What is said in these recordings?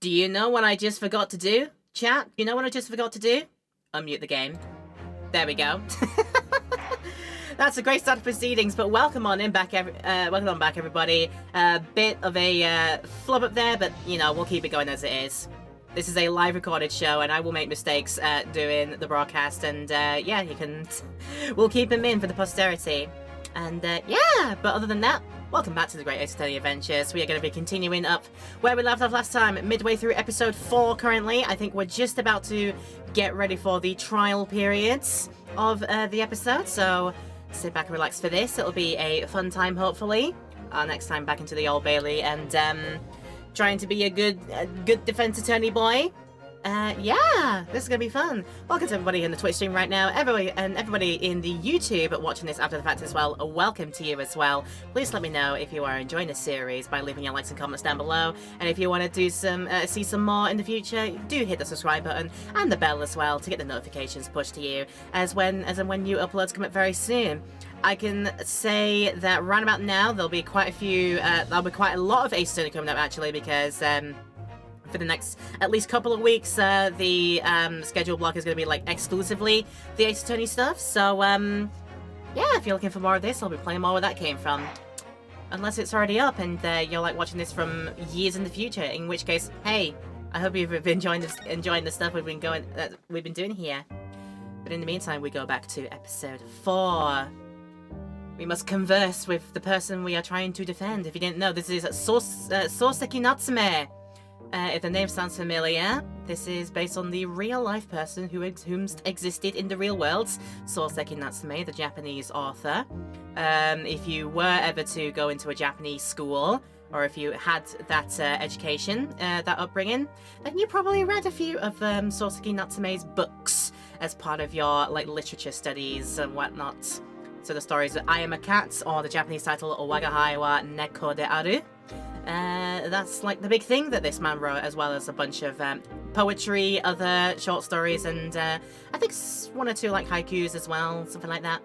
Do you know what I just forgot to do? Chat, you know what I just forgot to do? Unmute the game. There we go. That's a great start to proceedings, but welcome on back, everybody. Bit of a flub up there, but you know, we'll keep it going as it is. This is a live recorded show, and I will make mistakes doing the broadcast, and yeah, we'll keep them in for the posterity. And yeah, but other than that, welcome back to the Great Ace Attorney Adventures. We are going to be continuing up where we left off last time, midway through episode 4 currently. I think we're just about to get ready for the trial periods of the episode, so sit back and relax for this. It'll be a fun time, hopefully. Our next time back into the Old Bailey and trying to be a good defense attorney boy. Yeah, this is gonna be fun. Welcome to everybody in the Twitch stream right now, everybody in the YouTube watching this after the fact as well. Welcome to you as well. Please let me know if you are enjoying this series by leaving your likes and comments down below. And if you want to do see some more in the future, do hit the subscribe button and the bell as well to get the notifications pushed to you as and when new uploads come up very soon. I can say that right about now there'll be quite a lot of Ace Attorney coming up actually, because for the next at least couple of weeks, the schedule block is going to be like exclusively the Ace Attorney stuff. So yeah, if you're looking for more of this, I'll be playing more where that came from. Unless it's already up and you're like watching this from years in the future, in which case, hey, I hope you've been enjoying the stuff we've been doing here. But in the meantime, we go back to episode 4. We must converse with the person we are trying to defend. If you didn't know, this is Soseki Natsume. If the name sounds familiar, this is based on the real-life person who existed in the real world, Soseki Natsume, the Japanese author. If you were ever to go into a Japanese school, or if you had that education, that upbringing, then you probably read a few of Soseki Natsume's books as part of your like literature studies and whatnot. So the stories of I Am a Cat, or the Japanese title Wagahai wa Neko de Aru. That's like the big thing that this man wrote, as well as a bunch of poetry, other short stories, and I think one or two like haikus as well, something like that.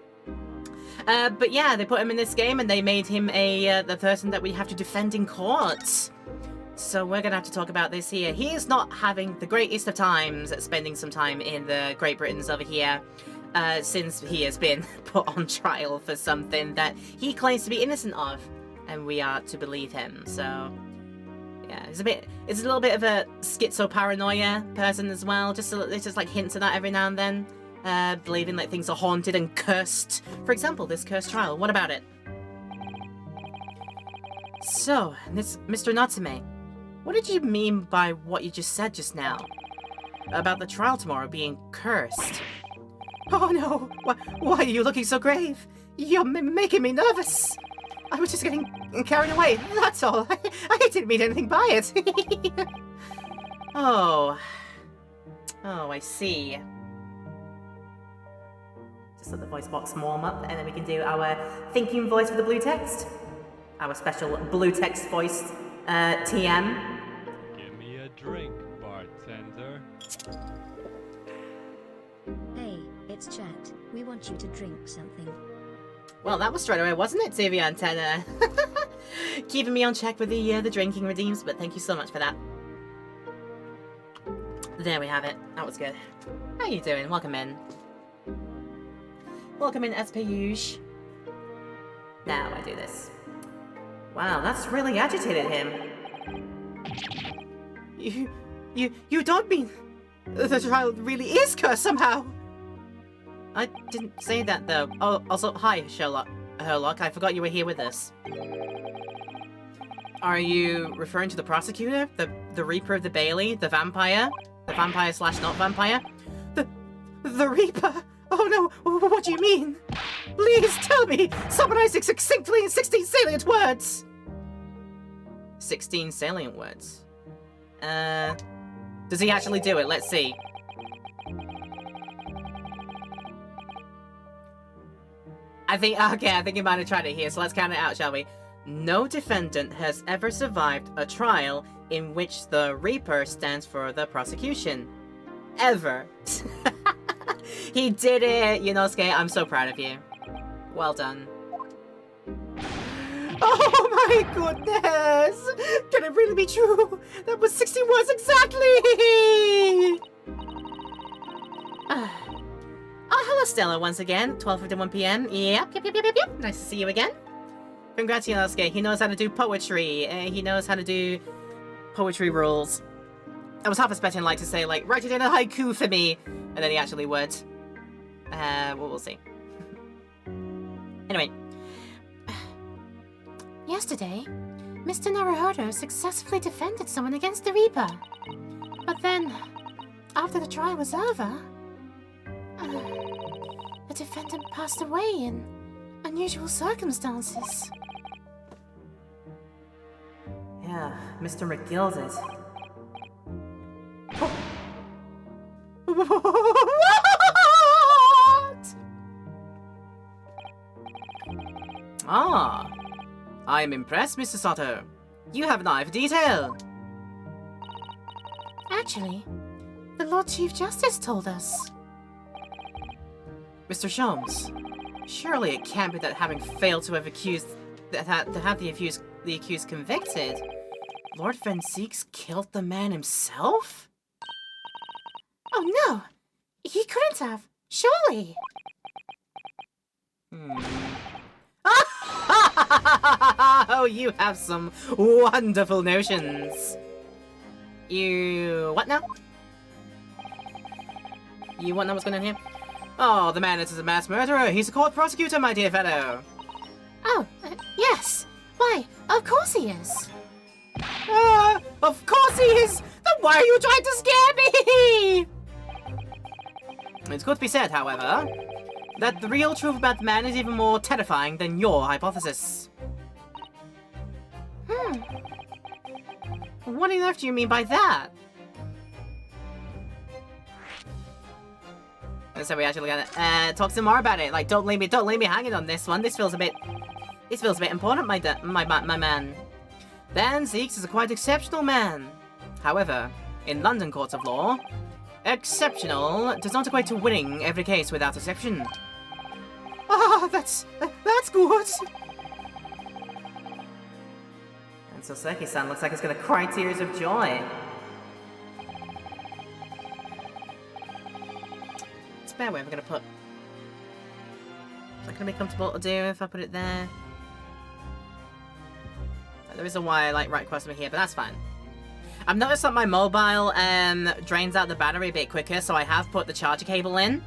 But yeah, they put him in this game and they made him the person that we have to defend in court. So we're gonna have to talk about this here. He is not having the greatest of times spending some time in the Great Britain's over here. Since he has been put on trial for something that he claims to be innocent of, and we are to believe him. So yeah, it's a little bit of a schizo-paranoia person as well. It's just like hints of that every now and then, believing like things are haunted and cursed. For example, this cursed trial. What about it? So, Mr. Natsume, what did you mean by what you just said just now about the trial tomorrow being cursed? Oh no! Why are you looking so grave? You're making me nervous! I was just getting carried away, that's all. I didn't mean anything by it. Oh, I see. Just let the voice box warm up, and then we can do our thinking voice for the blue text. Our special blue text voice TM. Give me a drink, bartender. Hey, it's Chat. We want you to drink something. Well, that was straight away, wasn't it, TV Antenna? Keeping me on check with the drinking redeems, but thank you so much for that. There we have it. That was good. How you doing? Welcome in. Welcome in as per usual. Now I do this. Wow, that's really agitated him. You don't mean the trial really is cursed somehow? I didn't say that, though. Oh, also, hi, Herlock. I forgot you were here with us. Are you referring to the prosecutor? The Reaper of the Bailey? The vampire? The vampire/not vampire? The Reaper? Oh no, what do you mean? Please tell me! Summarize it succinctly in 16 salient words! 16 salient words? Does he actually do it? Let's see. I think he might have tried it here, so let's count it out, shall we? No defendant has ever survived a trial in which the Reaper stands for the prosecution. Ever. He did it, Yunosuke. I'm so proud of you. Well done. Oh my goodness! Can it really be true? That was 60 words exactly! Oh, hello, Stella, once again. 12:51 p.m. Yep. Nice to see you again. Congrats, Yonosuke. He knows how to do poetry. He knows how to do poetry rules. I was half expecting, like, to say, like, write it in a haiku for me, and then he actually would. Well, we'll see. Anyway. Yesterday, Mr. Naruhodo successfully defended someone against the Reaper. But then, after the trial was over, the defendant passed away in unusual circumstances. Yeah, Mr. McGilded. What? Ah, I am impressed, Mr. Sato. You have an eye for detail. Actually, the Lord Chief Justice told us. Mr. Sholmes, surely it can't be that having failed to have the accused convicted, Lord Van Zieks killed the man himself? Oh no! He couldn't have! Surely! Oh, you have some wonderful notions. You... what now? You want to know what's going on here? Oh, the man is a mass murderer. He's a court prosecutor, my dear fellow. Oh, yes! Why, of course he is! Of course he is! Then why are you trying to scare me? It's good to be said, however, that the real truth about the man is even more terrifying than your hypothesis. What on earth do you mean by that? So we actually gotta talk some more about it. Like, don't leave me hanging on this one. This feels a bit important, my man. Van Zieks is a quite exceptional man. However, in London courts of law, exceptional does not equate to winning every case without exception. Ah, that's good. And Soseki-san looks like it's gonna cry tears of joy. Spare way I'm gonna put. Is that gonna be comfortable to do if I put it there? There is a wire like right across from here, but that's fine. I've noticed that my mobile drains out the battery a bit quicker, so I have put the charger cable in.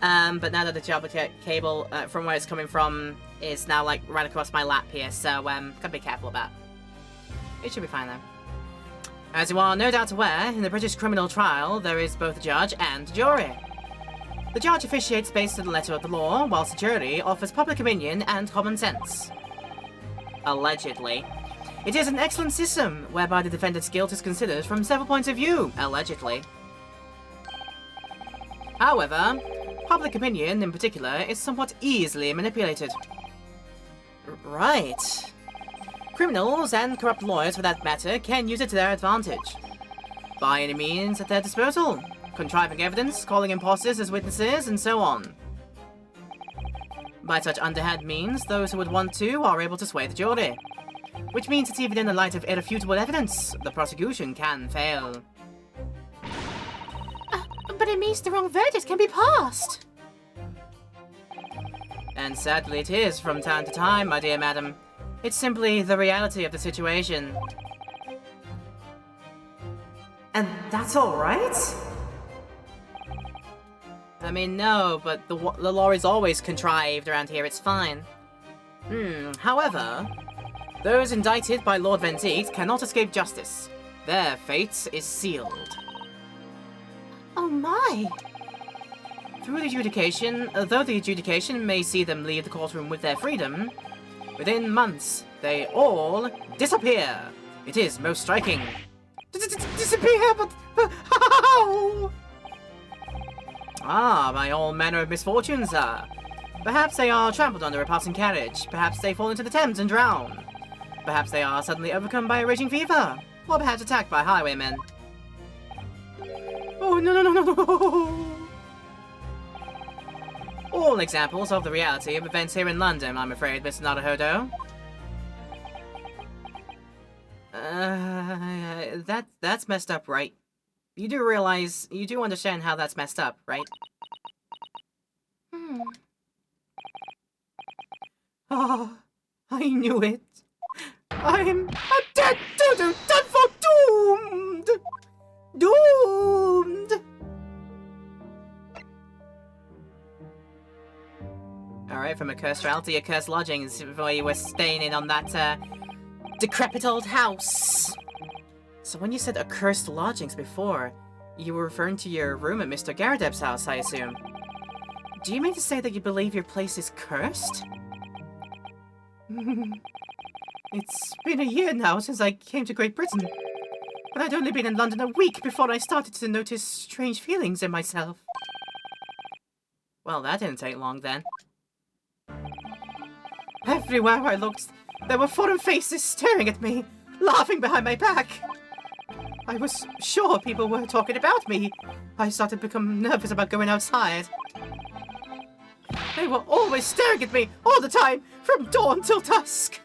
But now that the charger cable from where it's coming from is now like right across my lap here, so gotta be careful about. It should be fine though. As you are no doubt aware, in the British criminal trial there is both a judge and a jury. The judge officiates based on the letter of the law, whilst the jury offers public opinion and common sense. Allegedly. It is an excellent system, whereby the defendant's guilt is considered from several points of view, allegedly. However, public opinion, in particular, is somewhat easily manipulated. Right. Criminals and corrupt lawyers, for that matter, can use it to their advantage. By any means at their disposal, contriving evidence, calling imposters as witnesses, and so on. By such underhand means, those who would want to are able to sway the jury. Which means that even in the light of irrefutable evidence, the prosecution can fail. But it means the wrong verdict can be passed! And sadly it is from time to time, my dear madam. It's simply the reality of the situation. And that's alright? I mean, no, but the law is always contrived around here, it's fine. However, those indicted by Lord Van Zieks cannot escape justice. Their fate is sealed. Oh my! Through the adjudication, though the adjudication may see them leave the courtroom with their freedom, within months, they all disappear. It is most striking. Disappear, but how? Ah, by all manner of misfortunes, sir. Perhaps they are trampled under a passing carriage. Perhaps they fall into the Thames and drown. Perhaps they are suddenly overcome by a raging fever. Or perhaps attacked by highwaymen. Oh, no. All examples of the reality of events here in London, I'm afraid, Mr. Naruhodo. That's messed up, right? You do realize, you do understand how that's messed up, right? Hmm. Oh, I knew it. I'm a dead doo-doo, done for, doomed! Doomed! Alright, from a cursed reality, a cursed lodgings, before you were staying in on that, decrepit old house. So when you said accursed lodgings before, you were referring to your room at Mr. Garadeb's house, I assume. Do you mean to say that you believe your place is cursed? It's been a year now since I came to Great Britain, but I'd only been in London a week before I started to notice strange feelings in myself. Well, that didn't take long then. Everywhere I looked, there were foreign faces staring at me, laughing behind my back. I was sure people were talking about me. I started to become nervous about going outside. They were always staring at me, all the time, from dawn till dusk.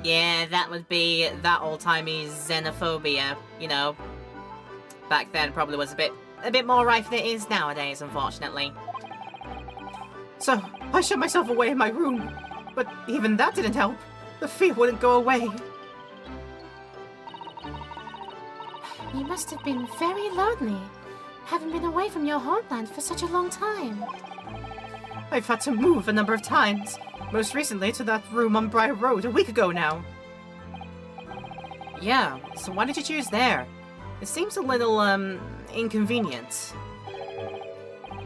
Yeah, that would be that old-timey xenophobia, you know. Back then probably was a bit more rife than it is nowadays, unfortunately. So, I shut myself away in my room, but even that didn't help. The fear wouldn't go away. You must have been very lonely, having been away from your homeland for such a long time. I've had to move a number of times, most recently to that room on Briar Road a week ago now. Yeah, so why did you choose there? It seems a little, inconvenient.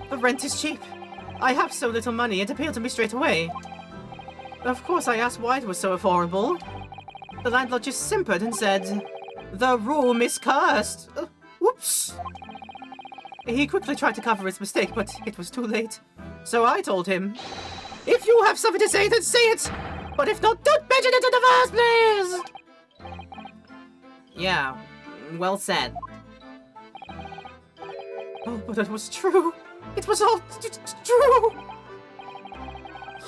The rent is cheap. I have so little money, it appealed to me straight away. Of course, I asked why it was so affordable. The landlord just simpered and said, "The room is cursed." Whoops. He quickly tried to cover his mistake, but it was too late. So I told him, "If you have something to say, then say it! But if not, don't mention it in the first place!" Yeah, well said. Oh, but it was true. It was all true.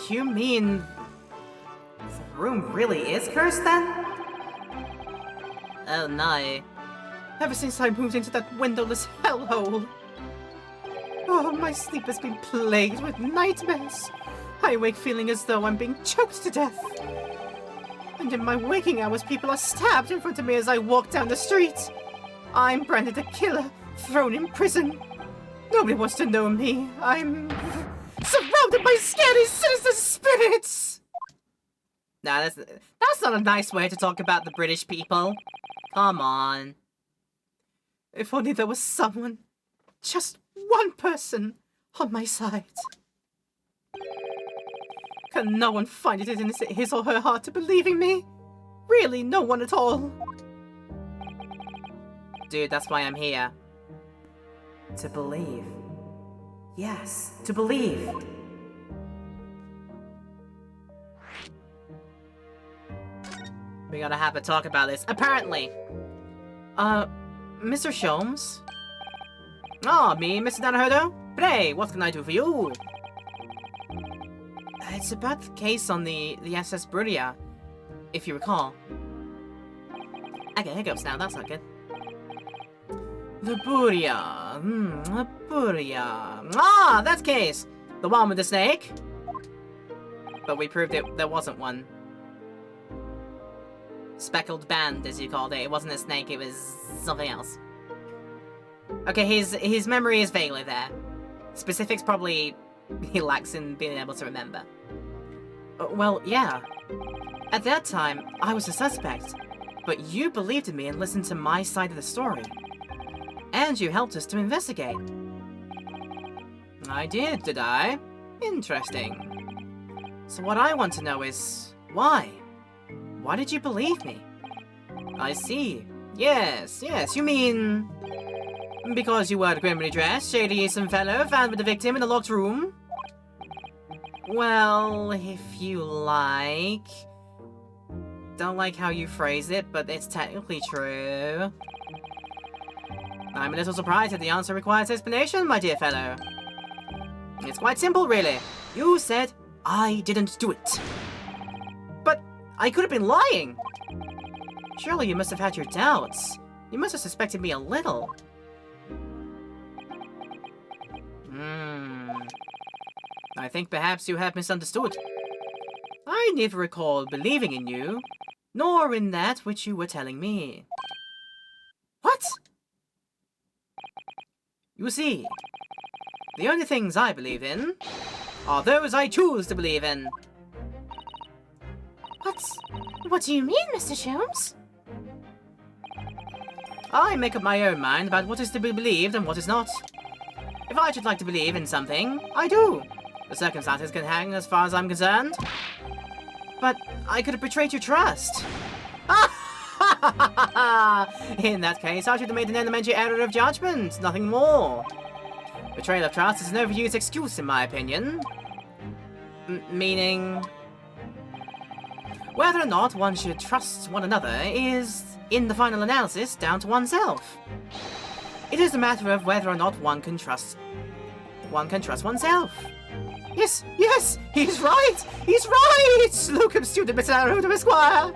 You mean the room really is cursed then? Oh no. Ever since I moved into that windowless hellhole. Oh, my sleep has been plagued with nightmares. I wake feeling as though I'm being choked to death. And in my waking hours, people are stabbed in front of me as I walk down the street. I'm branded a killer, thrown in prison. Nobody wants to know me. I'm surrounded by scary, sinister spirits. Nah, that's not a nice way to talk about the British people. Come on. If only there was someone, just one person, on my side. Can no one find it in his or her heart to believe in me? Really, no one at all. Dude, that's why I'm here. To believe. Yes, to believe. We gotta have a talk about this, apparently. Mr. Sholmes? Oh, me, Mr. Naruhodo? Pray, what can I do for you? It's about the case on the SS Brudia, if you recall. I get hiccups now, that's not good. The Brudia, the Brudia. Ah, that case! The one with the snake? But we proved there wasn't one. Speckled band, as you called it. It wasn't a snake, it was something else. Okay, his memory is vaguely there. Specifics probably he lacks in being able to remember. Well, yeah. At that time, I was a suspect. But you believed in me and listened to my side of the story. And you helped us to investigate. I did I? Interesting. So what I want to know is, why? Why did you believe me? I see. Yes, you mean... because you were grimly dressed, shady-some fellow found with the victim in a locked room? Well, if you like... Don't like how you phrase it, but it's technically true. I'm a little surprised that the answer requires explanation, my dear fellow. It's quite simple, really. You said, I didn't do it. But I could have been lying. Surely you must have had your doubts. You must have suspected me a little. I think perhaps you have misunderstood. I never recall believing in you, nor in that which you were telling me. What? You see, the only things I believe in are those I choose to believe in. What do you mean, Mr. Sholmes? I make up my own mind about what is to be believed and what is not. If I should like to believe in something, I do. The circumstances can hang as far as I'm concerned. But I could have betrayed your trust. In that case, I should have made an elementary error of judgment, nothing more. Betrayal of trust is an overused excuse in my opinion. Meaning... whether or not one should trust one another is, in the final analysis, down to oneself. It is a matter of whether or not one can trust oneself. Yes, he's right! He's right! Slocum student, Mr. Naruto Esquire!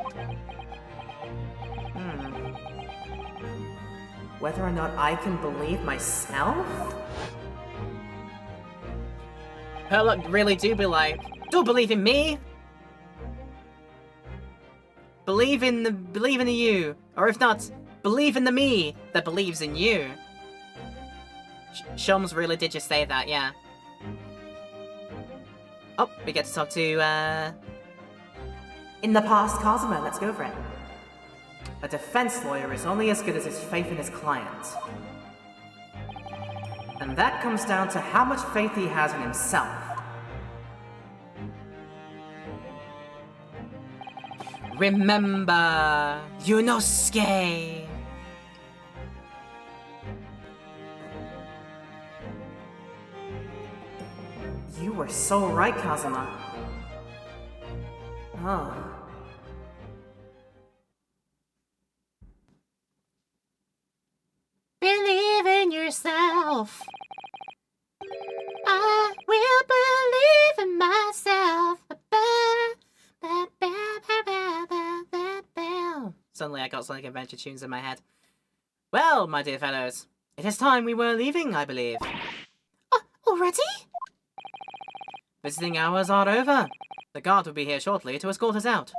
Whether or not I can believe myself? Look, really do believe in me? Believe in the you. Or if not, believe in the me that believes in you. Sholmes really did just say that, yeah. Oh, we get to talk to, in the past, Kazuma, let's go for it. A defense lawyer is only as good as his faith in his client. And that comes down to how much faith he has in himself. Remember, Yunosuke! You were so right, Kazuma. Oh. Believe in yourself. I will believe in myself. Suddenly I got Sonic Adventure tunes in my head. Well, my dear fellows, it is time we were leaving, I believe. Already? Visiting hours are over. The guard will be here shortly to escort us out.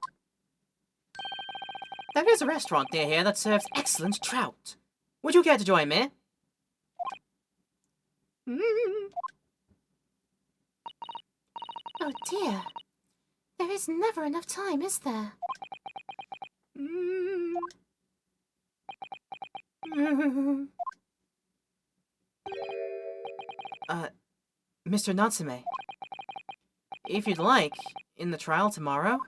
There is a restaurant near here that serves excellent trout. Would you care to join me? Oh dear. There is never enough time, is there? Mr. Natsume. If you'd like, in the trial tomorrow,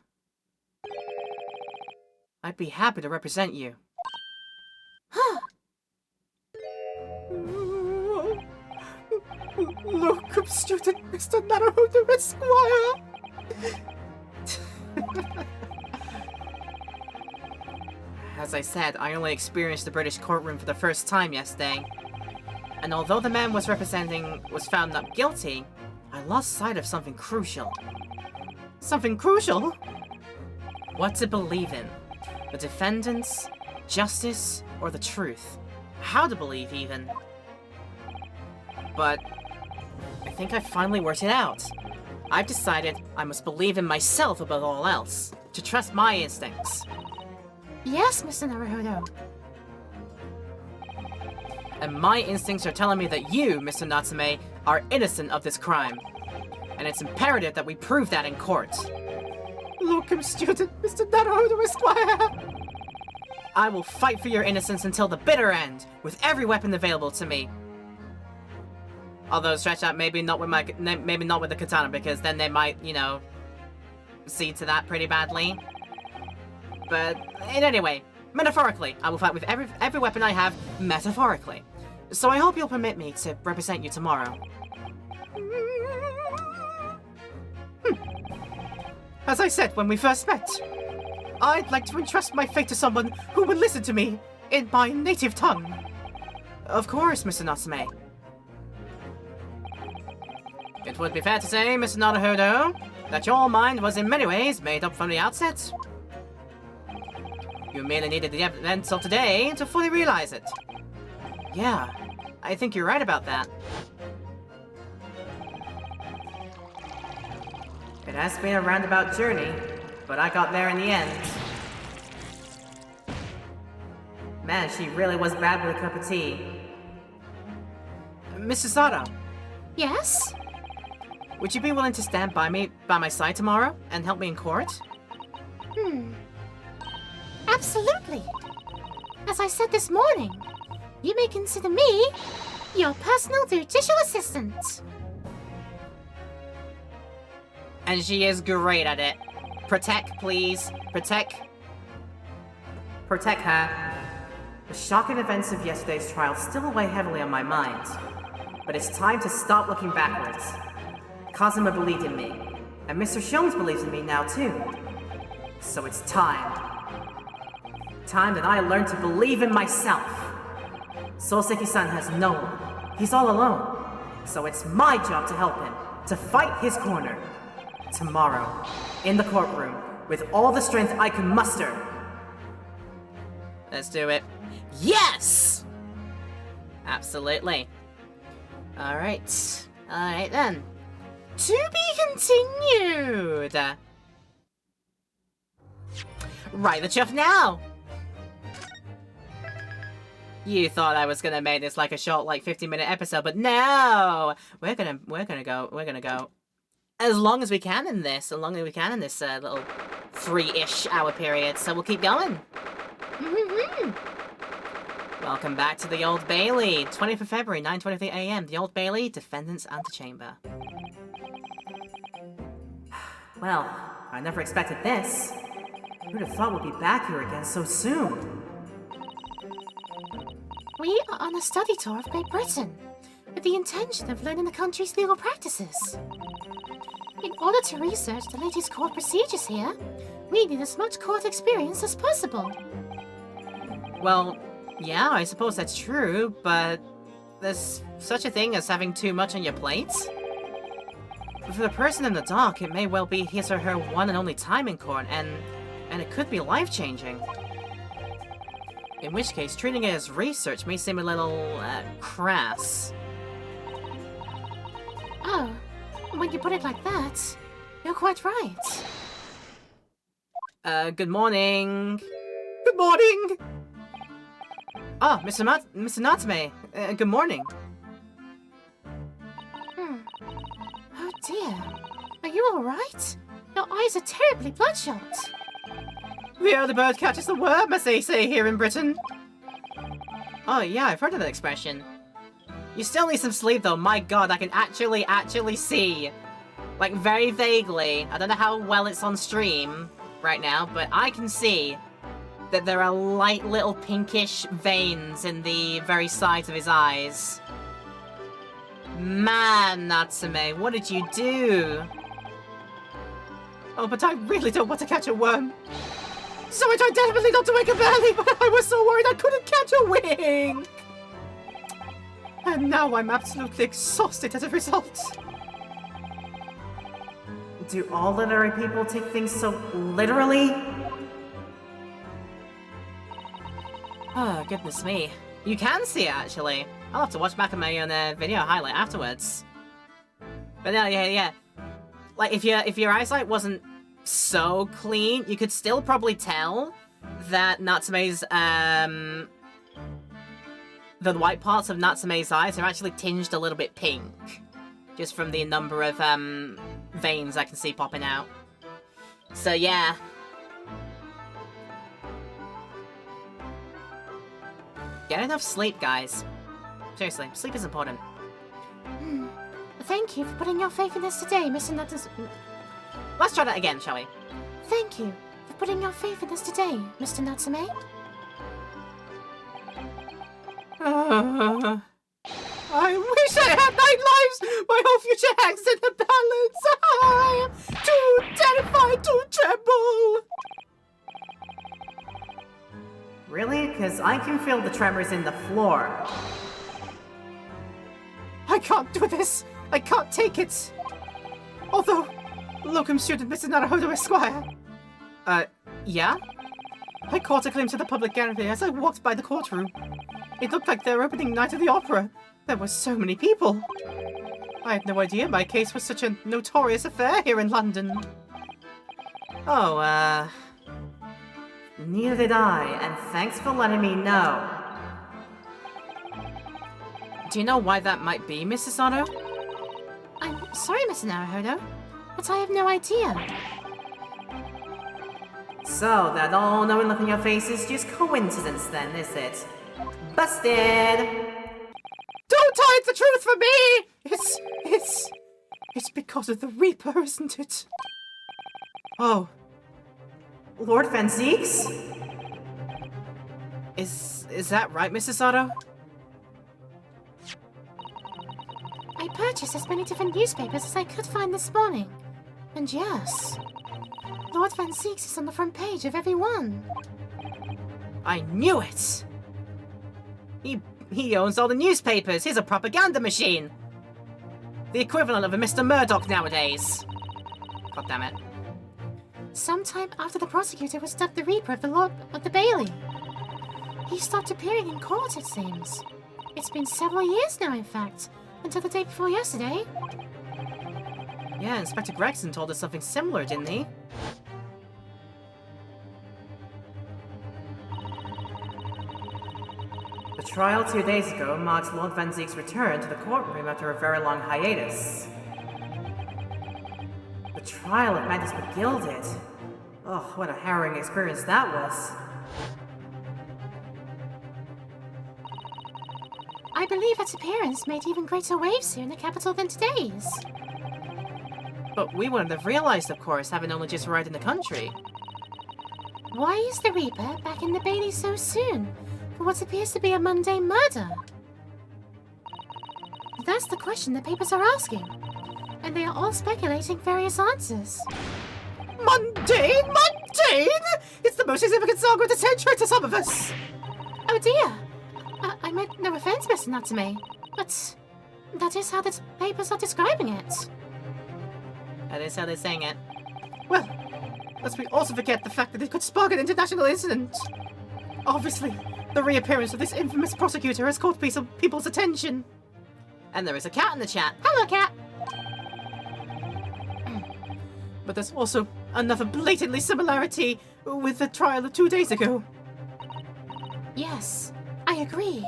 I'd be happy to represent you. Look, student Mr. Naruto Esquire! As I said, I only experienced the British courtroom for the first time yesterday. And although the man was found not guilty, I lost sight of something crucial. Something crucial? What to believe in. The defendants, justice, or the truth. How to believe, even. But I think I finally worked it out. I've decided I must believe in myself above all else, to trust my instincts. Yes, Mr. Naruhodo. And my instincts are telling me that you, Mr. Natsume, are innocent of this crime. And it's imperative that we prove that in court. Locum student, Mr. Naruhodo Esquire! I will fight for your innocence until the bitter end, with every weapon available to me. Although stretch out, maybe not with the katana, because then they might, you know, see to that pretty badly. But in any way, metaphorically, I will fight with every weapon I have, metaphorically. So I hope you'll permit me to represent you tomorrow. As I said when we first met, I'd like to entrust my fate to someone who would listen to me in my native tongue. Of course, Mr. Natsume. It would be fair to say, Mr. Naruhodo, that your mind was in many ways made up from the outset. You merely needed the events of today to fully realize it. Yeah, I think you're right about that. It has been a roundabout journey, but I got there in the end. Man, she really was bad with a cup of tea. Mrs. Sato, Yes? would you be willing to stand by my side tomorrow and help me in court? Absolutely. As I said this morning, you may consider me your personal judicial assistant. And she is great at it. Protect, please. Protect her. The shocking events of yesterday's trial still weigh heavily on my mind. But it's time to stop looking backwards. Kazuma believed in me, and Mr. Shones believes in me now too. So it's time. Time that I learn to believe in myself. Soseki-san has no one. He's all alone. So it's my job to help him, to fight his corner. Tomorrow, in the courtroom, with all the strength I can muster. Let's do it. Yes! Absolutely. Alright. Alright then. To be continued! Right the chuff now! You thought I was gonna make this like a short, like 15-minute episode, but no! We're gonna go as long as we can in this, little 3-ish hour period, so we'll keep going. Welcome back to the Old Bailey, 20th of February, 9:23 AM, the Old Bailey, Defendant's Antechamber. Well, I never expected this. Who'd have thought we'd be back here again so soon? We are on a study tour of Great Britain, with the intention of learning the country's legal practices. In order to research the latest court procedures here, we need as much court experience as possible. Well, yeah, I suppose that's true, but there's such a thing as having too much on your plate? For the person in the dock, it may well be his or her one and only time in court, and it could be life-changing. In which case, treating it as research may seem a little, crass. Oh, when you put it like that, you're quite right. Good morning. Good morning! Ah, Mr. Natsume, good morning. Oh dear, are you alright? Your eyes are terribly bloodshot. The early bird catches the worm, as they say here in Britain. Oh yeah, I've heard of that expression. You still need some sleep though, my god, I can actually see. Like, very vaguely, I don't know how well it's on stream right now, but I can see that there are light little pinkish veins in the very sides of his eyes. Man, Natsume, what did you do? Oh, but I really don't want to catch a worm. So I tried desperately not to wake up early, but I was so worried I couldn't catch a wink. And now I'm absolutely exhausted as a result. Do all literary people take things so literally? Oh, goodness me. You can see it, actually. I'll have to watch back on my own video highlight afterwards. But no, yeah. Like, if your eyesight wasn't so clean, you could still probably tell that Natsume's, the white parts of Natsume's eyes are actually tinged a little bit pink. Just from the number of, veins I can see popping out. So, yeah. Get enough sleep, guys. Seriously, sleep is important. Thank you for putting your faith in us today, Mr. Natsume. Let's try that again, shall we? Thank you for putting your faith in us today, Mr. Natsume. I wish I had 9 lives! My whole future hangs in the balance! I am too terrified to tremble! Really? Because I can feel the tremors in the floor. I can't do this! I can't take it! Although, locum student Mr. Naruhodo Esquire. Yeah? I caught a glimpse of the public gallery as I walked by the courtroom. It looked like their opening night of the opera. There were so many people. I had no idea my case was such a notorious affair here in London. Oh, neither did I, and thanks for letting me know. Do you know why that might be, Mrs. Otto? I'm sorry, Mr. Naruhodo, but I have no idea. So, that all-knowing look on your face is just coincidence then, is it? Busted! Don't hide the truth from me! It's because of the Reaper, isn't it? Oh. Lord Van Zieks? Is that right, Mrs. Otto? I purchased as many different newspapers as I could find this morning. And yes, Lord Van Zieks is on the front page of every one. I knew it! He owns all the newspapers. He's a propaganda machine. The equivalent of a Mr. Murdoch nowadays. God damn it. Sometime after the prosecutor was dubbed the Reaper of the Bailey. He stopped appearing in court, it seems. It's been several years now, in fact, until the day before yesterday. Yeah, Inspector Gregson told us something similar, didn't he? The trial 2 days ago marks Lord Van Zieks' return to the courtroom after a very long hiatus. The trial of Magnus McGilded. Oh, what a harrowing experience that was. I believe its appearance made even greater waves here in the capital than today's. But we wouldn't have realized, of course, having only just arrived in the country. Why is the Reaper back in the Bailey so soon for what appears to be a mundane murder? That's the question the papers are asking, and they are all speculating various answers. Mundane? Mundane? It's the most significant saga of the century to some of us! Oh dear! I meant no offense, Mr. Natsume, but that is how the papers are describing it. That is how they're saying it. Well, lest we also forget the fact that it could spark an international incident. Obviously, the reappearance of this infamous prosecutor has caught people's attention. And there is a cat in the chat. Hello, cat! But there's also another blatantly similarity with the trial of 2 days ago. Yes, I agree.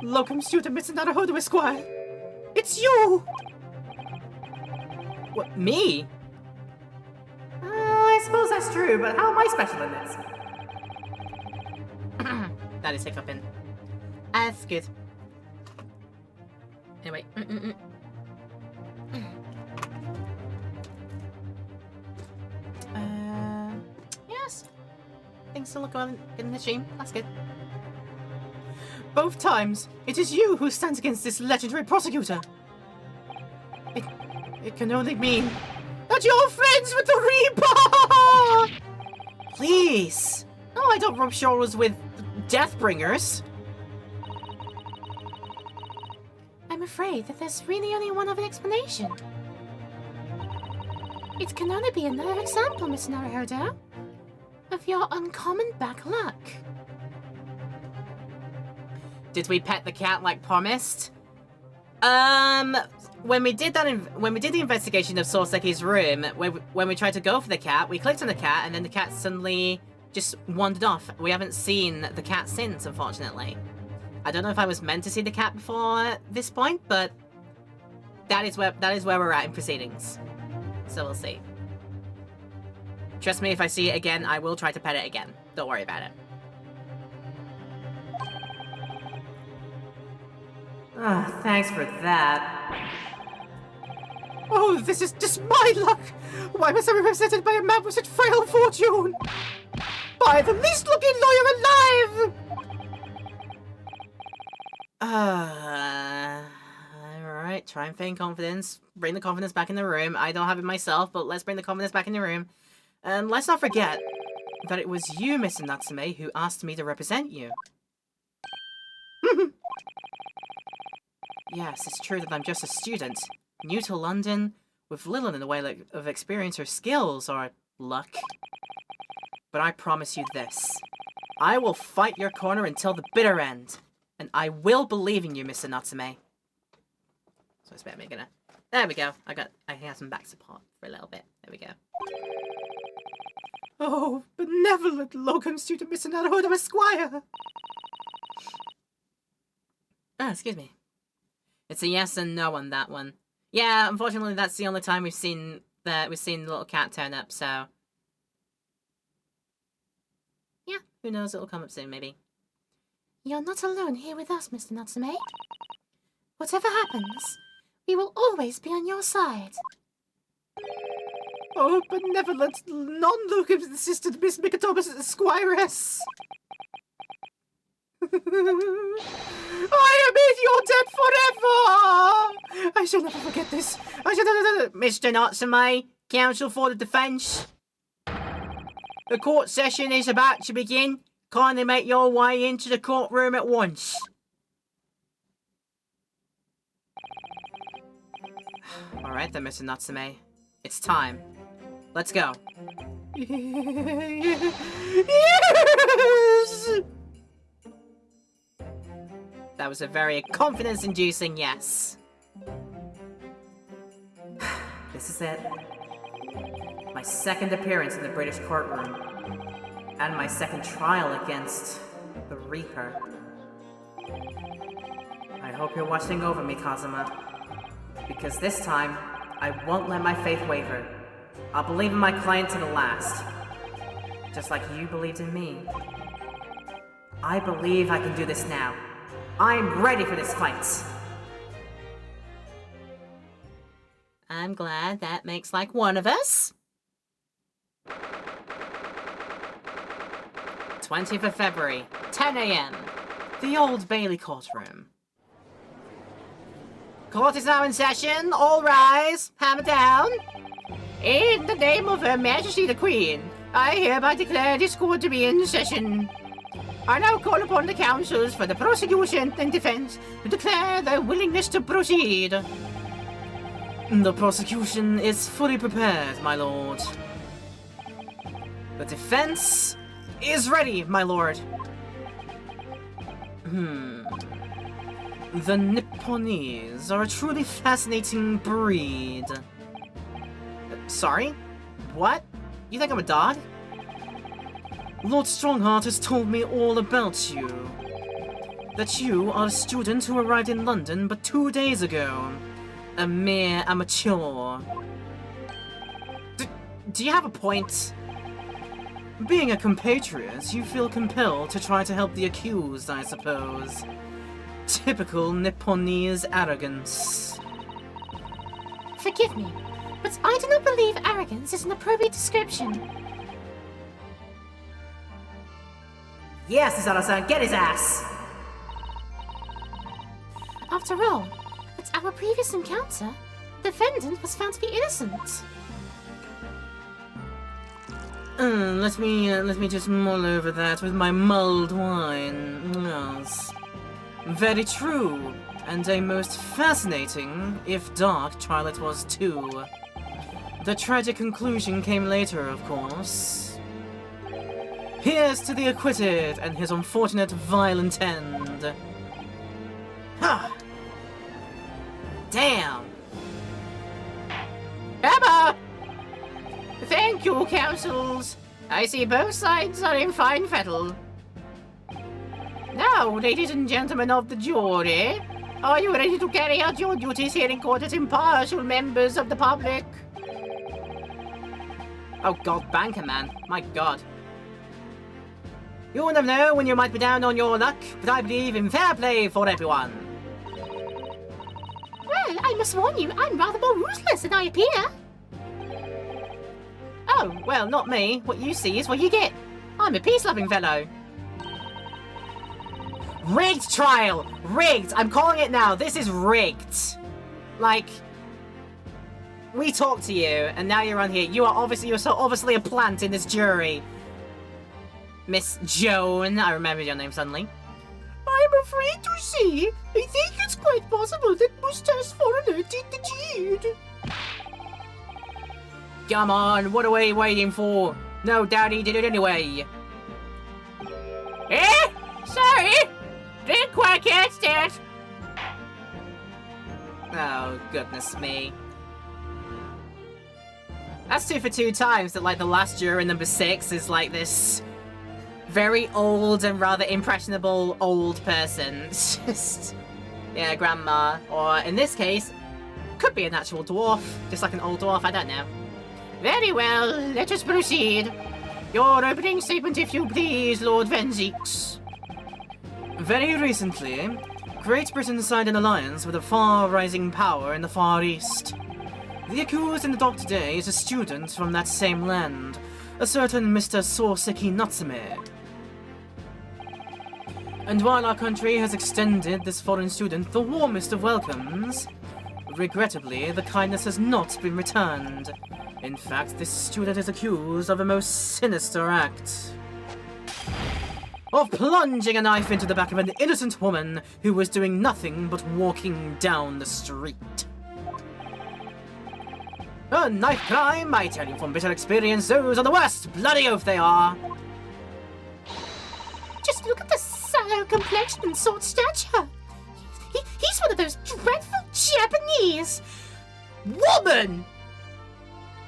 Locum student Mr. Naruhodo Esquire. It's you! What, me? I suppose that's true, but how am I special in this? That is hiccuping. That's good. Anyway. Yes. Things still look well in the stream. That's good. Both times, it is you who stands against this legendary prosecutor. It can only mean that you're friends with the Reaper! Please! No, I don't rub shoulders with Deathbringers. I'm afraid that there's really only one other explanation. It can only be another example, Miss Naruhodo, of your uncommon bad luck. Did we pet the cat like promised? When we did the investigation of Soreseki's room, when we tried to go for the cat, we clicked on the cat, and then the cat suddenly just wandered off. We haven't seen the cat since, unfortunately. I don't know if I was meant to see the cat before this point, but that is where we're at in proceedings. So we'll see. Trust me, if I see it again, I will try to pet it again. Don't worry about it. Ah, thanks for that. Oh, this is just my luck! Why must I be represented by a man with such frail fortune? By the least looking lawyer alive! Alright, try and feign confidence. Bring the confidence back in the room. I don't have it myself, but let's bring the confidence back in the room. And let's not forget that it was you, Mr. Natsume, who asked me to represent you. Yes, it's true that I'm just a student, new to London, with little in the way of experience or skills or luck. But I promise you this. I will fight your corner until the bitter end. And I will believe in you, Mr. Natsume. So it's better making a... There we go. I have some back support for a little bit. There we go. Oh, benevolent locum student Mr. Naruhodo Esquire! Oh, excuse me. It's a yes and no on that one. Yeah, unfortunately that's the only time we've seen the little cat turn up, so... Yeah, who knows, it'll come up soon, maybe. You're not alone here with us, Mr. Natsume. Whatever happens, we will always be on your side. Oh, benevolent, non-locum assistant Miss Mikatoma's Esquiress! I am in your debt forever! I shall never forget this. I shall never... Mr. Natsume, counsel for the defence. The court session is about to begin. Kindly make your way into the courtroom at once. Alright then, Mr. Natsume. It's time. Let's go. Yes! That was a very confidence-inducing yes. This is it. My second appearance in the British courtroom. And my second trial against the Reaper. I hope you're watching over me, Kazuma. Because this time, I won't let my faith waver. I'll believe in my client to the last. Just like you believed in me. I believe I can do this now. I'm ready for this fight. I'm glad that makes like one of us. 20th of February, 10 AM. The Old Bailey courtroom. Court is now in session. All rise. Hammer down. In the name of Her Majesty the Queen, I hereby declare this court to be in session. I now call upon the counsels for the prosecution and defense to declare their willingness to proceed. The prosecution is fully prepared, my lord. The defense is ready, my lord. The Nipponese are a truly fascinating breed. Sorry? What? You think I'm a dog? Lord Strongheart has told me all about you. That you are a student who arrived in London but 2 days ago. A mere amateur. Do you have a point? Being a compatriot, you feel compelled to try to help the accused, I suppose. Typical Nipponese arrogance. Forgive me, but I do not believe arrogance is an appropriate description. Yes, Isara-san, get his ass! After all, at our previous encounter, the defendant was found to be innocent. Let me just mull over that with my mulled wine. Yes. Very true, and a most fascinating, if dark, trial it was too. The tragic conclusion came later, of course. Here's to the acquitted and his unfortunate violent end. Ha! Damn! Emma! Thank you, counsels. I see both sides are in fine fettle. Now, ladies and gentlemen of the jury, are you ready to carry out your duties here in court as impartial members of the public? Oh god, banker man. My god. You never know when you might be down on your luck, but I believe in fair play for everyone. Well, I must warn you, I'm rather more ruthless than I appear. Oh, well, not me. What you see is what you get. I'm a peace-loving fellow. Rigged trial! Rigged! I'm calling it now. This is rigged. Like, we talked to you, and now you're on here. You're so obviously a plant in this jury. Miss Joan, I remembered your name suddenly. I'm afraid to say, I think it's quite possible that Moustache Foreigner did the deed. Come on, what are we waiting for? No doubt he did it anyway. Eh? Sorry! Didn't quite catch that! Oh, goodness me. That's 2 for 2 times that, like, the last juror, number 6, is like this very old and rather impressionable old person. It's just... yeah, grandma. Or, in this case, could be an actual dwarf. Just like an old dwarf, I don't know. Very well, let us proceed. Your opening statement, if you please, Lord Venzix. Very recently, Great Britain signed an alliance with a far-rising power in the Far East. The accused in the dock today is a student from that same land, a certain Mr. Sorseki Natsume. And while our country has extended this foreign student the warmest of welcomes, regrettably, the kindness has not been returned. In fact, this student is accused of a most sinister act. Of plunging a knife into the back of an innocent woman who was doing nothing but walking down the street. A knife crime, I tell you from bitter experience, those are the worst bloody oath they are. Just look at the sallow complexion and short stature. He's one of those dreadful Japanese. Woman!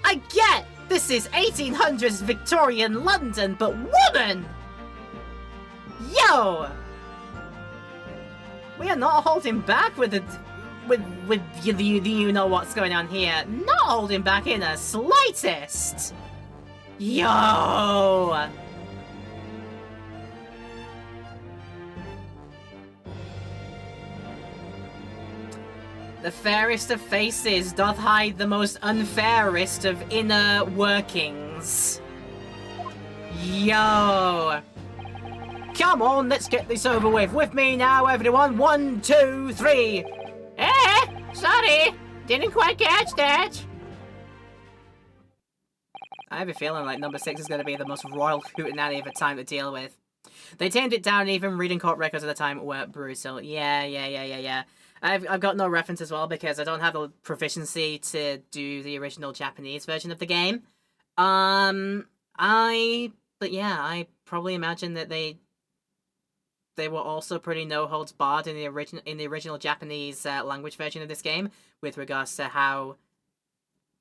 I get this is 1800s Victorian London, but woman! Yo! We are not holding back with the you know what's going on here. Not holding back in the slightest. Yo! The fairest of faces doth hide the most unfairest of inner workings. Yo! Come on, let's get this over with me now, everyone. 1, 2, 3. Eh? Sorry, didn't quite catch that. I have a feeling like number 6 is going to be the most royal hootenanny of a time to deal with. They tamed it down, even reading court records at the time were brutal. Yeah. I've got no reference as well because I don't have the proficiency to do the original Japanese version of the game. But yeah, I probably imagine that they were also pretty no holds barred in the original Japanese language version of this game with regards to how,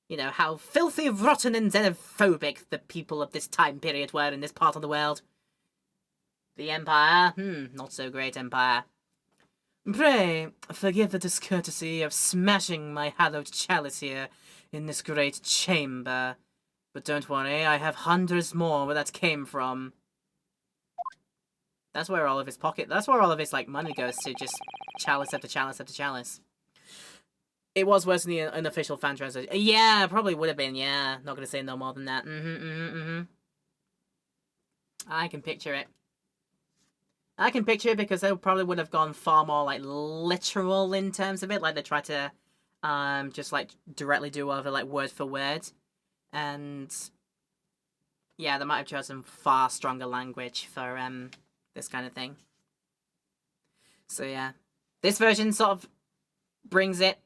you know, how filthy, rotten, and xenophobic the people of this time period were in this part of the world. The Empire? Not so great Empire. Pray, forgive the discourtesy of smashing my hallowed chalice here in this great chamber. But don't worry, I have hundreds more where that came from. That's where all of his like money goes to, just chalice after chalice after chalice. It was worse than the unofficial fan translation. Yeah, probably would have been, yeah. Not gonna say no more than that. I can picture it. I can picture it because they probably would have gone far more, like, literal in terms of it. Like, they tried to, just, like, directly do over, like, word for word. And, yeah, they might have chosen far stronger language for, this kind of thing. So, yeah. This version sort of brings it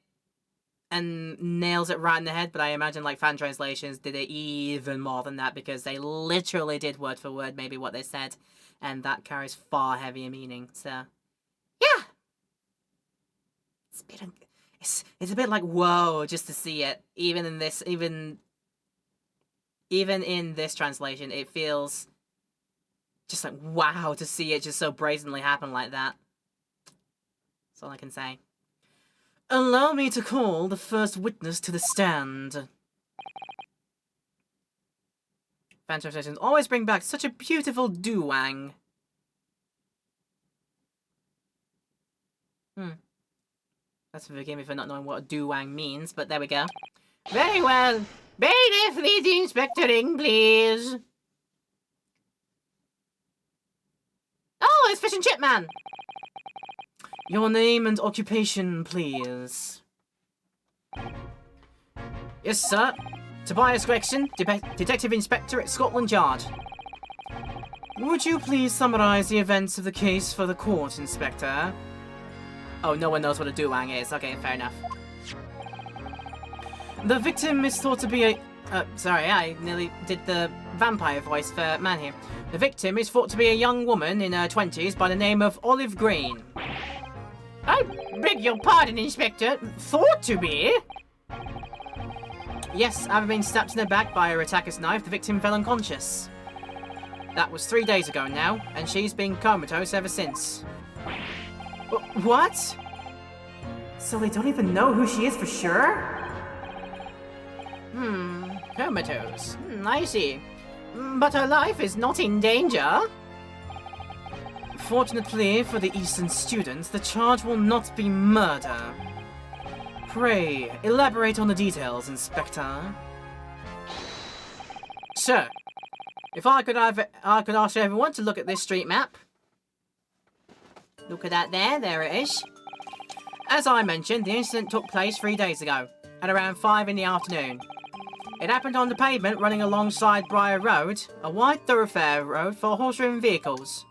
and nails it right in the head, but I imagine, like, fan translations did it even more than that because they literally did word for word maybe what they said. And that carries far heavier meaning, so... yeah! It's a bit like, whoa, just to see it. Even in this translation, it feels just like, wow, to see it just so brazenly happen like that. That's all I can say. Allow me to call the first witness to the stand. Fan translations always bring back such a beautiful duang. That's forgive me for not knowing what a duang means, but there we go. Very well. Bailiff, lead the inspector in, please. Oh, it's Fish and Chip Man. Your name and occupation, please. Yes, sir. Tobias Gregson, Detective Inspector at Scotland Yard. Would you please summarize the events of the case for the court, Inspector? Oh, no one knows what a duang is. Okay, fair enough. The victim is thought to be Sorry, I nearly did the vampire voice for man here. The victim is thought to be a young woman in her 20s by the name of Olive Green. I beg your pardon, Inspector. Thought to be? Yes, having been stabbed in the back by her attacker's knife, the victim fell unconscious. That was 3 days ago now, and she's been comatose ever since. What? So they don't even know who she is for sure? Comatose. I see. But her life is not in danger. Fortunately for the Eastern students, the charge will not be murder. Pray, elaborate on the details, Inspector. Sir, if I could ask everyone to look at this street map. Look at that there it is. As I mentioned, the incident took place 3 days ago, at around 5 in the afternoon. It happened on the pavement running alongside Briar Road, a wide thoroughfare road for horse-driven vehicles.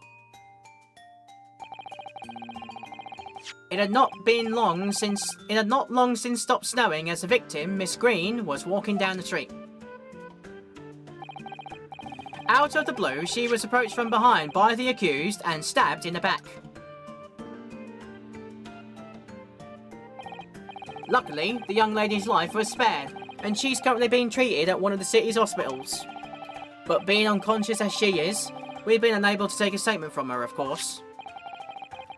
It had not long since stopped snowing as the victim, Miss Green, was walking down the street. Out of the blue, she was approached from behind by the accused and stabbed in the back. Luckily, the young lady's life was spared, and she's currently being treated at one of the city's hospitals. But being unconscious as she is, we've been unable to take a statement from her, of course.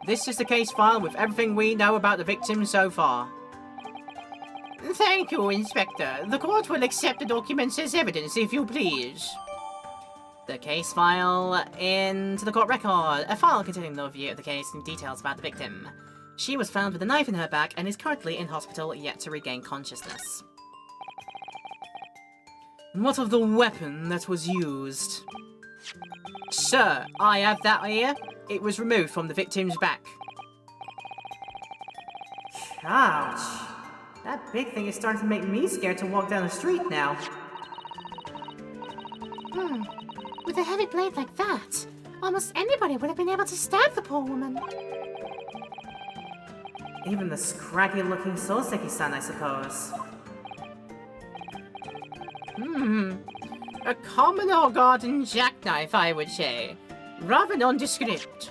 This is the case file with everything we know about the victim so far. Thank you, Inspector. The court will accept the documents as evidence, if you please. The case file into the court record. A file containing an overview of the case and details about the victim. She was found with a knife in her back and is currently in hospital, yet to regain consciousness. And what of the weapon that was used? Sir, I have that here. It was removed from the victim's back. Ouch. That big thing is starting to make me scared to walk down the street now. With a heavy blade like that, almost anybody would have been able to stab the poor woman. Even the scraggy-looking Soseki-san, I suppose. A common or garden jackknife, I would say. Rather nondescript.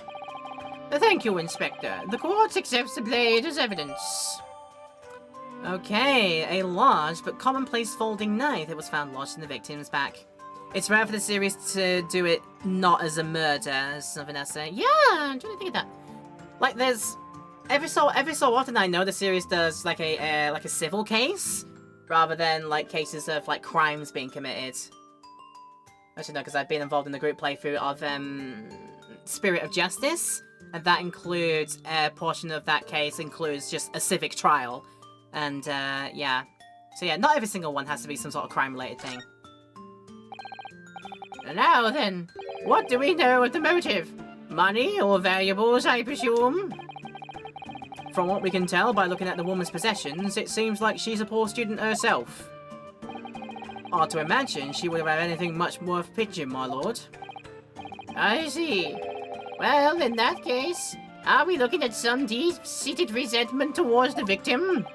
Thank you, Inspector. The court accepts the blade as evidence. Okay, a large but commonplace folding knife that was found lodged in the victim's back. It's rare for the series to do it not as a murder, as something else say. Yeah, I'm trying to think of that. Like, there's every so often I know the series does like a civil case rather than like cases of like crimes being committed. Actually, no, because I've been involved in the group playthrough of Spirit of Justice, and that includes a portion of that case includes just a civic trial, and yeah. So yeah, not every single one has to be some sort of crime-related thing. Now then, what do we know of the motive? Money or valuables, I presume? From what we can tell by looking at the woman's possessions, it seems like she's a poor student herself. Hard to imagine she would have had anything much worth pitching, my lord. I see. Well, in that case, are we looking at some deep-seated resentment towards the victim?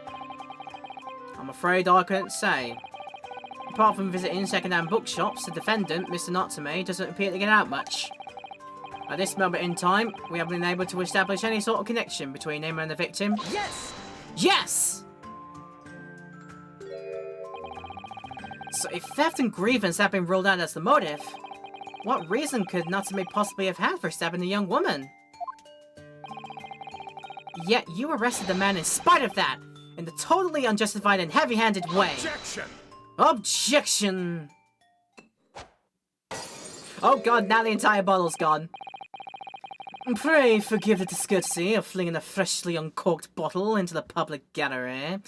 I'm afraid I couldn't say. Apart from visiting second-hand bookshops, the defendant, Mr. Natsume, doesn't appear to get out much. At this moment in time, we haven't been able to establish any sort of connection between him and the victim. Yes! Yes! So if theft and grievance have been ruled out as the motive, what reason could Natsume possibly have had for stabbing the young woman? Yet you arrested the man in spite of that, in the totally unjustified and heavy-handed way. Objection! Objection! Oh god, now the entire bottle's gone. Pray forgive the discourtesy of flinging a freshly uncorked bottle into the public gallery.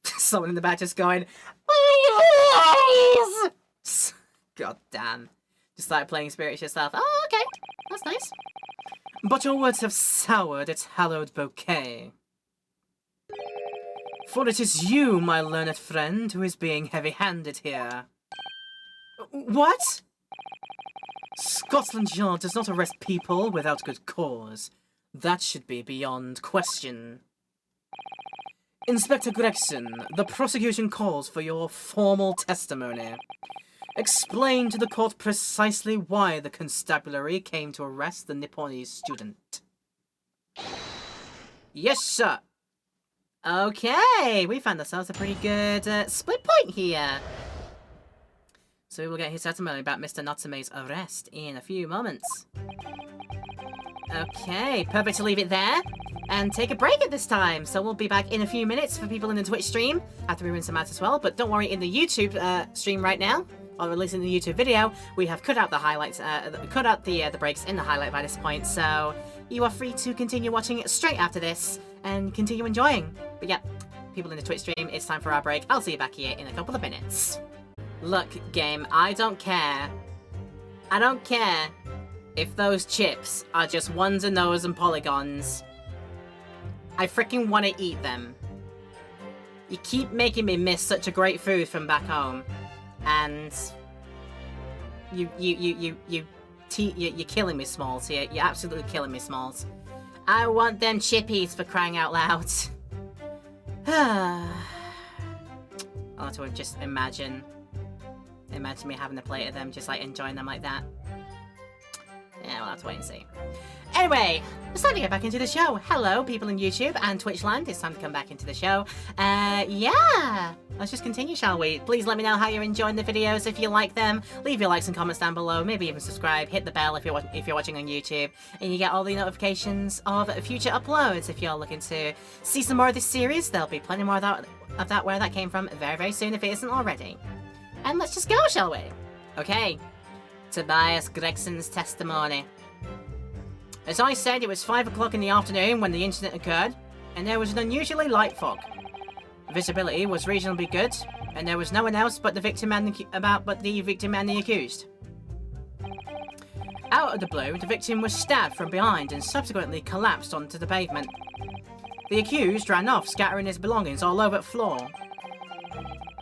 Someone in the back just going, please! God damn. Just like playing Spirit yourself. Oh, okay. That's nice. But your words have soured its hallowed bouquet. For it is you, my learned friend, who is being heavy-handed here. What? Scotland Yard does not arrest people without good cause. That should be beyond question. Inspector Gregson, the prosecution calls for your formal testimony. Explain to the court precisely why the constabulary came to arrest the Nipponese student. Yes, sir. Okay, we found ourselves a pretty good split point here. So we will get his testimony about Mr. Natsume's arrest in a few moments. Okay, perfect to leave it there and take a break at this time. So we'll be back in a few minutes for people in the Twitch stream after we rinse them out as well. But don't worry, in the YouTube stream right now, or releasing the YouTube video, we have cut out the highlights, cut out the breaks in the highlight by this point. So you are free to continue watching it straight after this and continue enjoying. But yeah, people in the Twitch stream, it's time for our break. I'll see you back here in a couple of minutes. Look, game, I don't care. I don't care if those chips are just ones and nose and polygons. I freaking want to eat them. You keep making me miss such a great food from back home. And you're killing me, Smalls. You're absolutely killing me, Smalls. I want them chippies, for crying out loud. I'll have to just imagine me having a plate of them, just like enjoying them like that. Yeah, we'll have to wait and see. Anyway, it's time to get back into the show. Hello, people in YouTube and Twitch land. It's time to come back into the show. Yeah. Let's just continue, shall we? Please let me know how you're enjoying the videos, if you like them. Leave your likes and comments down below. Maybe even subscribe. Hit the bell if you're watching on YouTube. And you get all the notifications of future uploads. If you're looking to see some more of this series, there'll be plenty more of that where that came from very, very soon if it isn't already. And let's just go, shall we? Okay. Tobias Gregson's testimony. As I said, it was 5 o'clock in the afternoon when the incident occurred, and there was an unusually light fog. Visibility was reasonably good, and there was no one else but the victim and the accused. Out of the blue, the victim was stabbed from behind and subsequently collapsed onto the pavement. The accused ran off, scattering his belongings all over the floor.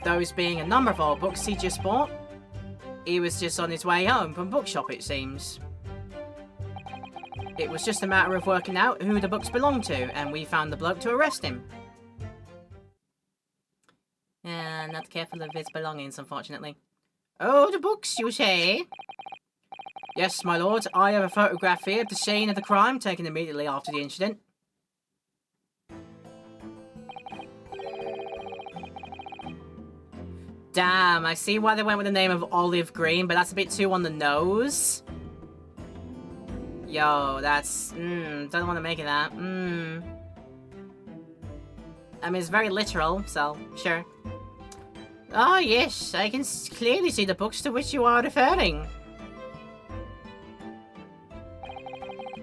Those being a number of old books he just bought. He was just on his way home from bookshop, it seems. It was just a matter of working out who the books belonged to, and we found the bloke to arrest him. Not careful of his belongings, unfortunately. Oh, the books, you say? Yes, my lord. I have a photograph here of the scene of the crime taken immediately after the incident. Damn, I see why they went with the name of Olive Green, but that's a bit too on the nose. Yo, that's... don't want to make it that. I mean, it's very literal, so, sure. Oh, yes, I can clearly see the books to which you are referring.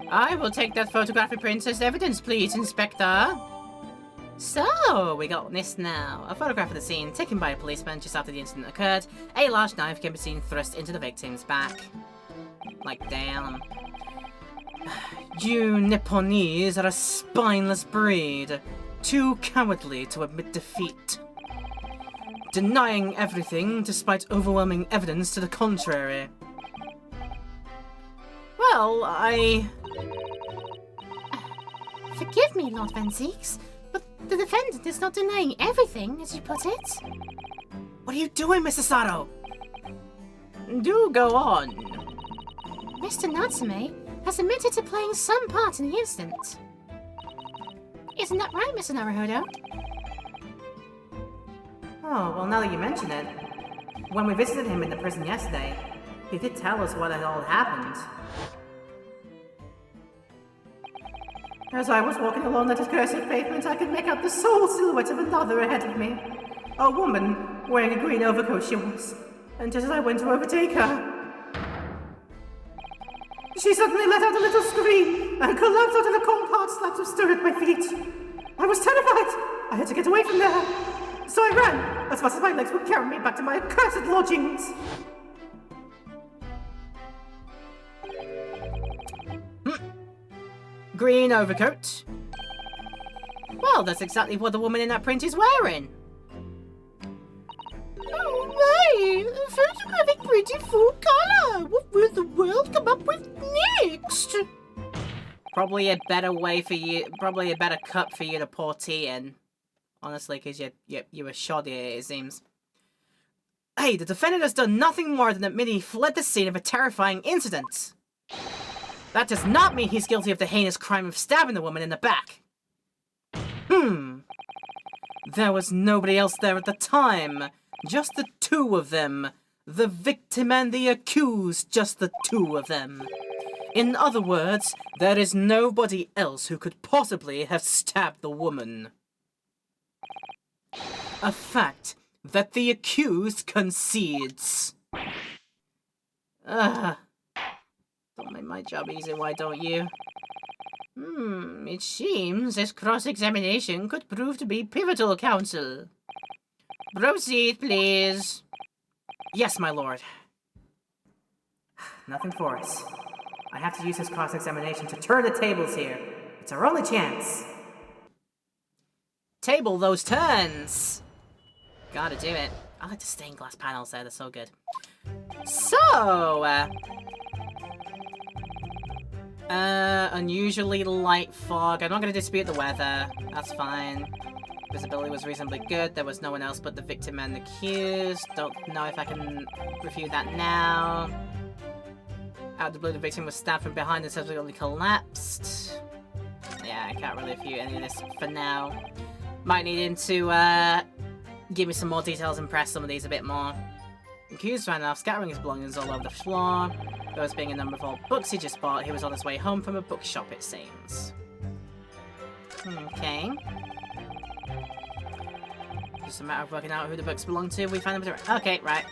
I will take that photographic print as evidence, please, Inspector. So, we got this now. A photograph of the scene taken by a policeman just after the incident occurred. A large knife can be seen thrust into the victim's back. Like, damn. You Nipponese are a spineless breed, too cowardly to admit defeat. Denying everything despite overwhelming evidence to the contrary. Well, Forgive me, Lord Van Zieks, but the defendant is not denying everything, as you put it. What are you doing, Mr. Sato? Do go on. Mr. Natsume has admitted to playing some part in the incident. Isn't that right, Mr. Naruhodo? Oh, well, now that you mention it, when we visited him in the prison yesterday, he did tell us what had all happened. As I was walking along that accursed pavement, I could make out the sole silhouette of another ahead of me. A woman, wearing a green overcoat she was, and just as I went to overtake her, she suddenly let out a little scream and collapsed onto the cold hard slabs of stone at my feet. I was terrified. I had to get away from there. So I ran as fast as my legs would carry me back to my accursed lodgings. Green overcoat. Well, that's exactly what the woman in that print is wearing. Oh my! A photographic print in full color! What will the world come up with next? Probably a better way for you, probably a better cup for you to pour tea in. Honestly, because you were shoddy, it seems. Hey, the defendant has done nothing more than admit he fled the scene of a terrifying incident. That does not mean he's guilty of the heinous crime of stabbing the woman in the back. There was nobody else there at the time. Just the two of them. The victim and the accused, just the two of them. In other words, there is nobody else who could possibly have stabbed the woman. A fact that the accused concedes. Don't make my job easy, why don't you? It seems this cross-examination could prove to be pivotal, counsel. Proceed, please. Yes, my lord. Nothing for it. I have to use this cross-examination to turn the tables here. It's our only chance. Table those turns. Gotta do it. I like the stained glass panels there, they're so good. So, unusually light fog. I'm not gonna dispute the weather. That's fine. Visibility was reasonably good. There was no one else but the victim and the accused. Don't know if I can refute that now. Out of the blue, the victim was stabbed from behind and subsequently collapsed. Yeah, I can't really refute any of this for now. Might need him to, give me some more details and press some of these a bit more. The accused ran off, scattering his belongings all over the floor. Those being a number of old books he just bought, he was on his way home from a bookshop, it seems. Okay. Just a matter of working out who the books belong to. We find them. Okay, right.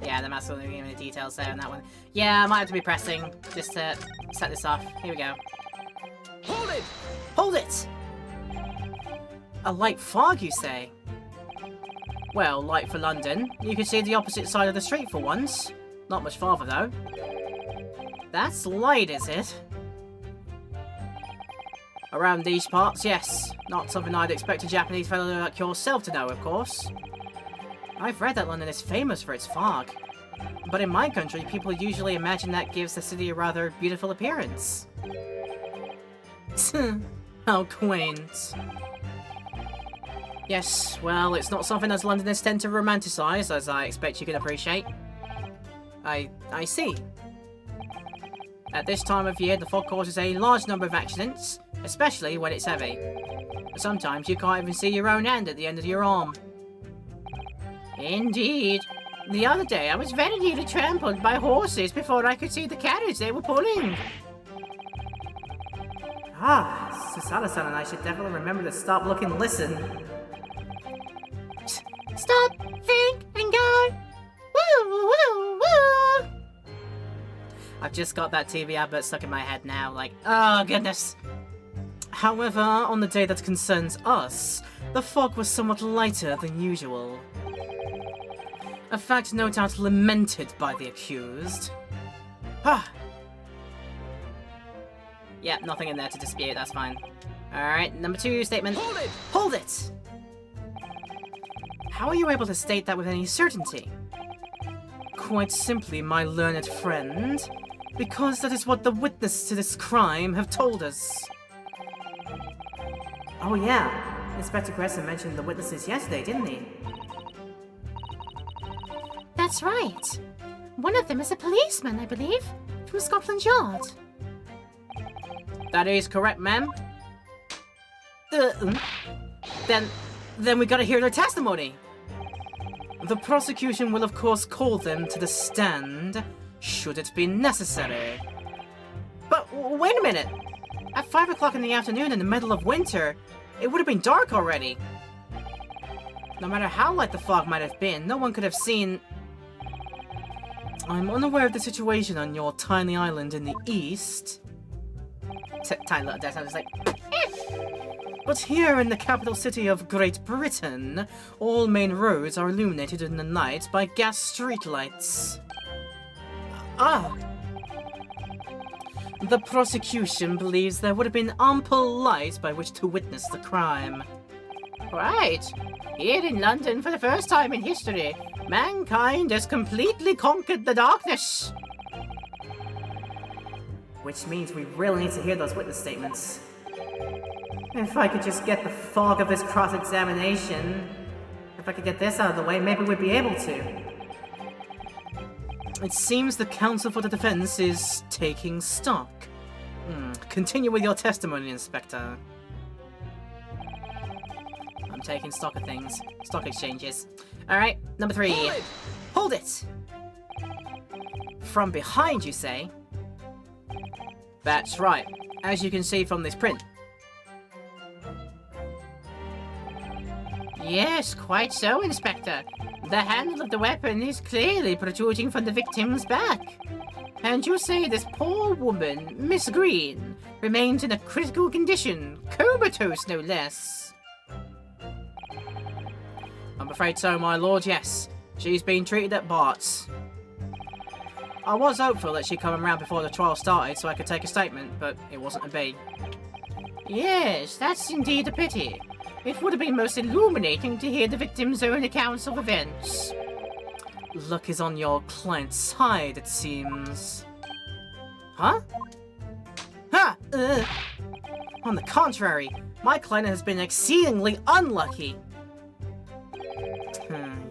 Yeah, the master will give me the details there on that one. Yeah, I might have to be pressing just to set this off. Here we go. Hold it! Hold it! A light fog, you say? Well, light for London. You can see the opposite side of the street for once. Not much farther, though. That's light, is it? Around these parts, yes. Not something I'd expect a Japanese fellow like yourself to know, of course. I've read that London is famous for its fog. But in my country, people usually imagine that gives the city a rather beautiful appearance. How quaint. Yes, well, it's not something as Londoners tend to romanticize, as I expect you can appreciate. I see. At this time of year, the fog causes a large number of accidents, especially when it's heavy. Sometimes you can't even see your own hand at the end of your arm. Indeed. The other day, I was very nearly trampled by horses before I could see the carriage they were pulling. Ah, Susada-san and I should definitely remember to stop, look, and listen. Stop, think, and go. Woo, woo, woo. I've just got that TV advert stuck in my head now, like, oh goodness. However, on the day that concerns us, the fog was somewhat lighter than usual. A fact no doubt lamented by the accused. Yep, nothing in there to dispute, that's fine. Alright, number 2 statement. Hold it! Hold it! How are you able to state that with any certainty? Quite simply, my learned friend, because that is what the witness to this crime have told us. Oh yeah, Inspector Gresson mentioned the witnesses yesterday, didn't he? That's right. One of them is a policeman, I believe, from Scotland Yard. That is correct, ma'am. Then we gotta hear their testimony. The prosecution will of course call them to the stand, should it be necessary. But wait a minute! At 5 o'clock in the afternoon in the middle of winter, it would have been dark already. No matter how light the fog might have been, no one could have seen... I'm unaware of the situation on your tiny island in the east. Tiny little desk, I was like... But here in the capital city of Great Britain, all main roads are illuminated in the night by gas streetlights. The prosecution believes there would have been ample light by which to witness the crime. Right. Here in London, for the first time in history, mankind has completely conquered the darkness. Which means we really need to hear those witness statements. If I could just get the fog of this cross-examination, if I could get this out of the way, maybe we'd be able to. It seems the counsel for the defense is taking stock. Continue with your testimony, Inspector. I'm taking stock of things. Stock exchanges. Alright, number 3. Hold it! From behind, you say? That's right, as you can see from this print. Yes, quite so, Inspector. The handle of the weapon is clearly protruding from the victim's back. And you say this poor woman, Miss Green, remains in a critical condition, comatose no less. I'm afraid so, my lord, yes. She's been treated at Bart's. I was hopeful that she'd come around before the trial started so I could take a statement, but it wasn't to be. Yes, that's indeed a pity. It would have been most illuminating to hear the victim's own accounts of events. Luck is on your client's side, it seems. Huh? Ha! On the contrary, my client has been exceedingly unlucky.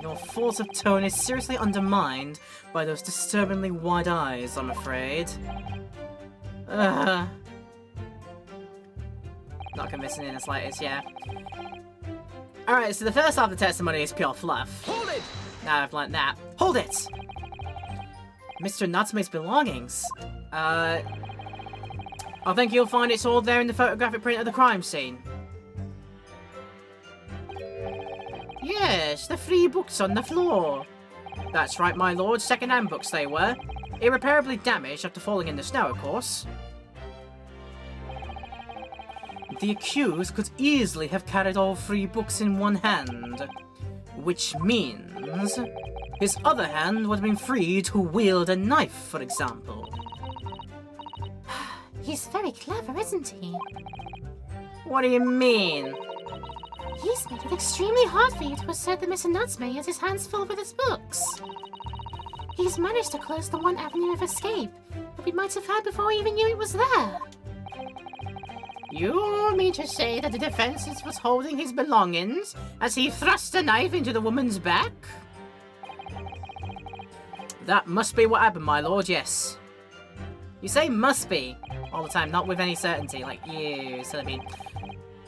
Your force of tone is seriously undermined by those disturbingly wide eyes, I'm afraid. Not convincing in the slightest, yeah. Alright, so the first half of the testimony is pure fluff. Hold it! Now I've learnt that. Hold it! Mr. Natsume's belongings. I think you'll find it's all there in the photographic print of the crime scene. Yes, the 3 books on the floor. That's right, my lord. Second-hand books they were. Irreparably damaged after falling in the snow, of course. The accused could easily have carried all 3 books in one hand. Which means his other hand would have been free to wield a knife, for example. He's very clever, isn't he? What do you mean? He's made it extremely hard for you to assert that Mr. Natsume has his hands full with his books. He's managed to close the one avenue of escape that we might have had before we even knew it was there. You mean to say that the defense was holding his belongings as he thrust a knife into the woman's back? That must be what happened, my lord, yes. You say must be all the time, not with any certainty, like you, silly bean.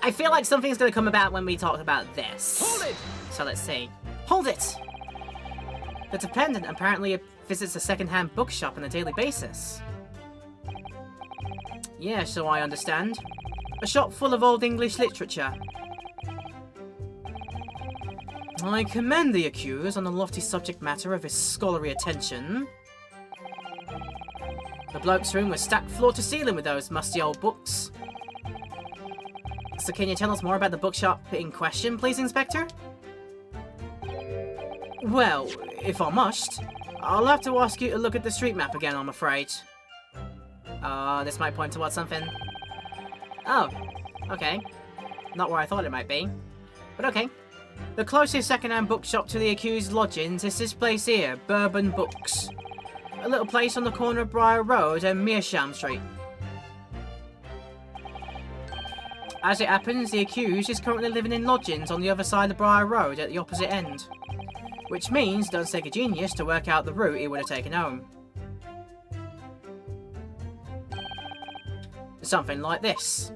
I feel like something's going to come about when we talk about this. Hold it! So let's see. Hold it! The defendant apparently visits a second-hand bookshop on a daily basis. Yeah, so I understand. A shop full of old English literature. I commend the accused on the lofty subject matter of his scholarly attention. The bloke's room was stacked floor to ceiling with those musty old books. So can you tell us more about the bookshop in question, please, Inspector? Well, if I must, I'll have to ask you to look at the street map again, I'm afraid. This might point towards something. Oh, okay. Not where I thought it might be. But okay. The closest second-hand bookshop to the accused's lodgings is this place here, Bourbon Books. A little place on the corner of Briar Road and Meerschaum Street. As it happens, the accused is currently living in lodgings on the other side of Briar Road at the opposite end. Which means it doesn't take a genius to work out the route he would have taken home. Something like this.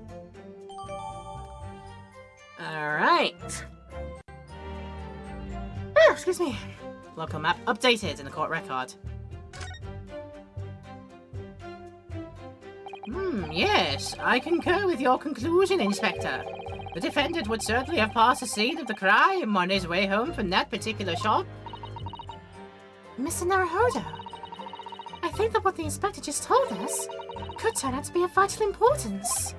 Alright. Oh, excuse me. Local map updated in the court record. Yes, I concur with your conclusion, Inspector. The defendant would certainly have passed the scene of the crime on his way home from that particular shop. Mr. Naruhodo, I think that what the Inspector just told us could turn out to be of vital importance.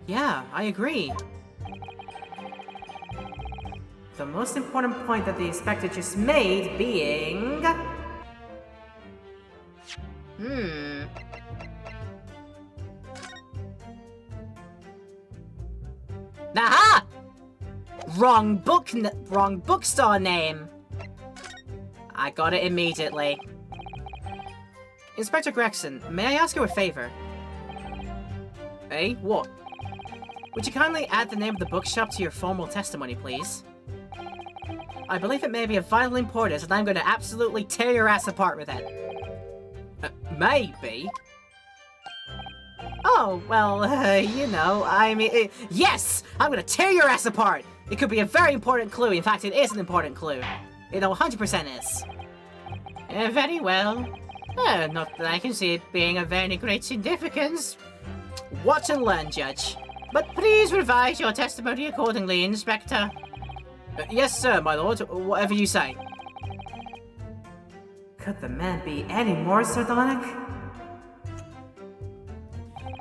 Yeah, I agree. The most important point that the Inspector just made being... Aha! wrong bookstore name. I got it immediately. Inspector Gregson, may I ask you a favor? Eh? What? Would you kindly add the name of the bookshop to your formal testimony, please? I believe it may be of vital importance, and I'm going to absolutely tear your ass apart with it. Maybe? Oh, well, you know, I mean, yes! I'm going to tear your ass apart! It could be a very important clue. In fact, it is an important clue. It 100% is. Very well. Not that I can see it being of any great significance. Watch and learn, Judge. But please revise your testimony accordingly, Inspector. Yes, sir, my lord. Whatever you say. Could the man be any more sardonic?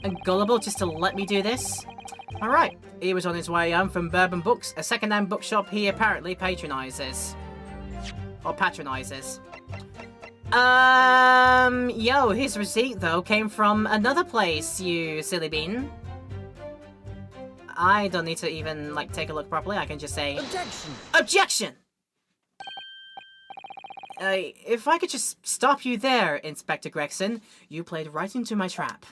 And gullible just to let me do this? Alright, he was on his way home from Bourbon Books, a second-hand bookshop he apparently patronizes. Or patronizes. Yo, his receipt, though, came from another place, you silly bean. I don't need to even, like, take a look properly. I can just say... Objection! Objection! If I could just stop you there, Inspector Gregson. You played right into my trap.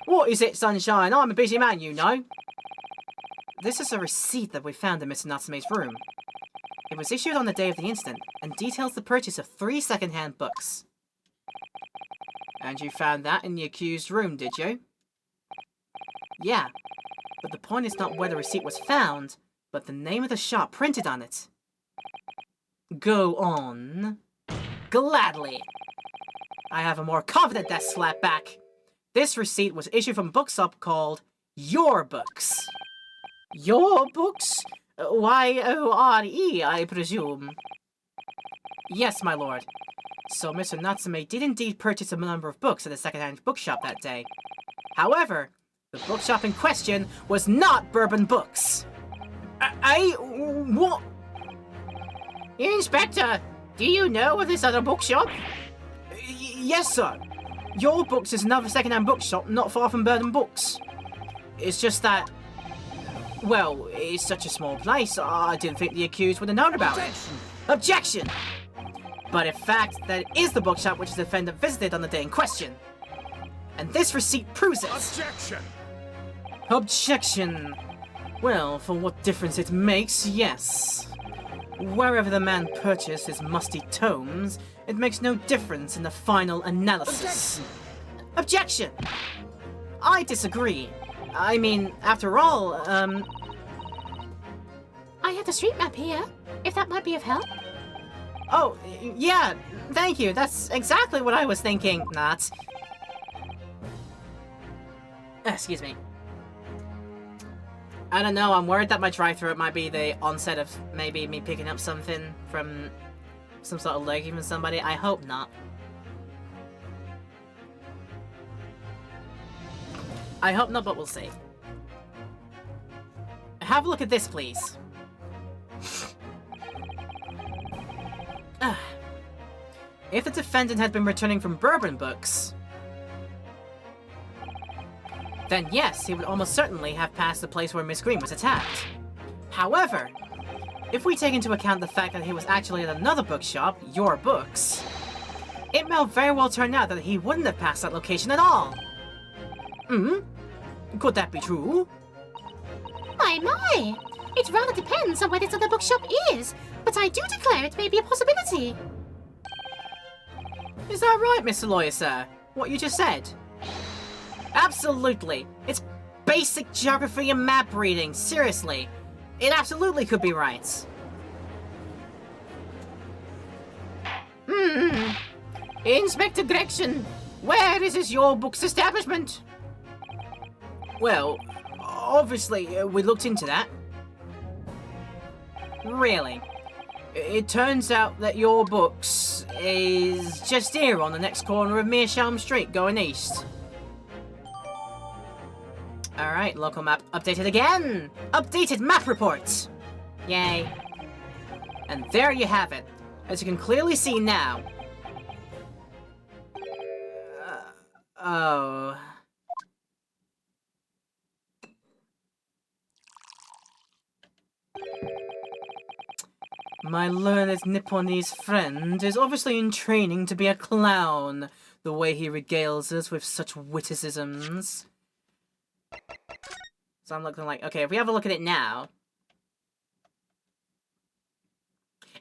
What is it, Sunshine? I'm a busy man, you know. This is a receipt that we found in Mr. Natsume's room. It was issued on the day of the incident, and details the purchase of 3 second-hand books. And you found that in the accused's room, did you? Yeah. But the point is not where the receipt was found, but the name of the shop printed on it. Go on. Gladly. I have a more confident desk slap back. This receipt was issued from a bookshop called Your Books. Your Books? Y-O-R-E, I presume. Yes, my lord. So Mr. Natsume did indeed purchase a number of books at a second-hand bookshop that day. However, the bookshop in question was not Bourbon Books. What? Inspector, do you know of this other bookshop? Yes, sir. Your Books is another second-hand bookshop not far from Bourbon Books. It's just that, well, it's such a small place, I didn't think the accused would have known about it. Objection! But in fact, that is the bookshop which the defendant visited on the day in question. And this receipt proves it. Objection! Objection! Well, for what difference it makes, yes. Wherever the man purchased his musty tomes, it makes no difference in the final analysis. Objection! I disagree. I mean, after all, I have the street map here, if that might be of help. Oh, yeah, thank you. That's exactly what I was thinking, Nat. Excuse me. I don't know, I'm worried that my drive-thru might be the onset of maybe me picking up something from some sort of lurking from somebody. I hope not. I hope not, but we'll see. Have a look at this, please. If the defendant had been returning from Bourbon Books, then yes, he would almost certainly have passed the place where Miss Green was attacked. However, if we take into account the fact that he was actually at another bookshop, Your Books, it may very well turn out that he wouldn't have passed that location at all. Could that be true? My! It rather depends on where this other bookshop is, but I do declare it may be a possibility. Is that right, Mr. Lawyer, sir? What you just said? Absolutely. It's basic geography and map reading, seriously. It absolutely could be right. Inspector Gregson, where is this Your Books establishment? Well, obviously, we looked into that. Really? It turns out that Your Books is just here on the next corner of Meerschaum Street, going east. Alright, local map updated again! Updated map report! Yay. And there you have it. As you can clearly see now. Oh. My learned Nipponese friend is obviously in training to be a clown, the way he regales us with such witticisms. So I'm looking like, okay, if we have a look at it now...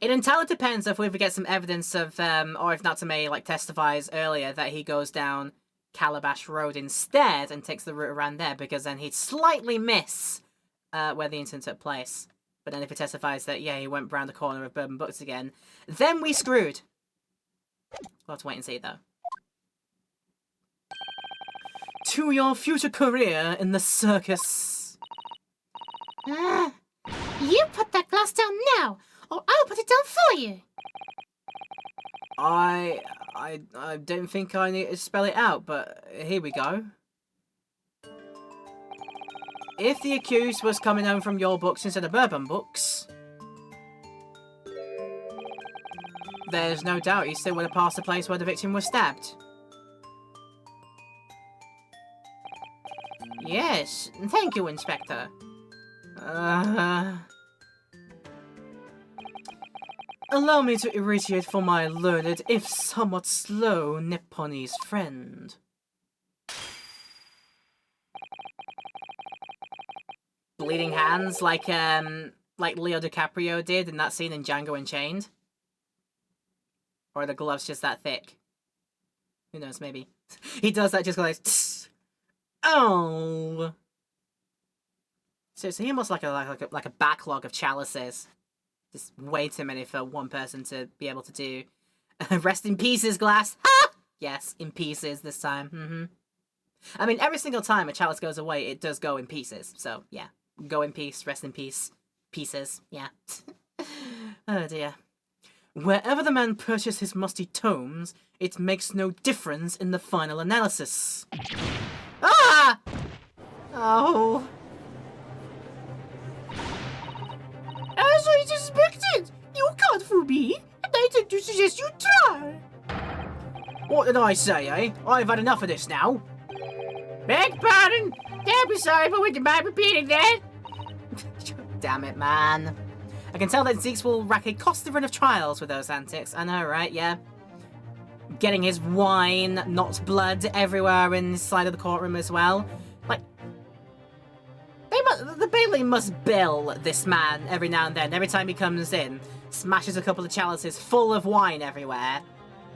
It entirely depends if we get some evidence of, or if Natsume, like, testifies earlier that he goes down Calabash Road instead and takes the route around there, because then he'd slightly miss where the incident took place. But then if he testifies that, yeah, he went round the corner of Bourbon Books again, then we screwed. We'll have to wait and see, though. To your future career in the circus. You put that glass down now, or I'll put it down for you. I don't think I need to spell it out, but here we go. If the accused was coming home from your books instead of Bourbon Books, there's no doubt he still would have passed the place where the victim was stabbed. Yes, thank you, Inspector. Allow me to reiterate for my learned, if somewhat slow, Nipponese friend. Bleeding hands, like Leo DiCaprio did in that scene in Django Unchained? Or are the gloves just that thick? Who knows, maybe. He does that just like, tss. Oh! So he almost like a backlog of chalices. Just way too many for one person to be able to do. Rest in pieces, glass! Ha! Yes, in pieces this time. I mean, every single time a chalice goes away, it does go in pieces. So, yeah. Go in peace, rest in peace. Pieces, yeah. Oh dear. Wherever the man purchased his musty tomes, it makes no difference in the final analysis. Ah! Oh. As I suspected! You can't fool me, and I tend to suggest you try! What did I say, eh? I've had enough of this now. Beg pardon! Don't be sorry, but would you mind repeating that? Damn it, man. I can tell that Zeeks will rack a costly run of trials with those antics. I know, right? Yeah. Getting his wine, not blood, everywhere inside of the courtroom as well. Like, the Bailey must bill this man every now and then. Every time he comes in, smashes a couple of chalices full of wine everywhere.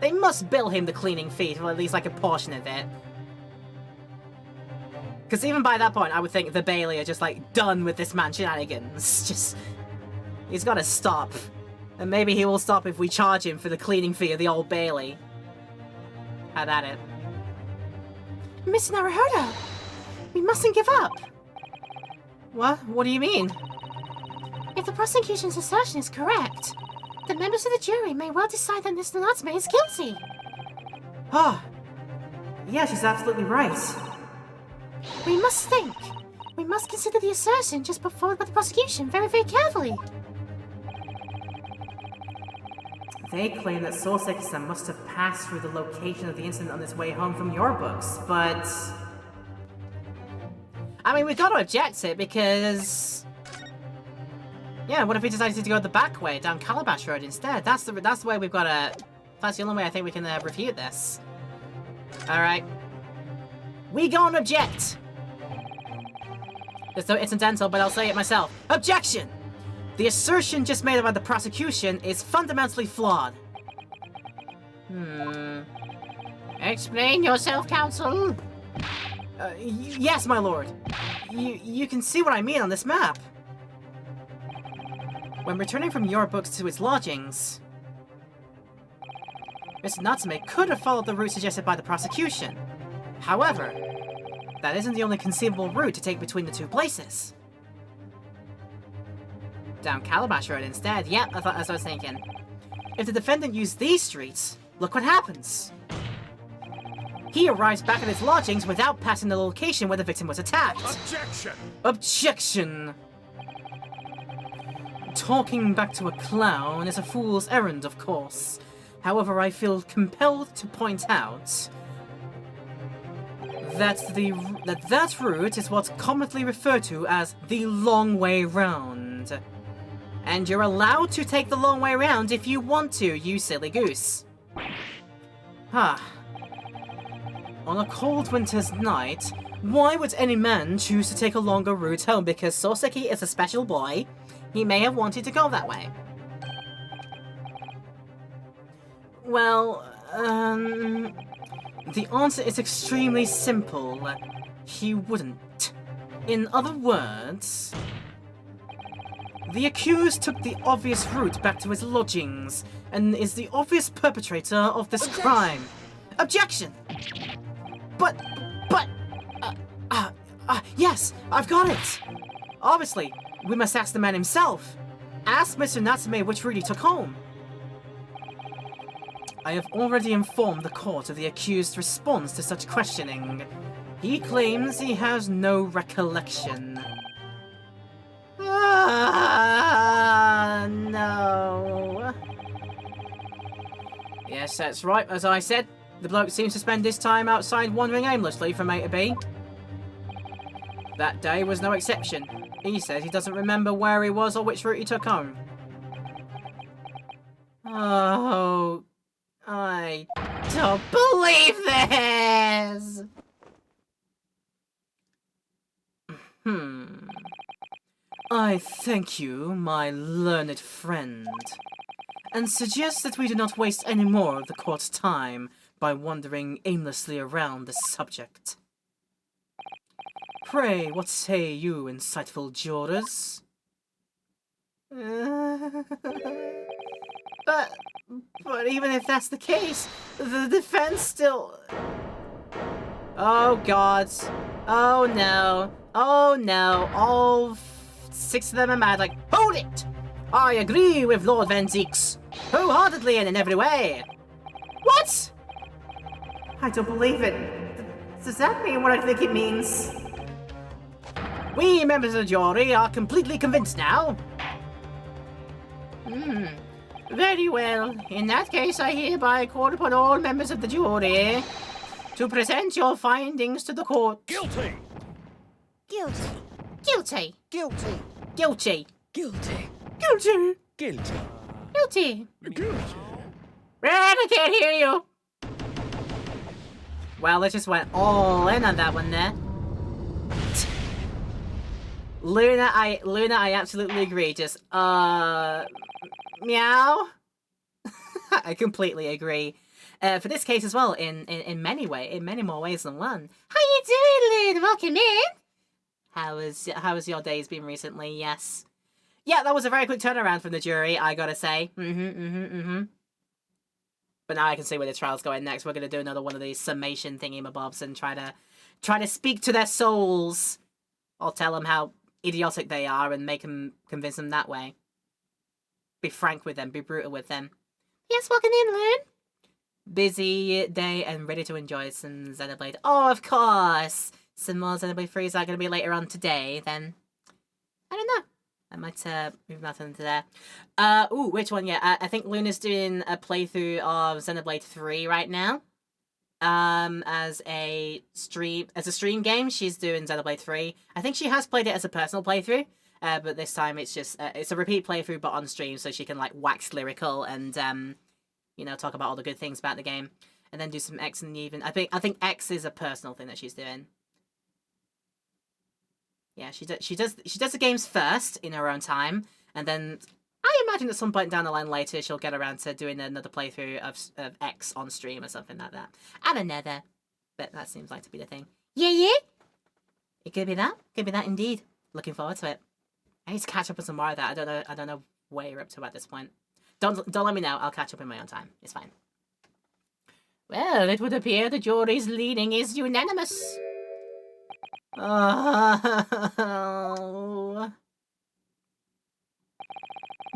They must bill him the cleaning fee, or at least like a portion of it. Because even by that point, I would think the Bailey are just like done with this man's shenanigans. Just, he's got to stop. And maybe he will stop if we charge him for the cleaning fee of the Old Bailey. Have at it. Miss Naruhodo, we mustn't give up. What? What do you mean? If the prosecution's assertion is correct, the members of the jury may well decide that Mr. Natsume is guilty. Ah, yeah, she's absolutely right. We must think. We must consider the assertion just put forward by the prosecution very, very carefully. They claim that Soul-Sekisa must have passed through the location of the incident on his way home from your books, but... I mean, we've got to object it because... Yeah, what if he decided to go the back way, down Calabash Road instead? That's the way we've got to... That's the only way I think we can refute this. Alright. We gonna object! It's so incidental, but I'll say it myself. Objection! The assertion just made by the prosecution is fundamentally flawed. Explain yourself, counsel. Yes, my lord. You can see what I mean on this map. When returning from your books to his lodgings, Mr. Natsume could have followed the route suggested by the prosecution. However, that isn't the only conceivable route to take between the two places. Down Calabash Road instead. Yep, that's what I was thinking. If the defendant used these streets, look what happens. He arrives back at his lodgings without passing the location where the victim was attacked. Objection! Objection! Talking back to a clown is a fool's errand, of course. However, I feel compelled to point out that that route is what's commonly referred to as the long way round. And you're allowed to take the long way around if you want to, you silly goose. Ah. On a cold winter's night, why would any man choose to take a longer route home? Because Soseki is a special boy. He may have wanted to go that way. Well, the answer is extremely simple. He wouldn't. In other words, the accused took the obvious route back to his lodgings and is the obvious perpetrator of this crime. Objection! Yes, I've got it! Obviously, we must ask the man himself. Ask Mr. Natsume which route he took home. I have already informed the court of the accused's response to such questioning. He claims he has no recollection. No. Yes, that's right. As I said, the bloke seems to spend his time outside wandering aimlessly from A to B. That day was no exception. He says he doesn't remember where he was or which route he took home. Oh, I don't believe this! I thank you, my learned friend, and suggest that we do not waste any more of the court's time by wandering aimlessly around the subject. Pray, what say you, insightful jurors? But even if that's the case, the defense still... Oh god. Oh no. Oh no. All 6 of them are mad like, hold it! I agree with Lord Van Zieks, wholeheartedly and in every way. What? I don't believe it. Does that mean what I think it means? We members of the jury are completely convinced now. Very well. In that case, I hereby call upon all members of the jury to present your findings to the court. Guilty! Guilty. Guilty. Guilty! Guilty. Guilty! Guilty. Guilty! Guilty. Guilty! Red, I can't hear you. Well, it just went all in on that one there. Luna, I absolutely agree. Just, meow. I completely agree. For this case as well, in many more ways than one. How you doing, Lynn? Welcome in. How has your days been recently? Yes. Yeah, that was a very quick turnaround from the jury, I gotta say. But now I can see where the trial's going next. We're gonna do another one of these summation thingy-mabobs and try to speak to their souls. I'll tell them how idiotic they are and convince them that way. Be frank with them, be brutal with them. Yes, welcome in, Lynn. Busy day and ready to enjoy some Xenoblade. Oh, of course! Some more Xenoblade 3s are going to be later on today, then. I don't know. I might move that into there. Ooh, which one? Yeah, I think Luna's doing a playthrough of Xenoblade 3 right now. As a stream game, she's doing Xenoblade 3. I think she has played it as a personal playthrough, but this time it's just it's a repeat playthrough but on stream, so she can like wax lyrical and you know, talk about all the good things about the game, and then do some X and even I think X is a personal thing that she's doing. Yeah, she does the games first in her own time, and then I imagine at some point down the line later she'll get around to doing another playthrough of X on stream or something like that. I don't know there, but that seems like to be the thing. Yeah. It could be that. Could be that indeed. Looking forward to it. I need to catch up on some more of that. I don't know where you're up to at this point. Don't let me know. I'll catch up in my own time. It's fine. Well, it would appear the jury's leading is unanimous. Oh.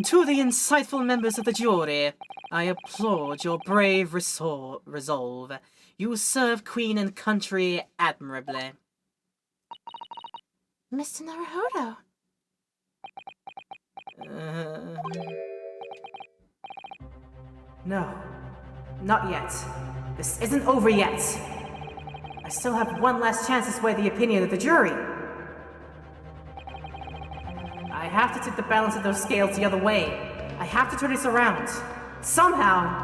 To the insightful members of the jury, I applaud your brave resolve. You serve Queen and country admirably. Mr. Naruhodo. No, not yet. This isn't over yet. I still have one last chance to sway the opinion of the jury. I have to tip the balance of those scales the other way. I have to turn this around. Somehow.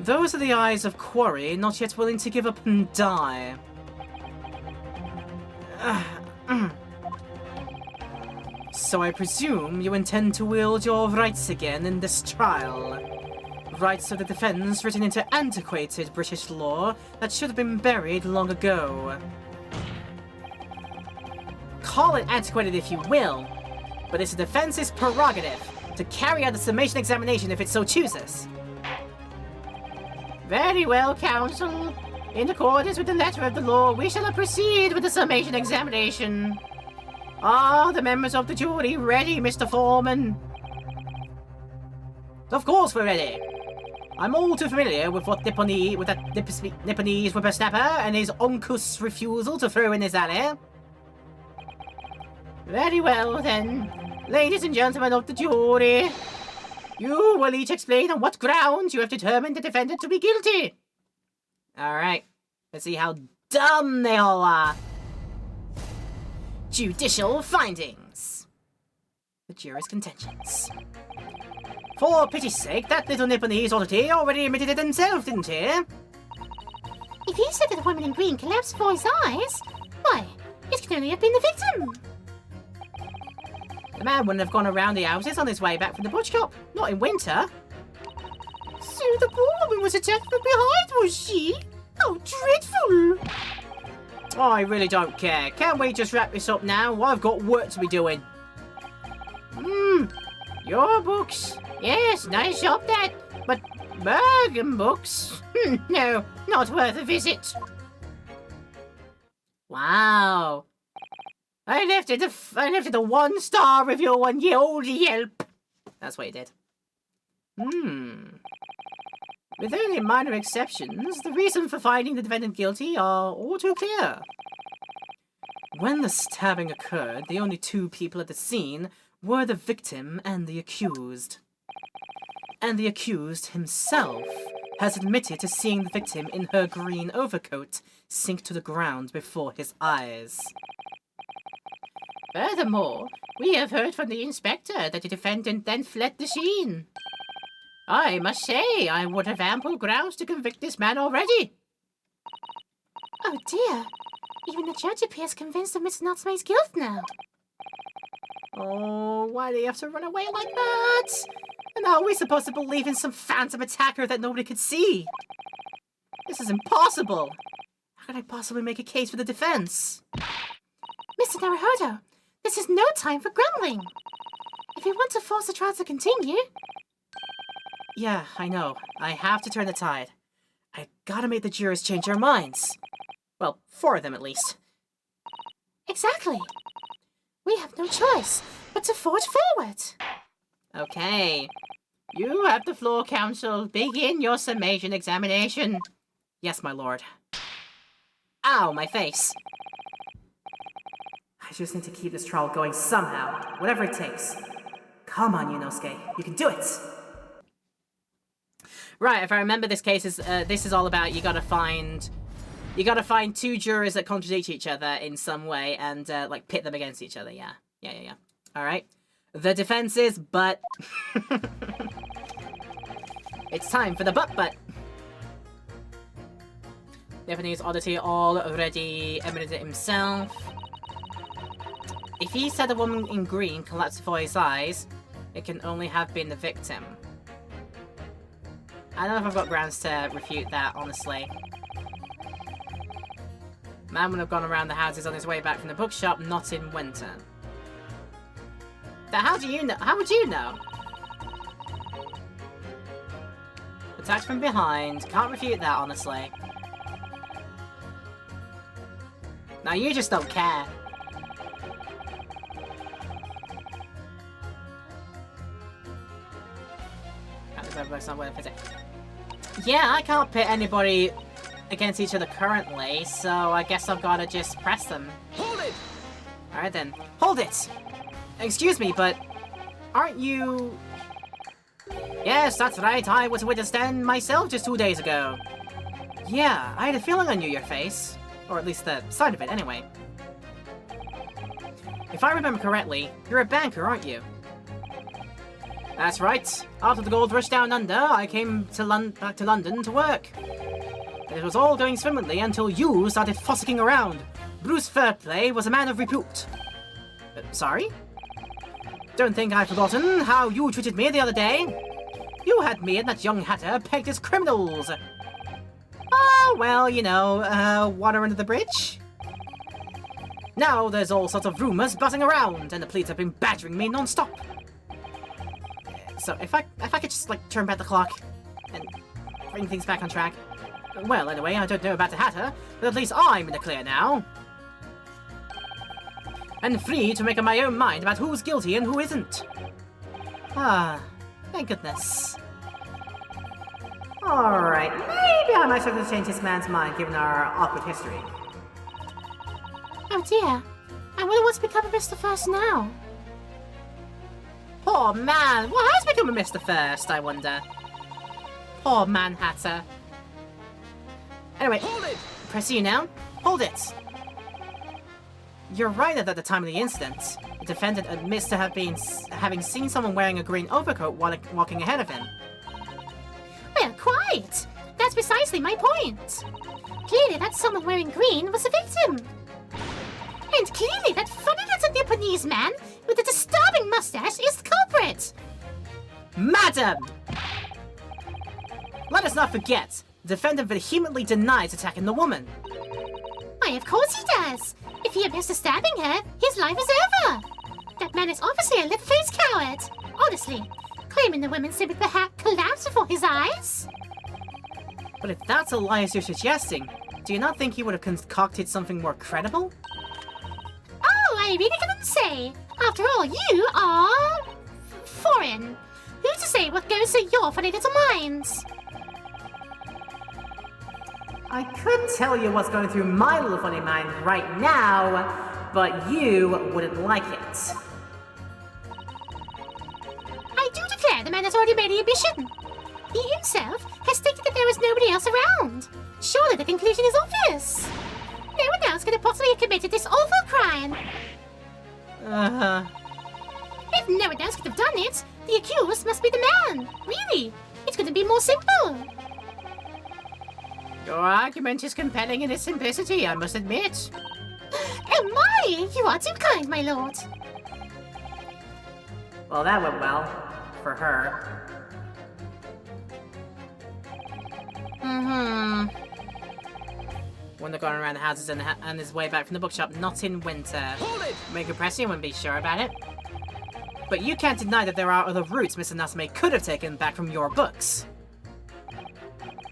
Those are the eyes of Quarry, not yet willing to give up and die. So I presume you intend to wield your rights again in this trial. Rights of the defense written into antiquated British law that should have been buried long ago. Call it antiquated if you will, but it's the defense's prerogative to carry out the summation examination if it so chooses. Very well, Counsel. In accordance with the letter of the law, we shall proceed with the summation examination. Are the members of the jury ready, Mr. Foreman? Of course we're ready. I'm all too familiar with what Nipponese whippersnapper and his uncouth refusal to throw in his alley. Very well, then. Ladies and gentlemen of the jury, you will each explain on what grounds you have determined the defendant to be guilty. Alright, let's see how dumb they all are. Judicial findings. The jury's contentions. For pity's sake, that little Nipponese oddity already admitted it himself, didn't he? If he said that the woman in green collapsed before his eyes, why, it can only have been the victim. The man wouldn't have gone around the houses on his way back from the butch shop, not in winter. So the poor woman was attacked from behind, was she? How dreadful! Oh, I really don't care. Can't we just wrap this up now? I've got work to be doing. Your books. Yes, nice shop that. But Bergen books? No, not worth a visit. Wow. I left it a 1-star review on Yelp. That's what you did. With only minor exceptions, the reason for finding the defendant guilty are all too clear. When the stabbing occurred, the only two people at the scene were the victim and the accused. And the accused himself has admitted to seeing the victim in her green overcoat sink to the ground before his eyes. Furthermore, we have heard from the inspector that the defendant then fled the scene. I must say, I would have ample grounds to convict this man already. Oh dear, even the judge appears convinced of Mr. Natsume's guilt now. Oh, why do you have to run away like that? And how are we supposed to believe in some phantom attacker that nobody could see? This is impossible. How can I possibly make a case for the defense? Mr. Naruhodo, this is no time for grumbling. If you want to force the trial to continue... Yeah, I know. I have to turn the tide. I gotta make the jurors change their minds. Well, 4 of them at least. Exactly. We have no choice but to forge forward. Okay. You have the floor, Counsel. Begin your summation examination. Yes, my lord. Ow, my face. I just need to keep this trial going somehow, whatever it takes. Come on, Yunosuke. You can do it! Right, if I remember this case, this is all about you gotta find 2 jurors that contradict each other in some way and, like, pit them against each other, yeah. Yeah. Alright. The defense is butt. It's time for the butt. Japanese oddity already admitted it himself. If he said the woman in green collapsed before his eyes, it can only have been the victim. I don't know if I've got grounds to refute that, honestly. Man would have gone around the houses on his way back from the bookshop, not in winter. But how do you know? How would you know? Attacked from behind. Can't refute that, honestly. Now you just don't care. Yeah, I can't pit anybody against each other currently, so I guess I've got to just press them. Hold it! Alright then. Hold it! Excuse me, but aren't you... Yes, that's right, I was with the stand myself just 2 days ago. Yeah, I had a feeling I knew your face. Or at least the side of it, anyway. If I remember correctly, you're a banker, aren't you? That's right. After the gold rush down under, I came to back to London to work. It was all going swimmingly until you started fossicking around. Bruce Fairplay was a man of repute. Sorry? Don't think I've forgotten how you treated me the other day. You had me and that young hatter pegged as criminals. Oh, well, you know, water under the bridge. Now there's all sorts of rumors buzzing around, and the police have been badgering me non-stop. So if I could just, like, turn back the clock and bring things back on track. Well, anyway, I don't know about the hatter, but at least I'm in the clear now. And free to make up my own mind about who's guilty and who isn't. Ah, thank goodness. Alright, maybe I might have to change this man's mind given our awkward history. Oh dear. I wonder what's become of Mr. First now. Poor man, what has become of Mr. First, I wonder? Poor man hatter. Anyway, hold it! Press you now. Hold it! You're right that at the time of the incident, the defendant admits to having seen someone wearing a green overcoat while walking ahead of him. Well, quite. That's precisely my point. Clearly that someone wearing green was the victim. And clearly that funny little Nipponese man with a disturbing mustache is the culprit. Madam! Let us not forget, the defendant vehemently denies attacking the woman. Why, of course he does. If he admits to stabbing her, his life is over. That man is obviously a lip-faced coward. Honestly, claiming the woman simply perhaps collapsed before his eyes. But if that's a lie as you're suggesting, do you not think he would have concocted something more credible? Oh, I really couldn't say. After all, you are... foreign. Who's to say what goes through your funny little minds? I could tell you what's going through my little funny mind right now, but you wouldn't like it. I do declare the man has already made the admission. He himself has stated that there was nobody else around. Surely the conclusion is obvious. No one else could have possibly committed this awful crime. If no one else could have done it, the accused must be the man. Really, it couldn't be more simple. Your argument is compelling in its simplicity, I must admit. Oh my, you are too kind, my lord. Well, that went well. For her. Wonder going around the houses and his way back from the bookshop, not in winter. Hold it! Make a pressing wouldn't be sure about it. But you can't deny that there are other routes Mr. Natsume could have taken back from your books.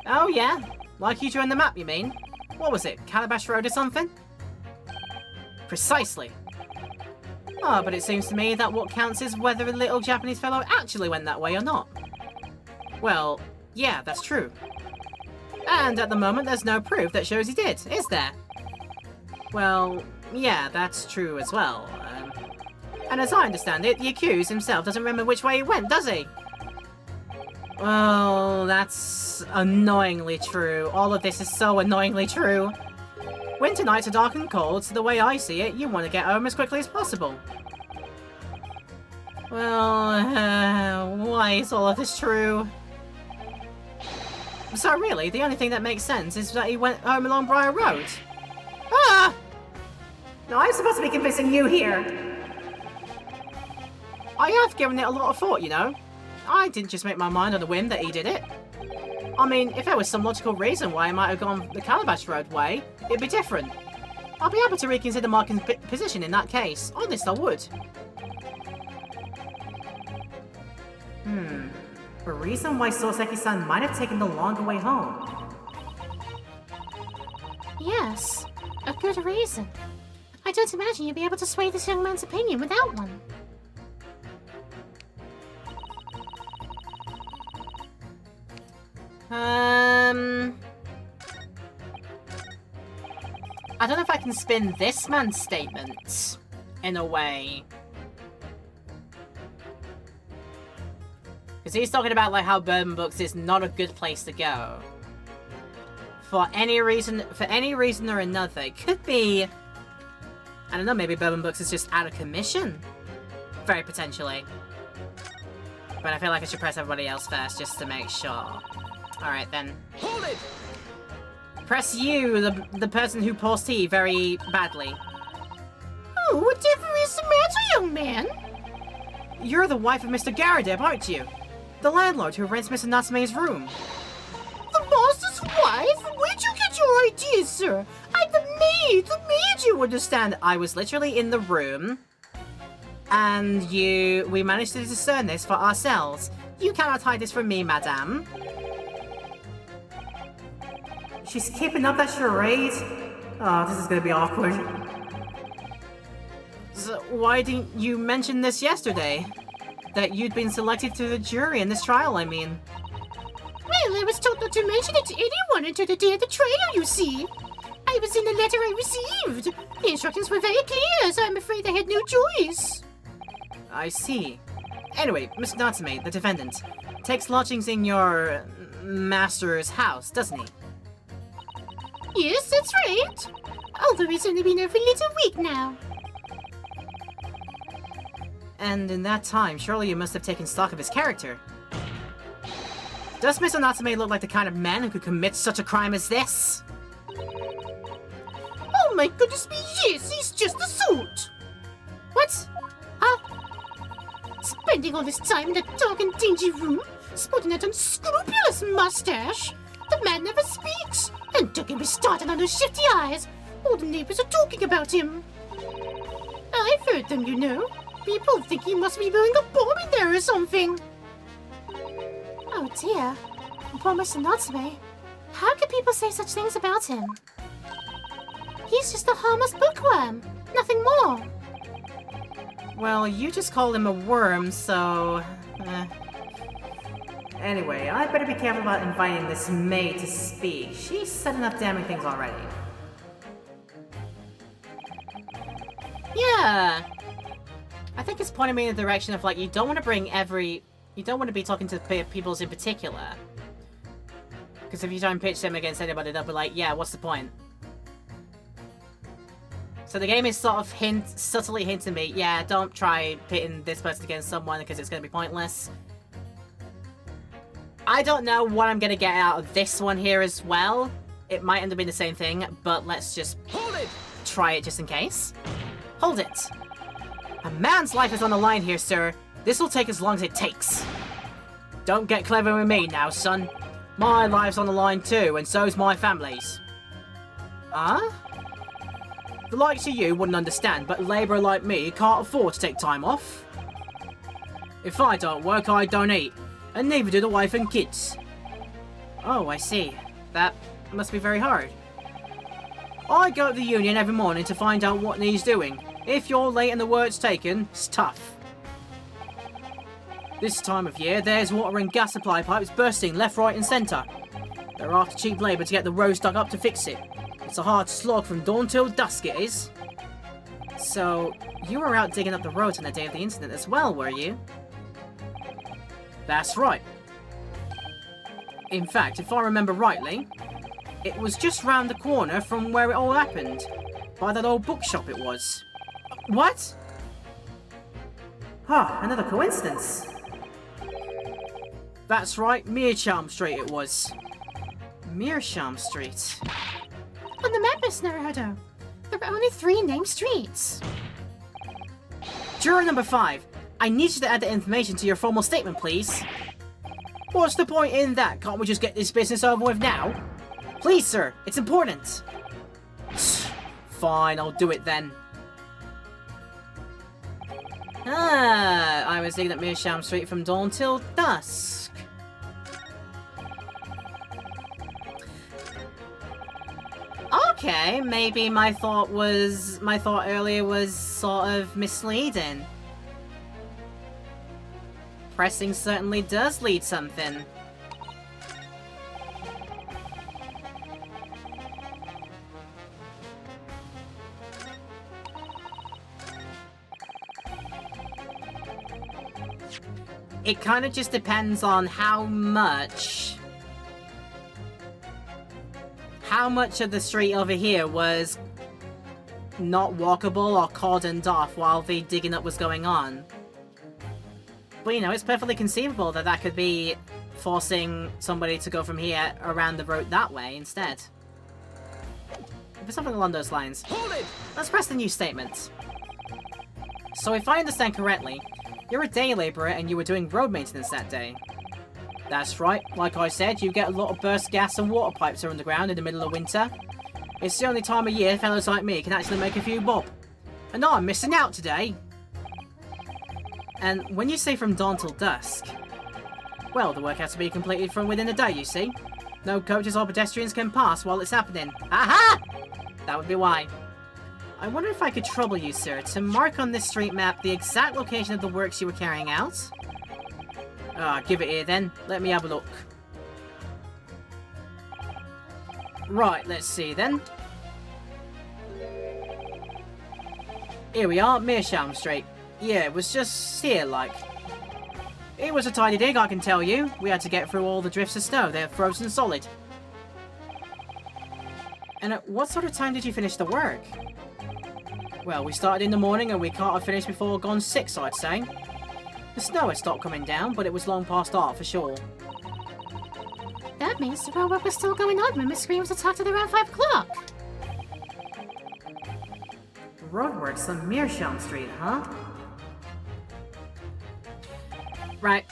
Oh yeah? Like you drew on the map, you mean? What was it, Calabash Road or something? Precisely. Oh, but it seems to me that what counts is whether a little Japanese fellow actually went that way or not. Well, yeah, that's true. And at the moment, there's no proof that shows he did, is there? Well, yeah, that's true as well. And as I understand it, the accused himself doesn't remember which way he went, does he? Well, that's annoyingly true. All of this is so annoyingly true. Winter nights are dark and cold, so the way I see it, you want to get home as quickly as possible. Well, why is all of this true? So really, the only thing that makes sense is that he went home along Briar Road. Ah! No, I'm supposed to be convincing you here. I have given it a lot of thought, you know. I didn't just make my mind on a whim that he did it. I mean, if there was some logical reason why I might have gone the Calabash Road way, it'd be different. I'll be able to reconsider my position in that case. Honest, I would. A reason why Soseki-san might have taken the longer way home. Yes, a good reason. I don't imagine you'd be able to sway this young man's opinion without one. I don't know if I can spin this man's statement in a way. Because he's talking about like how Bourbon Books is not a good place to go. For any reason or another. It could be I don't know, maybe Bourbon Books is just out of commission? Very potentially. But I feel like I should press everybody else first, just to make sure. Alright then. Hold it! Press you, the person who pours tea very badly. Oh, whatever is the matter, young man? You're the wife of Mr. Garadeb, aren't you? The landlord who rents Mr. Natsume's room. The master's wife? Where'd you get your ideas, sir? I'm the maid you understand. I was literally in the room, and we managed to discern this for ourselves. You cannot hide this from me, madame. She's keeping up that charade? Oh, this is gonna be awkward. So why didn't you mention this yesterday? That you'd been selected to the jury in this trial, I mean. Well, I was told not to mention it to anyone until the day of the trial, you see. I was in the letter I received. The instructions were very clear, so I'm afraid I had no choice. I see. Anyway, Mr. Natsume, the defendant, takes lodgings in your master's house, doesn't he? Yes, that's right. Although he's only been there for a little week now. And in that time, surely you must have taken stock of his character. Does Mr. Natsume look like the kind of man who could commit such a crime as this? Oh my goodness me, yes, he's just the suit. What? Huh? Spending all this time in that dark and dingy room, sporting that unscrupulous mustache. The man never speaks, and don't get me started on those shifty eyes. All the neighbors are talking about him. I've heard them, you know. People think he must be blowing a bomb in there or something. Oh dear. Poor Mr. Natsume. How can people say such things about him? He's just a harmless bookworm. Nothing more. Well, you just called him a worm, so... Anyway, I'd better be careful about inviting this maid to speak. She's said enough damning things already. Yeah! I think it's pointing me in the direction of, like, you don't want to bring you don't want to be talking to peoples in particular. Because if you try and pitch them against anybody, they'll be like, yeah, what's the point? So the game is sort of subtly hinting me, yeah, don't try pitting this person against someone because it's going to be pointless. I don't know what I'm going to get out of this one here as well. It might end up being the same thing, but let's just try it just in case. Hold it. A man's life is on the line here, sir. This will take as long as it takes. Don't get clever with me now, son. My life's on the line too, and so's my family's. Huh? The likes of you wouldn't understand, but a labourer like me can't afford to take time off. If I don't work, I don't eat, and neither do the wife and kids. Oh, I see. That must be very hard. I go to the union every morning to find out what needs doing. If you're late and the work's taken, it's tough. This time of year, there's water and gas supply pipes bursting left, right and centre. They're after cheap labour to get the roads dug up to fix it. It's a hard slog from dawn till dusk, it is. So, you were out digging up the roads on the day of the incident as well, were you? That's right. In fact, if I remember rightly, it was just round the corner from where it all happened. By that old bookshop it was. What? Huh, another coincidence. That's right, Meerschaum Street it was. Meerschaum Street. On the map, Miss Naruto, there are only 3 named streets. Juror number 5, I need you to add the information to your formal statement, please. What's the point in that? Can't we just get this business over with now? Please, sir, it's important. Fine, I'll do it then. Ah, I was digging at Meerschaum Street from dawn till dusk. Okay, maybe my thought earlier was sort of misleading. Pressing certainly does lead something. It kind of just depends on how much of the street over here was not walkable or cordoned off while the digging up was going on. But you know, it's perfectly conceivable that that could be forcing somebody to go from here around the road that way instead. If it's something along those lines. Hold it! Let's press the new statement. So if I understand correctly, you're a day labourer and you were doing road maintenance that day. That's right, like I said, you get a lot of burst gas and water pipes are underground in the middle of winter. It's the only time of year fellas like me can actually make a few bob. And I'm missing out today. And when you say from dawn till dusk, well, the work has to be completed from within a day, you see. No coaches or pedestrians can pass while it's happening. Aha! That would be why. I wonder if I could trouble you, sir, to mark on this street map the exact location of the works you were carrying out? Ah, give it here then. Let me have a look. Right, let's see then. Here we are, Meerschaum Street. Yeah, it was just here, like. It was a tidy dig, I can tell you. We had to get through all the drifts of snow. They're frozen solid. And at what sort of time did you finish the work? Well, we started in the morning and we can't have finished before gone 6, I'd say. The snow had stopped coming down, but it was long past dark for sure. That means the roadwork was still going on when Miss Green was attacked at around 5 o'clock. Roadworks on Meerschaum Street, huh? Right.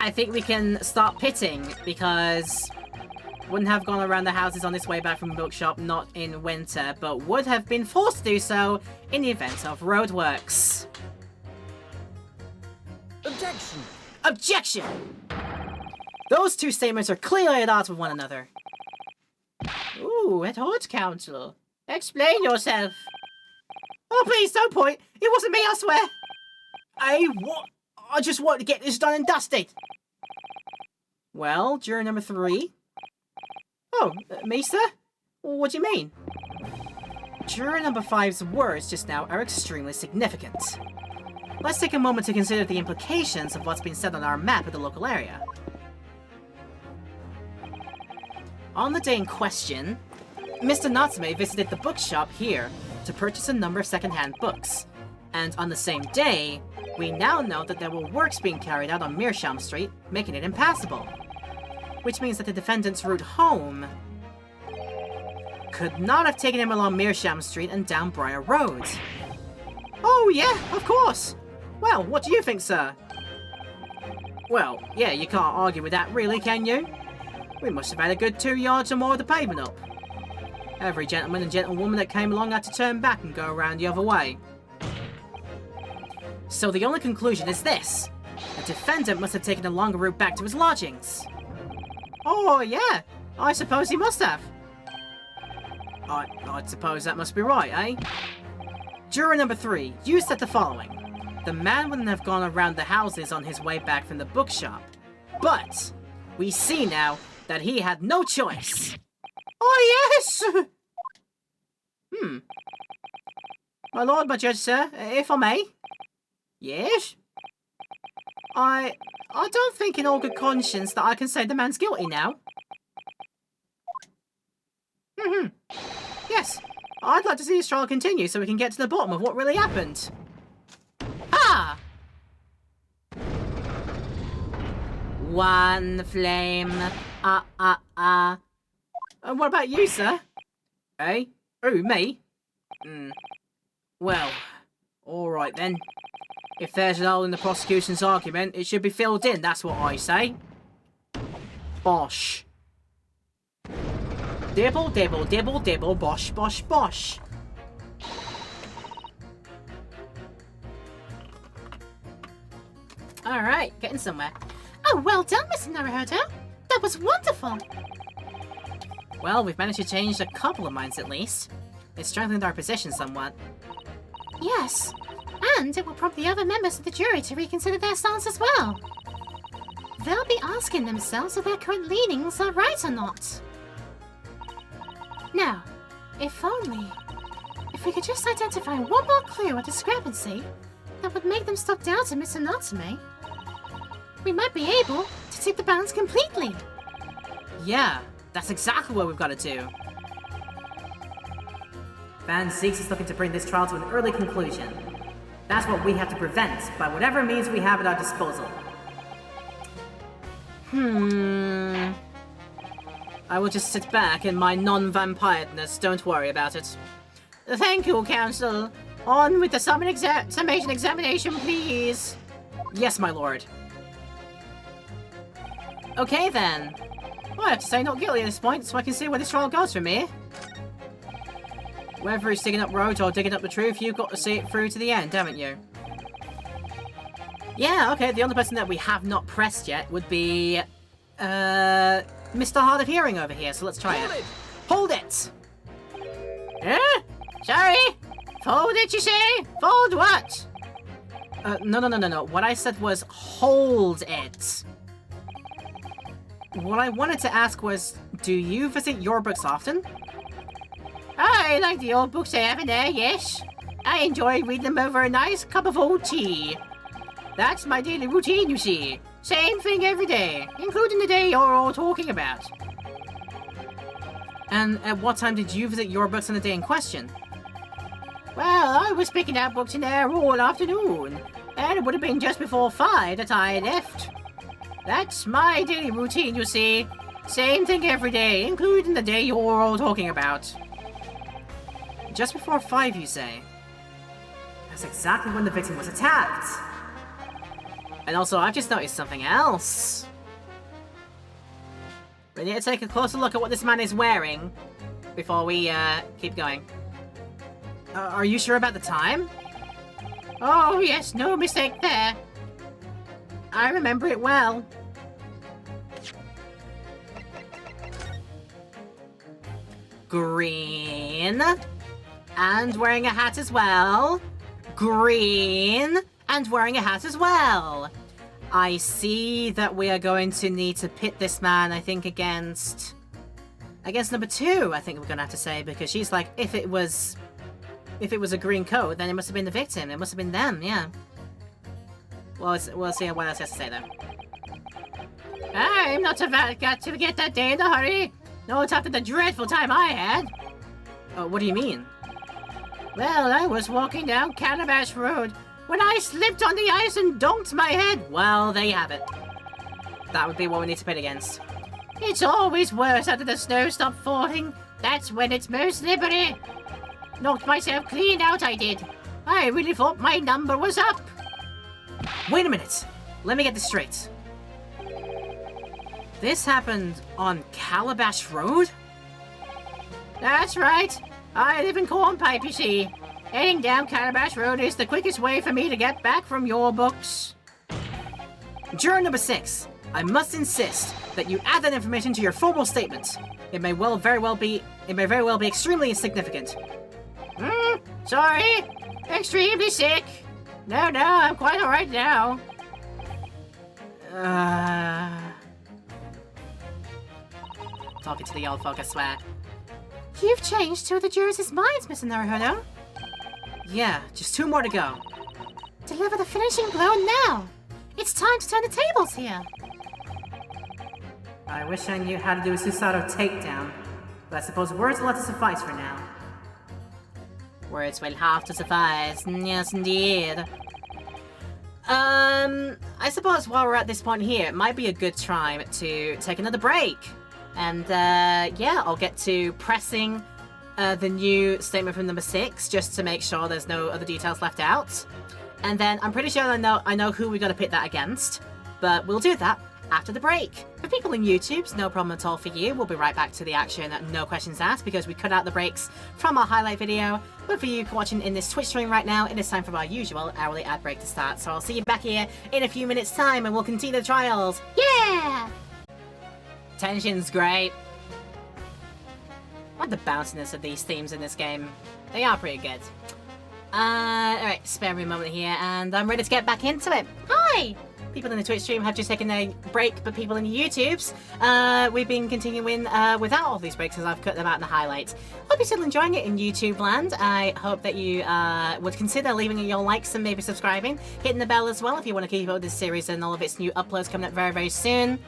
I think we can start pitting, because wouldn't have gone around the houses on this way back from the bookshop, not in winter, but would have been forced to do so in the event of roadworks. Objection! Objection! Those two statements are clearly at odds with one another. Ooh, at odds, Council. Explain yourself. Oh, please, don't point. It wasn't me, I swear. Hey, what? I just wanted to get this done and dusted. Well, juror number 3. Oh, me, sir? What do you mean? Juror number 5's words just now are extremely significant. Let's take a moment to consider the implications of what's been said on our map of the local area. On the day in question, Mr. Natsume visited the bookshop here to purchase a number of second-hand books. And on the same day, we now know that there were works being carried out on Meerschaum Street, making it impassable. Which means that the defendant's route home could not have taken him along Meerschaum Street and down Briar Road. Oh yeah, of course! Well, what do you think, sir? Well, yeah, you can't argue with that really, can you? We must have had a good 2 yards or more of the pavement up. Every gentleman and gentlewoman that came along had to turn back and go around the other way. So the only conclusion is this. The defendant must have taken a longer route back to his lodgings. Oh, yeah. I suppose he must have. I'd suppose that must be right, eh? Juror number 3, you said the following. The man wouldn't have gone around the houses on his way back from the bookshop. But we see now that he had no choice. Oh, yes! My lord, my judge, sir, if I may. Yes? I don't think in all good conscience that I can say the man's guilty now. Yes, I'd like to see his trial continue so we can get to the bottom of what really happened. Ha! One flame. What about you, sir? Eh? Who, me? Well, alright then. If there's an hole in the prosecution's argument, it should be filled in, that's what I say. Bosh. Dibble, dibble, dibble, dibble, bosh, bosh, bosh. Alright, getting somewhere. Oh, well done, Mr. Naruhodo. That was wonderful. Well, we've managed to change a couple of minds at least. It strengthened our position somewhat. Yes, and it will prompt the other members of the jury to reconsider their stance as well. They'll be asking themselves if their current leanings are right or not. Now, if we could just identify one more clue or discrepancy that would make them stop doubting Mr. Natsume, we might be able to tip the balance completely. Yeah, that's exactly what we've got to do. Van Zieks is looking to bring this trial to an early conclusion. That's what we have to prevent, by whatever means we have at our disposal. I will just sit back in my non-vampiredness, don't worry about it. Thank you, Council. On with the summation examination, please. Yes, my lord. Okay then. Well, I have to say not guilty at this point, so I can see where this trial goes for me. Whether it's digging up roads or digging up the truth, you've got to see it through to the end, haven't you? Yeah, okay, the only person that we have not pressed yet would be, Mr. Hard of Hearing over here, so let's try it. Hold it! Sorry? Fold it, you say? Fold what? No. What I said was hold it. What I wanted to ask was, do you visit your books often? I like the old books I have in there, yes. I enjoy reading them over a nice cup of old tea. That's my daily routine, you see. Same thing every day, including the day you're all talking about. And at what time did you visit your books on the day in question? Well, I was picking out books in there all afternoon, and it would have been just before 5 that I left. That's my daily routine, you see. Same thing every day, including the day you're all talking about. Just before 5, you say? That's exactly when the victim was attacked. And also, I've just noticed something else. We need to take a closer look at what this man is wearing before we keep going. Are you sure about the time? Oh, yes, no mistake there. I remember it well. Green. And wearing a hat as well. Green. And wearing a hat as well. I see that we are going to need to pit this man, I think, against number 2, I think we're going to have to say, because she's like, if it was a green coat, then it must have been the victim. It must have been them, yeah. Well, we'll see what else he has to say, though. I'm not got to forget that day in a hurry. Not after the dreadful time I had. What do you mean? Well, I was walking down Calabash Road when I slipped on the ice and donked my head. Well, there you have it. That would be what we need to pit against. It's always worse after the snow stopped falling. That's when it's most slippery. Knocked myself clean out, I did. I really thought my number was up. Wait a minute. Let me get this straight. This happened on Calabash Road? That's right. I live in Cornpipe, you see. Heading down Calabash Road is the quickest way for me to get back from your books. Juror number 6, I must insist that you add that information to your formal statement. It may very well be extremely insignificant. Sorry. Extremely sick. No, I'm quite alright now. Talking to the old folk, I swear. You've changed 2 of the jurors' minds, Mr. Naruhodo. Yeah, just 2 more to go. Deliver the finishing blow now. It's time to turn the tables here. I wish I knew how to do a Susato takedown, but I suppose words will have to suffice for now. Words will have to suffice, yes indeed. I suppose while we're at this point here, it might be a good time to take another break. And, yeah, I'll get to pressing the new statement from number 6, just to make sure there's no other details left out. And then I'm pretty sure I know who we're going to pit that against, but we'll do that after the break. For people in YouTube's, no problem at all for you. We'll be right back to the action, no questions asked, because we cut out the breaks from our highlight video. But for you watching in this Twitch stream right now, it is time for our usual hourly ad break to start. So I'll see you back here in a few minutes' time, and we'll continue the trials. Yeah! Tension's great. I like the bounciness of these themes in this game. They are pretty good. Alright, spare me a moment here, and I'm ready to get back into it. Hi! People in the Twitch stream have just taken a break, but people in the YouTubes, we've been continuing without all these breaks as I've cut them out in the highlights. Hope you're still enjoying it in YouTube land. I hope that you would consider leaving your likes and maybe subscribing, hitting the bell as well if you want to keep up with this series and all of its new uploads coming up very, very soon.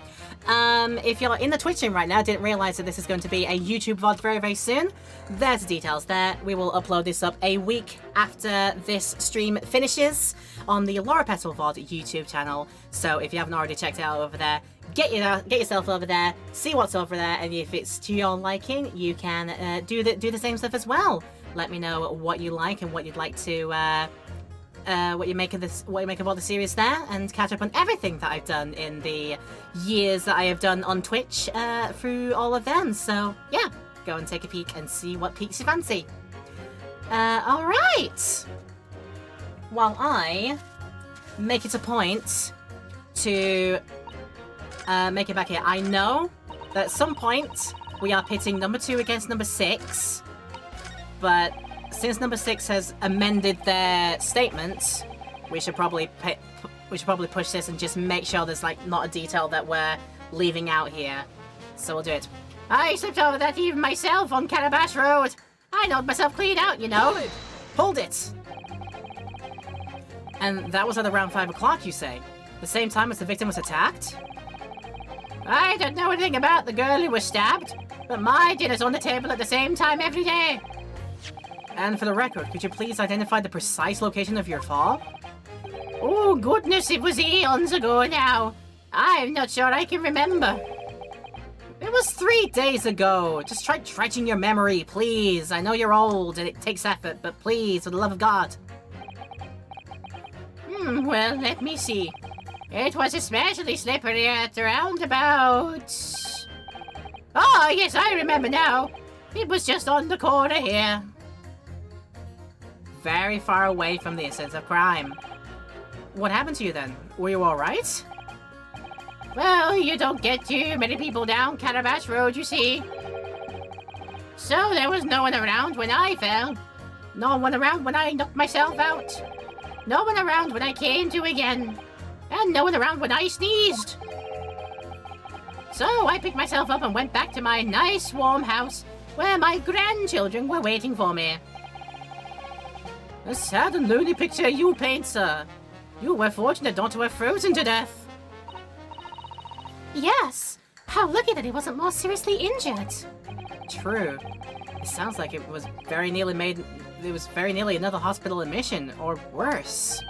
If you're in the Twitch stream right now, didn't realize that this is going to be a YouTube VOD very, very soon. There's the details there. We will upload this up a week after this stream finishes on the Laura Petal VOD YouTube channel. So if you haven't already checked it out over there, get yourself over there, see what's over there, and if it's to your liking, you can do the same stuff as well. Let me know what you like and what you'd like to what you make of all the series there, and catch up on everything that I've done in the years that I have done on Twitch through all of them. So yeah, go and take a peek and see what piques your fancy. All right. While I make it a point to make it back here, I know that at some point we are pitting number 2 against number 6, but since number 6 has amended their statements, we should probably push this and just make sure there's like not a detail that we're leaving out here. So we'll do it. I slipped over that even myself on Calabash Road. I knowed myself clean out, you know. Hold it. And that was at around 5 o'clock, you say? The same time as the victim was attacked? I don't know anything about the girl who was stabbed, but my dinner's on the table at the same time every day. And for the record, could you please identify the precise location of your fall? Oh goodness, it was eons ago now. I'm not sure I can remember. It was 3 days ago. Just try dredging your memory, please. I know you're old and it takes effort, but please, for the love of God. Well, let me see. It was especially slippery at around about... Oh, yes, I remember now. It was just on the corner here. Very far away from the incident of crime. What happened to you then? Were you alright? Well, you don't get too many people down Calabash Road, you see. So there was no one around when I fell. No one around when I knocked myself out. No one around when I came to again. And no one around when I sneezed. So I picked myself up and went back to my nice warm house where my grandchildren were waiting for me. A sad and lonely picture you paint, sir. You were fortunate not to have frozen to death. Yes. How lucky that he wasn't more seriously injured. True. It sounds like it was very nearly another hospital admission, or worse.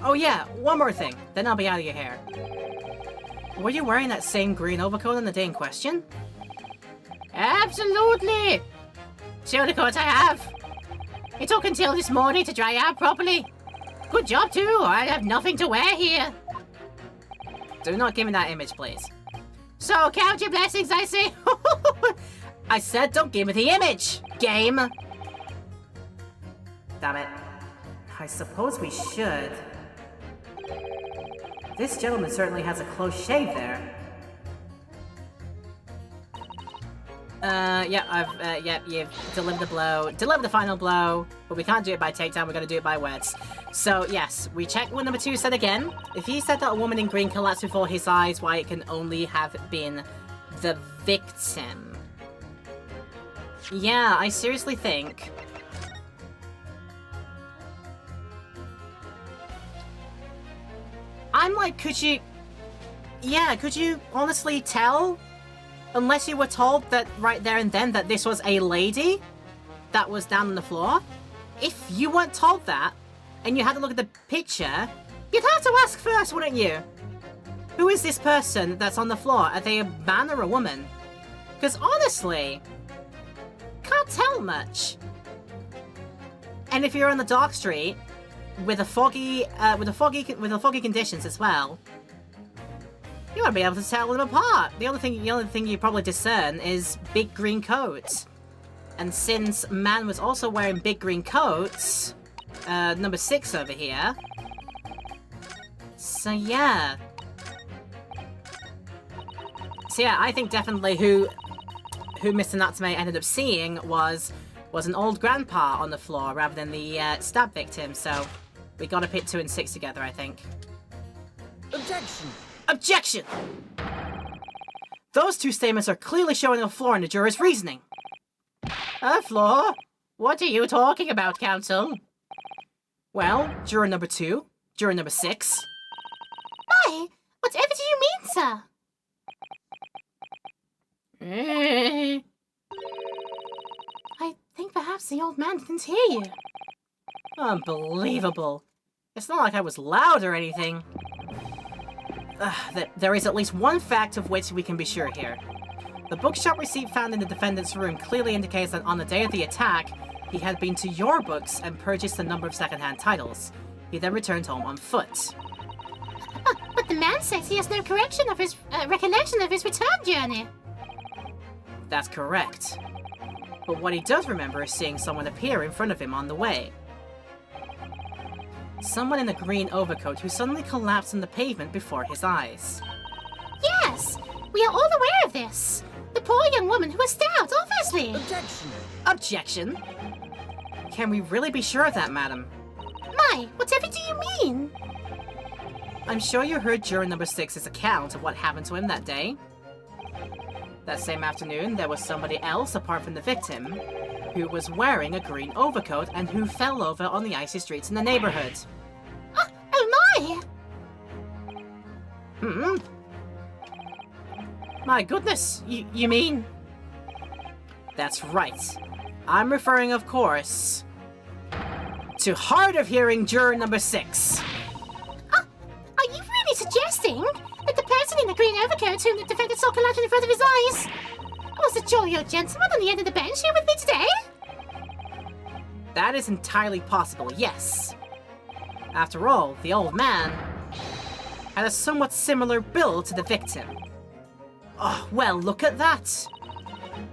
Oh yeah, one more thing, then I'll be out of your hair. Were you wearing that same green overcoat on the day in question? Absolutely! Sure, of course I have. It took until this morning to dry out properly. Good job too, I have nothing to wear here. Do not give me that image, please. So count your blessings, I say. I said don't give me the image, game. Damn it. I suppose we should. This gentleman certainly has a close shave there. You've delivered the blow. Delivered the final blow, but we can't do it by takedown, we're gonna do it by words. So, yes, we check what number 2 said again. If he said that a woman in green collapsed before his eyes, why it can only have been the victim. Yeah, I seriously think... I'm like, could you honestly tell? Unless you were told that right there and then that this was a lady that was down on the floor. If you weren't told that, and you had to look at the picture, you'd have to ask first, wouldn't you? Who is this person that's on the floor? Are they a man or a woman? Because honestly, can't tell much. And if you're on the dark street, with foggy conditions as well, you won't be able to tell them apart. The only thing you probably discern is big green coats. And since man was also wearing big green coats, number 6 over here. So yeah. So yeah, I think definitely who Mr. Natsume ended up seeing was an old grandpa on the floor rather than the stab victim. So we gotta pit 2 and 6 together, I think. Objection! Objection! Those two statements are clearly showing a flaw in the juror's reasoning. A flaw? What are you talking about, counsel? Well, juror number 2, juror number 6. My, whatever do you mean, sir? I think perhaps the old man didn't hear you. Unbelievable. It's not like I was loud or anything. There is at least one fact of which we can be sure here. The bookshop receipt found in the defendant's room clearly indicates that on the day of the attack, he had been to your books and purchased a number of second-hand titles. He then returned home on foot. But the man says he has no recollection of his return journey. That's correct. But what he does remember is seeing someone appear in front of him on the way. Someone in a green overcoat who suddenly collapsed on the pavement before his eyes. Yes, we are all aware of this. The poor young woman who was stabbed, obviously. Objection! Objection? Can we really be sure of that, madam? My, whatever do you mean? I'm sure you heard juror number 6's account of what happened to him that day. That same afternoon, there was somebody else apart from the victim who was wearing a green overcoat and who fell over on the icy streets in the neighborhood. Oh my! My goodness, you mean? That's right. I'm referring, of course, to hard of hearing juror number 6. Are you really suggesting that the person in the green overcoat whom the defendant saw collapse in front of his eyes was the jolly old gentleman on the end of the bench here with me today? That is entirely possible, yes. After all, the old man had a somewhat similar build to the victim. Oh, well, look at that.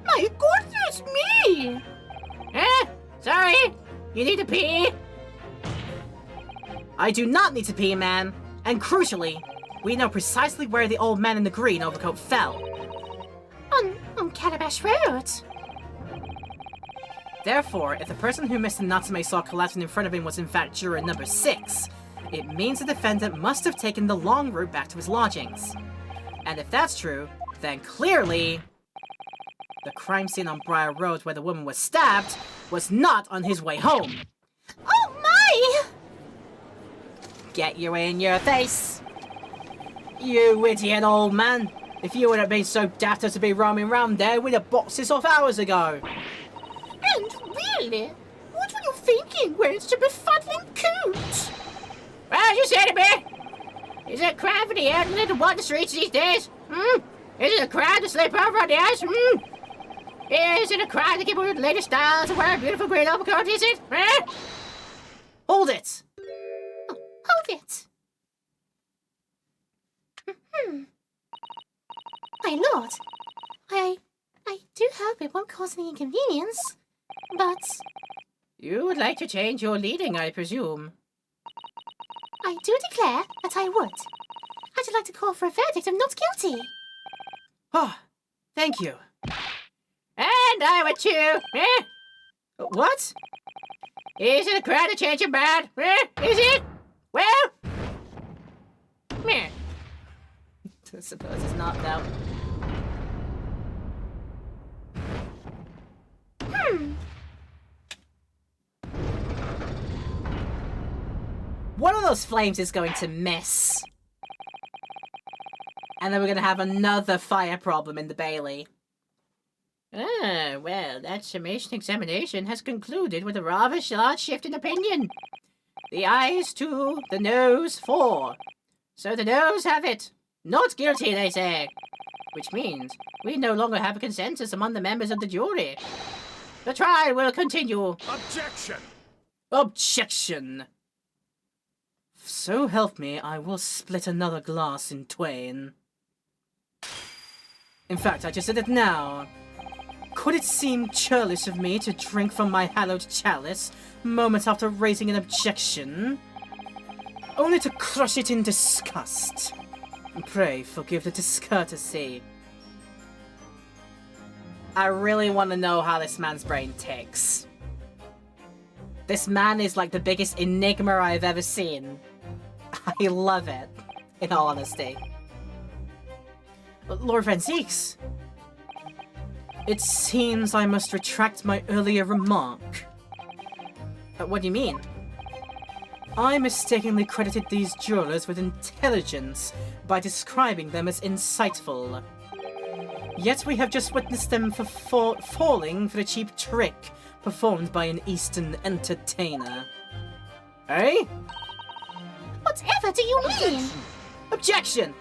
My goodness me! Sorry, you need to pee? I do not need to pee, man. And crucially, we know precisely where the old man in the green overcoat fell. On Calabash Road. Therefore, if the person who Mr. Natsume saw collapsing in front of him was in fact juror number 6, it means the defendant must have taken the long route back to his lodgings. And if that's true, then clearly the crime scene on Briar Road where the woman was stabbed was not on his way home. Oh my! Get you in your face! You idiot old man! If you wouldn't have been so daft as to be roaming round there, we'd have boxed this off hours ago. And really, what were you thinking wearing such a befuddling coat? Well, you said it, man! Is it crime for the elderly to walk the streets these days? Is it a crime to sleep over on the ice? Is it a crime to keep up with the latest styles and wear a beautiful green overcoat, is it? Hold it! Oh, hold it. My lord, I do hope it won't cause any inconvenience, but You would like to change your leading, I presume. I do declare that I would. I'd like to call for a verdict of not guilty. Oh, thank you. And I would too. What? Is it a crime to change your mind? Is it? Well, meh. I suppose it's not, though. One of those flames is going to miss. And then we're going to have another fire problem in the Bailey. Ah, well, that summation examination has concluded with a rather large shift in opinion. The ayes 2, the noes 4. So the noes have it. Not guilty, they say. Which means we no longer have a consensus among the members of the jury. The trial will continue. Objection! Objection! So help me, I will split another glass in twain. In fact, I just did it now. Could it seem churlish of me to drink from my hallowed chalice moments after raising an objection? Only to crush it in disgust. Pray forgive the discourtesy. I really want to know how this man's brain ticks. This man is like the biggest enigma I've ever seen. I love it. in all honesty. Lord Van Zeeks, it seems I must retract my earlier remark. What do you mean? I mistakenly credited these jewelers with intelligence by describing them as insightful. Yet we have just witnessed them falling for a cheap trick performed by an Eastern entertainer. Eh? Whatever do you mean? Objection!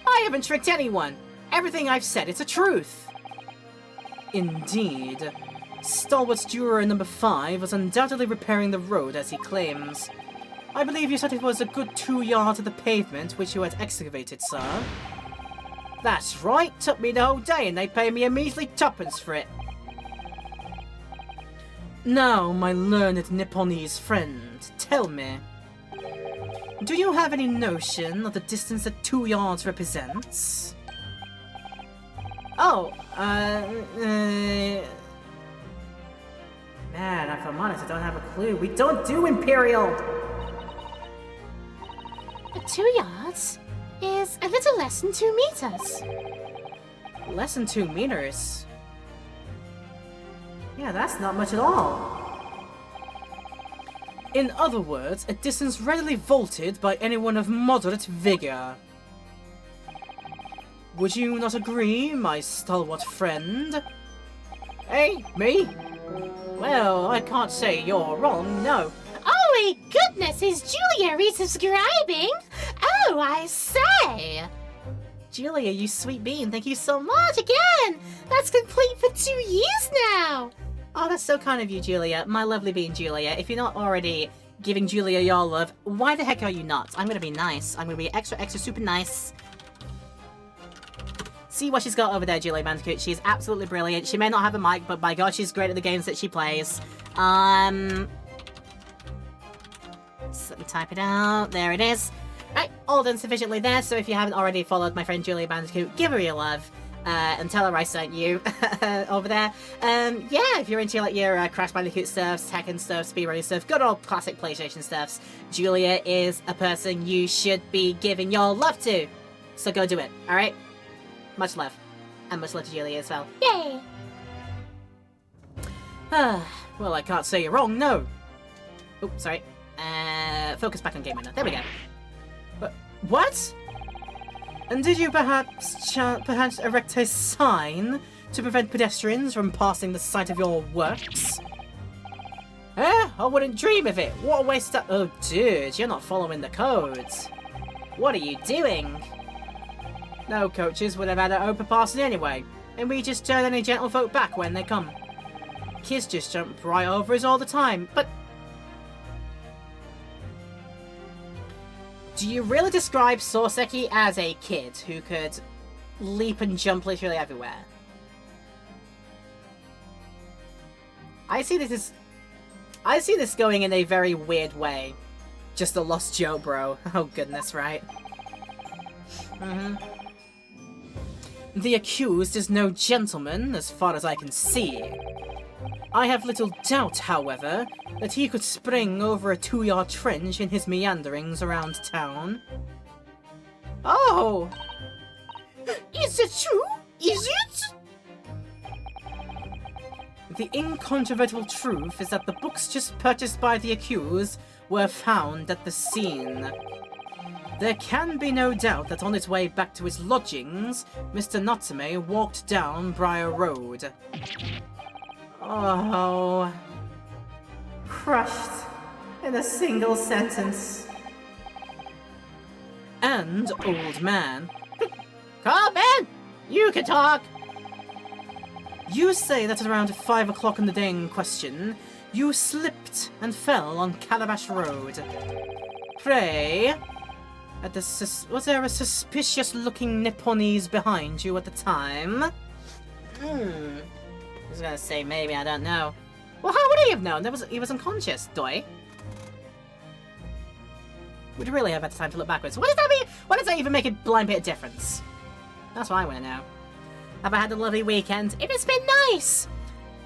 I haven't tricked anyone. Everything I've said is the truth. Indeed. Stalwart Juror number 5 was undoubtedly repairing the road as he claims. I believe you said it was a good 2 yards of the pavement which you had excavated, sir. That's right, took me the whole day and they paid me a measly tuppence for it. Now, my learned Nipponese friend, tell me. Do you have any notion of the distance that 2 yards represents? Oh, man, if I'm honest, I don't have a clue. We don't do Imperial! 2 yards is a little less than 2 meters. Less than 2 meters? Yeah, that's not much at all. In other words, a distance readily vaulted by anyone of moderate vigor. Would you not agree, my stalwart friend? Hey, me? Well, I can't say you're wrong, no. Oh my goodness, is Julia resubscribing? Oh, I say! Julia, you sweet bean, thank you so much. What again? That's complete for 2 years now. Oh, that's so kind of you, Julia. My lovely bean, Julia. If you're not already giving Julia your love, why the heck are you not? I'm gonna be nice. I'm gonna be extra, extra super nice. See what she's got over there, Julia Bandicoot. She's absolutely brilliant. She may not have a mic, but by God, she's great at the games that she plays. Just let me type it out. There it is. Right, all done sufficiently there, so if you haven't already followed my friend Julia Bandicoot, give her your love. And tell her I sent you over there. Yeah, if you're into like your Crash Bandicoot stuffs, Tekken stuff, speedrunning stuff, good old classic PlayStation stuffs, Julia is a person you should be giving your love to. So go do it, alright? Much love. And much love to Julia as well. Yay! Well, I can't say you're wrong, no. Oh, sorry. Focus back on Game Winner. There we go. But, what? And did you perhaps erect a sign to prevent pedestrians from passing the site of your works? Eh? I wouldn't dream of it. What a waste of... Oh, dude, you're not following the codes. What are you doing? No coaches would have had an open passing anyway, and we just turn any gentlefolk back when they come. Kids just jump right over us all the time, but... Do you really describe Soseki as a kid who could leap and jump literally everywhere? I see this going in a very weird way. Just a lost joke, bro. Oh goodness, right? The accused is no gentleman, as far as I can see. I have little doubt, however, that he could spring over a 2-yard trench in his meanderings around town. Oh! Is it true? Is it? The incontrovertible truth is that the books just purchased by the accused were found at the scene. There can be no doubt that on his way back to his lodgings, Mr. Natsume walked down Briar Road. Oh. Crushed in a single sentence. And, old man. Corbin! You can talk! You say that at around 5 o'clock in the day in question, you slipped and fell on Calabash Road. Pray, was there a suspicious-looking Nipponese behind you at the time? I was gonna say maybe, I don't know. Well, how would he have known? He was unconscious, Doi. Would really have had time to look backwards. What does that mean? What does that even make a blind bit of difference? That's what I want to know. Have I had a lovely weekend? It has been nice!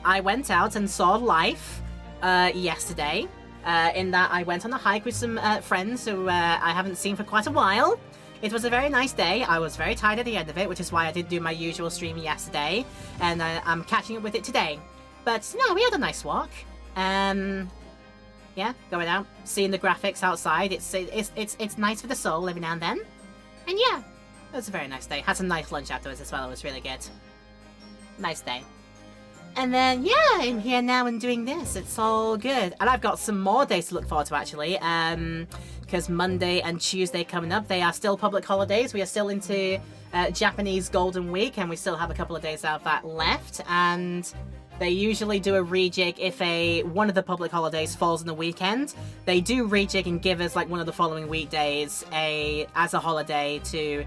I went out and saw Life yesterday. in that I went on a hike with some friends who I haven't seen for quite a while. It was a very nice day. I was very tired at the end of it, which is why I didn't do my usual stream yesterday, and I'm catching up with it today. But no, we had a nice walk. Yeah, going out, seeing the graphics outside. It's nice for the soul every now and then. And yeah, it was a very nice day. Had some nice lunch afterwards as well. It was really good. Nice day. And then, yeah, I'm here now and doing this. It's all good. And I've got some more days to look forward to, actually. Because Monday and Tuesday coming up, they are still public holidays. We are still into Japanese Golden Week, and we still have a couple of days out of that left. And they usually do a rejig if one of the public holidays falls on the weekend. They do rejig and give us, like, one of the following weekdays as a holiday to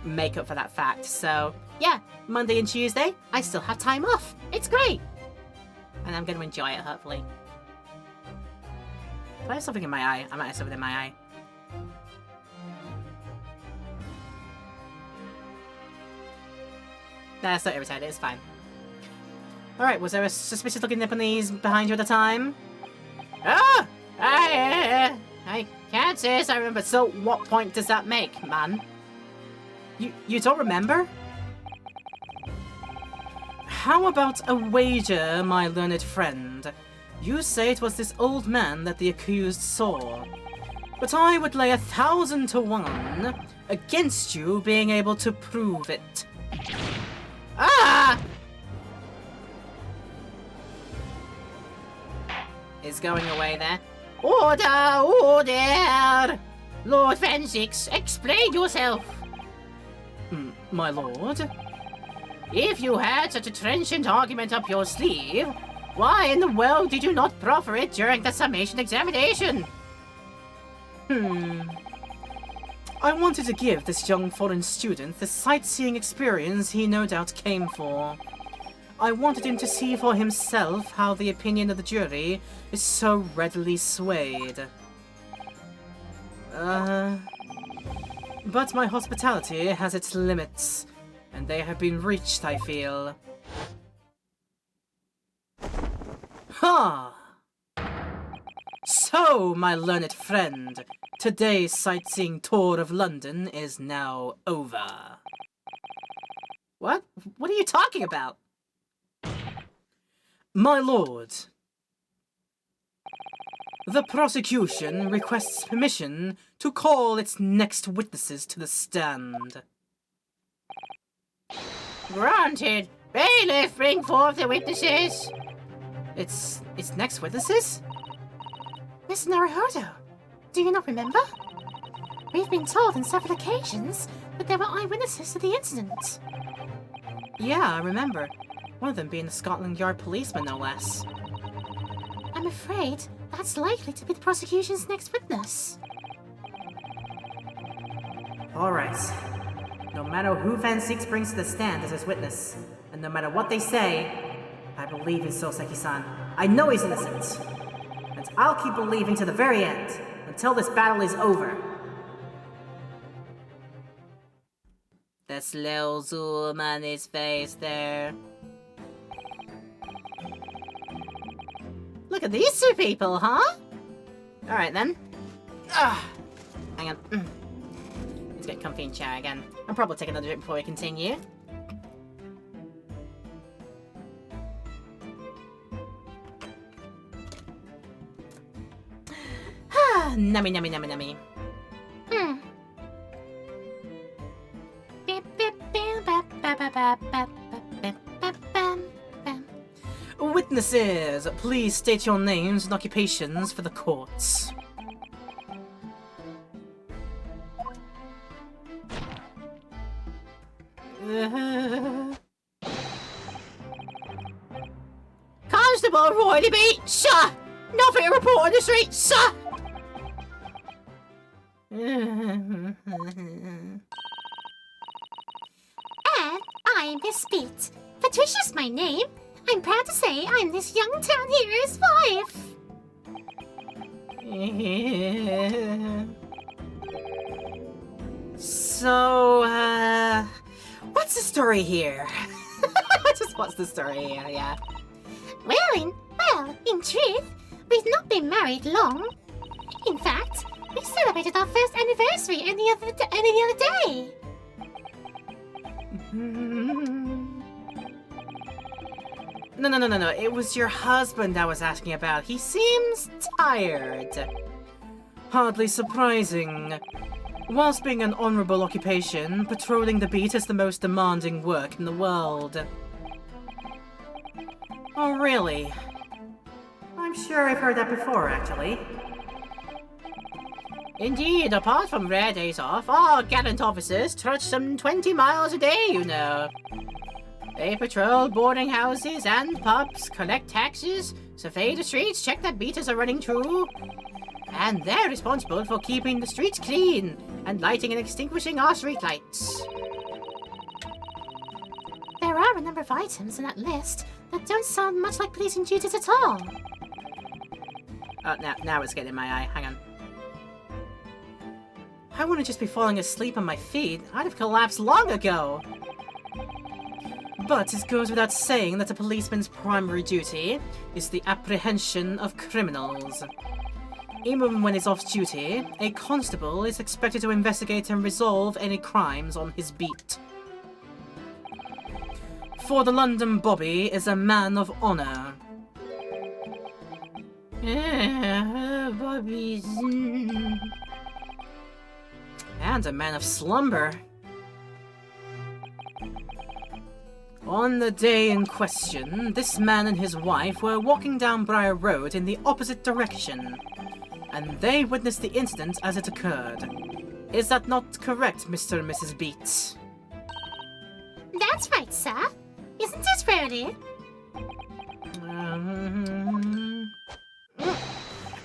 make up for that fact. So yeah, Monday and Tuesday, I still have time off. It's great. And I'm going to enjoy it, hopefully. Do I have something in my eye? I might have something in my eye. Nah, it's not irritated. It's fine. Alright, was there a suspicious looking Nipponese behind you at the time? Ah! I can't say as I remember. So what point does that make, man? You don't remember? How about a wager, my learned friend? You say it was this old man that the accused saw. But I would lay 1,000 to 1 against you being able to prove it. Ah! Is going away there. Order! Order! Lord Fensix, explain yourself! My lord? If you had such a trenchant argument up your sleeve, why in the world did you not proffer it during the summation examination? I wanted to give this young foreign student the sightseeing experience he no doubt came for. I wanted him to see for himself how the opinion of the jury is so readily swayed. But my hospitality has its limits, and they have been reached, I feel. Ha! So, my learned friend, today's sightseeing tour of London is now over. What? What are you talking about? My lord, the prosecution requests permission to call its next witnesses to the stand. Granted. Bailiff, bring forth the witnesses. It's next witnesses? Mr. Naruhodo, do you not remember? We've been told on several occasions that there were eyewitnesses to the incident. Yeah, I remember. One of them being a Scotland Yard policeman, no less. I'm afraid that's likely to be the prosecution's next witness. Alright. No matter who Fensix brings to the stand as his witness, and no matter what they say, I believe in Soseki-san. I know he's innocent. And I'll keep believing to the very end, until this battle is over. The slow zoom on his face there. Look at these two people, huh? Alright then. Hang on. Let's get comfy in chair again. I'll probably take another drink before we continue. Nummy, nummy, nummy, nummy. Witnesses, please state your names and occupations for the courts. Constable Roy Beat, sir! Nothing to report on the street, sir! And I'm Miss Beat. Patricia's my name. I'm proud to say I'm this young town hero's wife. So, what's the story here? Just what's the story here, yeah. Well, in truth, we've not been married long. In fact, we celebrated our first anniversary any other day. No. It was your husband I was asking about. He seems tired. Hardly surprising. Whilst being an honourable occupation, patrolling the beat is the most demanding work in the world. Oh, really? I'm sure I've heard that before, actually. Indeed, apart from rare days off, our gallant officers trudge some 20 miles a day, you know. They patrol boarding houses and pubs, collect taxes, survey the streets, check that beaters are running true. And they're responsible for keeping the streets clean and lighting and extinguishing our streetlights. There are a number of items in that list that don't sound much like policing duties at all. Oh, now it's getting in my eye. Hang on. I wouldn't just be falling asleep on my feet. I'd have collapsed long ago. But it goes without saying that a policeman's primary duty is the apprehension of criminals. Even when he's off duty, a constable is expected to investigate and resolve any crimes on his beat. For the London Bobby is a man of honour. Bobbies. And a man of slumber. On the day in question, this man and his wife were walking down Briar Road in the opposite direction, and they witnessed the incident as it occurred. Is that not correct, Mr. and Mrs. Beats? That's right, sir. Isn't it really?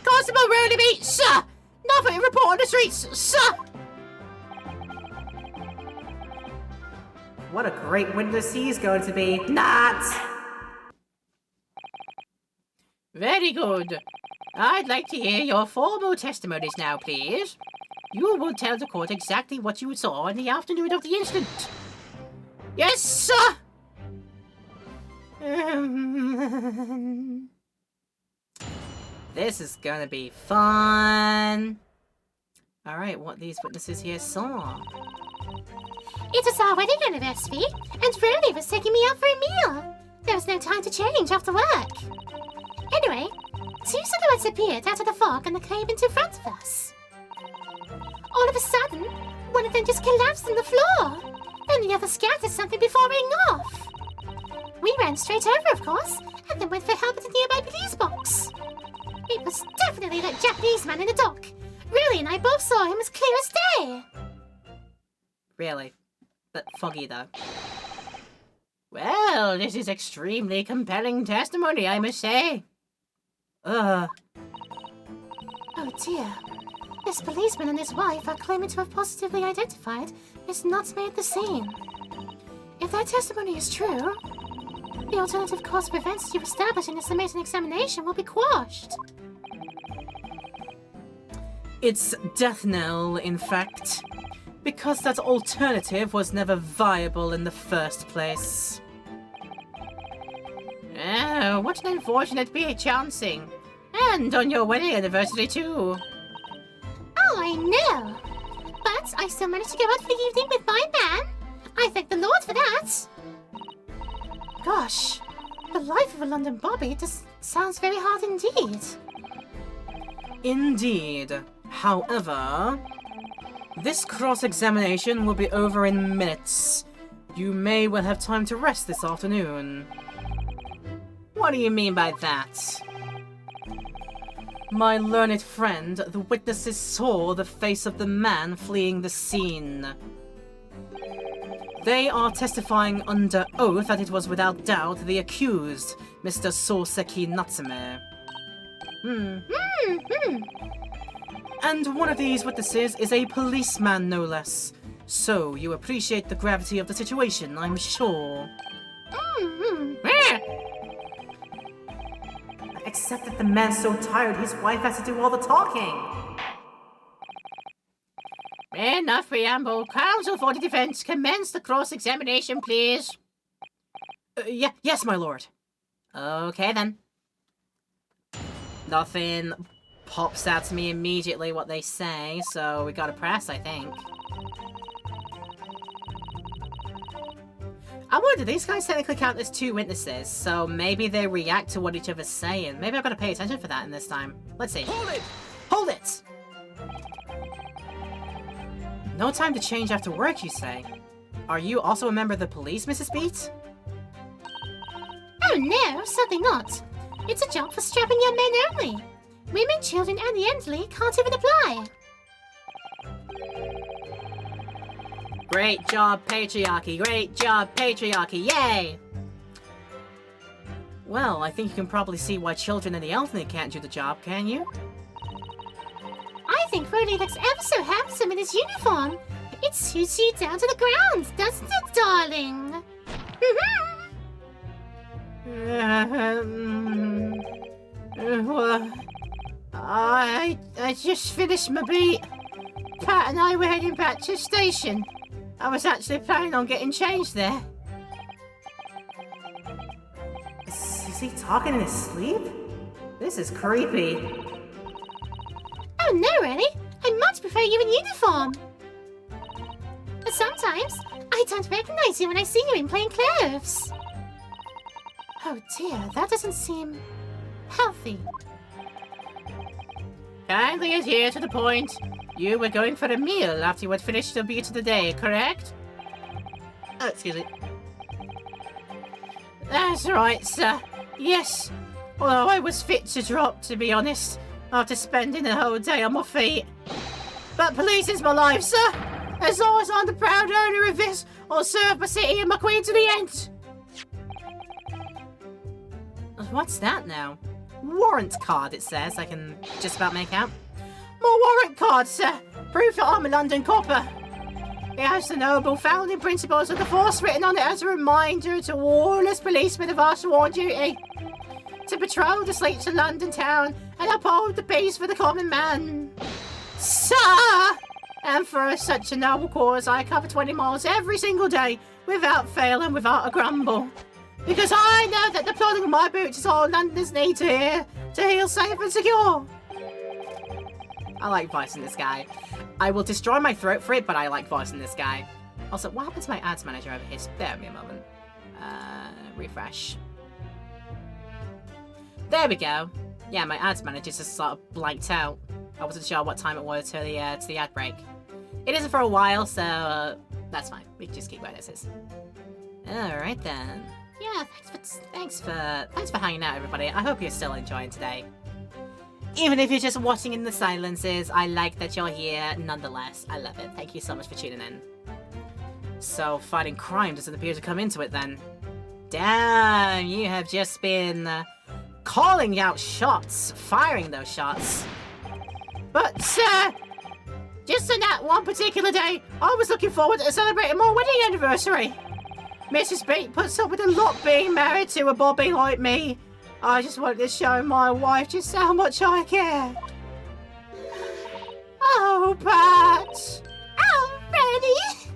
Constable Rowley Beats, sir! Nothing report on the streets, sir! What a great witness he's going to be. Not! Very good. I'd like to hear your formal testimonies now, please. You will tell the court exactly what you saw in the afternoon of the incident. Yes, sir! This is gonna be fun. Alright, what these witnesses here saw. It was our wedding anniversary, and Rowley was taking me out for a meal. There was no time to change after work. Anyway, two silhouettes appeared out of the fog on the pavement in front of us. All of a sudden, one of them just collapsed on the floor, and the other scattered something before running off. We ran straight over, of course, and then went for help at a nearby police box. It was definitely that Japanese man in the dock. Rowley and I both saw him as clear as day. Really? But foggy, though. Well, this is extremely compelling testimony, I must say. Oh dear. This policeman and his wife are claiming to have positively identified Miss Nutsmay at the scene. If their testimony is true, the alternative course of events you've established in this amazing examination will be quashed. It's death knell, in fact. Because that alternative was never viable in the first place. Oh, what an unfortunate be chancing. And on your wedding anniversary, too. Oh, I know. But I still managed to go out for the evening with my man. I thank the Lord for that. Gosh, the life of a London Bobby just sounds very hard indeed. Indeed. However, this cross-examination will be over in minutes. You may well have time to rest this afternoon. What do you mean by that? My learned friend, the witnesses saw the face of the man fleeing the scene. They are testifying under oath that it was without doubt the accused, Mr. Soseki Natsume. And one of these witnesses is a policeman, no less. So you appreciate the gravity of the situation, I'm sure. Except that the man's so tired his wife has to do all the talking. Enough preamble. Counsel for the defense, commence the cross-examination, please. Yes, my lord. Okay, then. Nothing pops out to me immediately what they say, so we gotta press, I think. I wonder, these guys technically count as 2 witnesses, so maybe they react to what each other's saying. Maybe I've got to pay attention for that in this time. Let's see. Hold it! Hold it! No time to change after work, you say? Are you also a member of the police, Mrs. Beat? Oh no, certainly not. It's a job for strapping young men only. Women, children, and the elderly can't even apply. Great job, patriarchy! Great job, patriarchy! Yay! Well, I think you can probably see why children and the elderly can't do the job, can you? I think Rody looks ever so handsome in his uniform. It suits you down to the ground, doesn't it, darling? Well, I just finished my beat. Pat and I were heading back to the station. I was actually planning on getting changed there. Is he talking in his sleep? This is creepy. Oh no, really? I much prefer you in uniform. But sometimes, I don't recognize you when I see you in plain clothes. Oh dear, that doesn't seem healthy. Kindly adhere to the point. You were going for a meal after you had finished the beat of the day, correct? Oh, excuse me. That's right, sir. Yes. Although I was fit to drop, to be honest, after spending the whole day on my feet. But police is my life, sir. As long as I'm the proud owner of this, I'll serve my city and my queen to the end. What's that now? Warrant card, it says. I can just about make out. My warrant card, sir. Proof that I'm a London copper. It has the noble founding principles of the force written on it as a reminder to all us policemen of our sworn duty. To patrol the streets of London town and uphold the peace for the common man. Sir! And for such a noble cause, I cover 20 miles every single day, without fail and without a grumble. Because I know that the plodding of my boots is all Londoners need to hear to heal safe and secure. I like voicing this guy. I will destroy my throat for it, but I like voicing this guy. Also, what happened to my ads manager over here? Spare me a moment. Refresh. There we go. Yeah, my ads manager just sort of blanked out. I wasn't sure what time it was to the ad break. It isn't for a while, so that's fine. We can just keep where this is. All right then. Yeah, thanks for hanging out, everybody. I hope you're still enjoying today. Even if you're just watching in the silences, I like that you're here nonetheless. I love it. Thank you so much for tuning in. So, fighting crime doesn't appear to come into it then. Damn, you have just been calling out shots, firing those shots. But, just on that one particular day, I was looking forward to celebrating my wedding anniversary. Mrs. Beat puts up with a lot being married to a bobby like me. I just wanted to show my wife just how much I care. Oh, Pat. Oh, Freddy.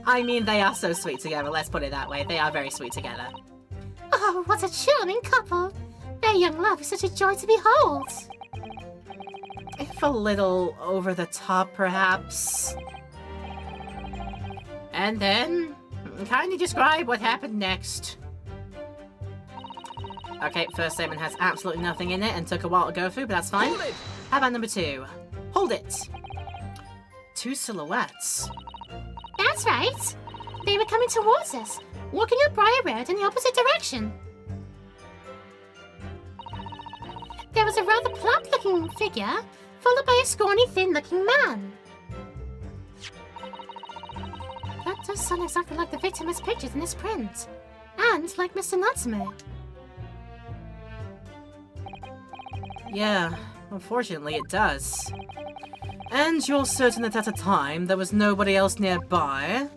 I mean, they are so sweet together, let's put it that way. They are very sweet together. Oh, what a charming couple. Their young love is such a joy to behold. If a little over the top, perhaps. And then, kindly describe what happened next. Okay, first statement has absolutely nothing in it and took a while to go through, but that's fine. How about number 2? Hold it! 2 silhouettes. That's right. They were coming towards us, walking up Briar Road in the opposite direction. There was a rather plump-looking figure, followed by a scrawny, thin-looking man. That does sound exactly like the victim as pictured in this print. And like Mr. Natsume. Yeah, unfortunately it does. And you're certain that at the time there was nobody else nearby?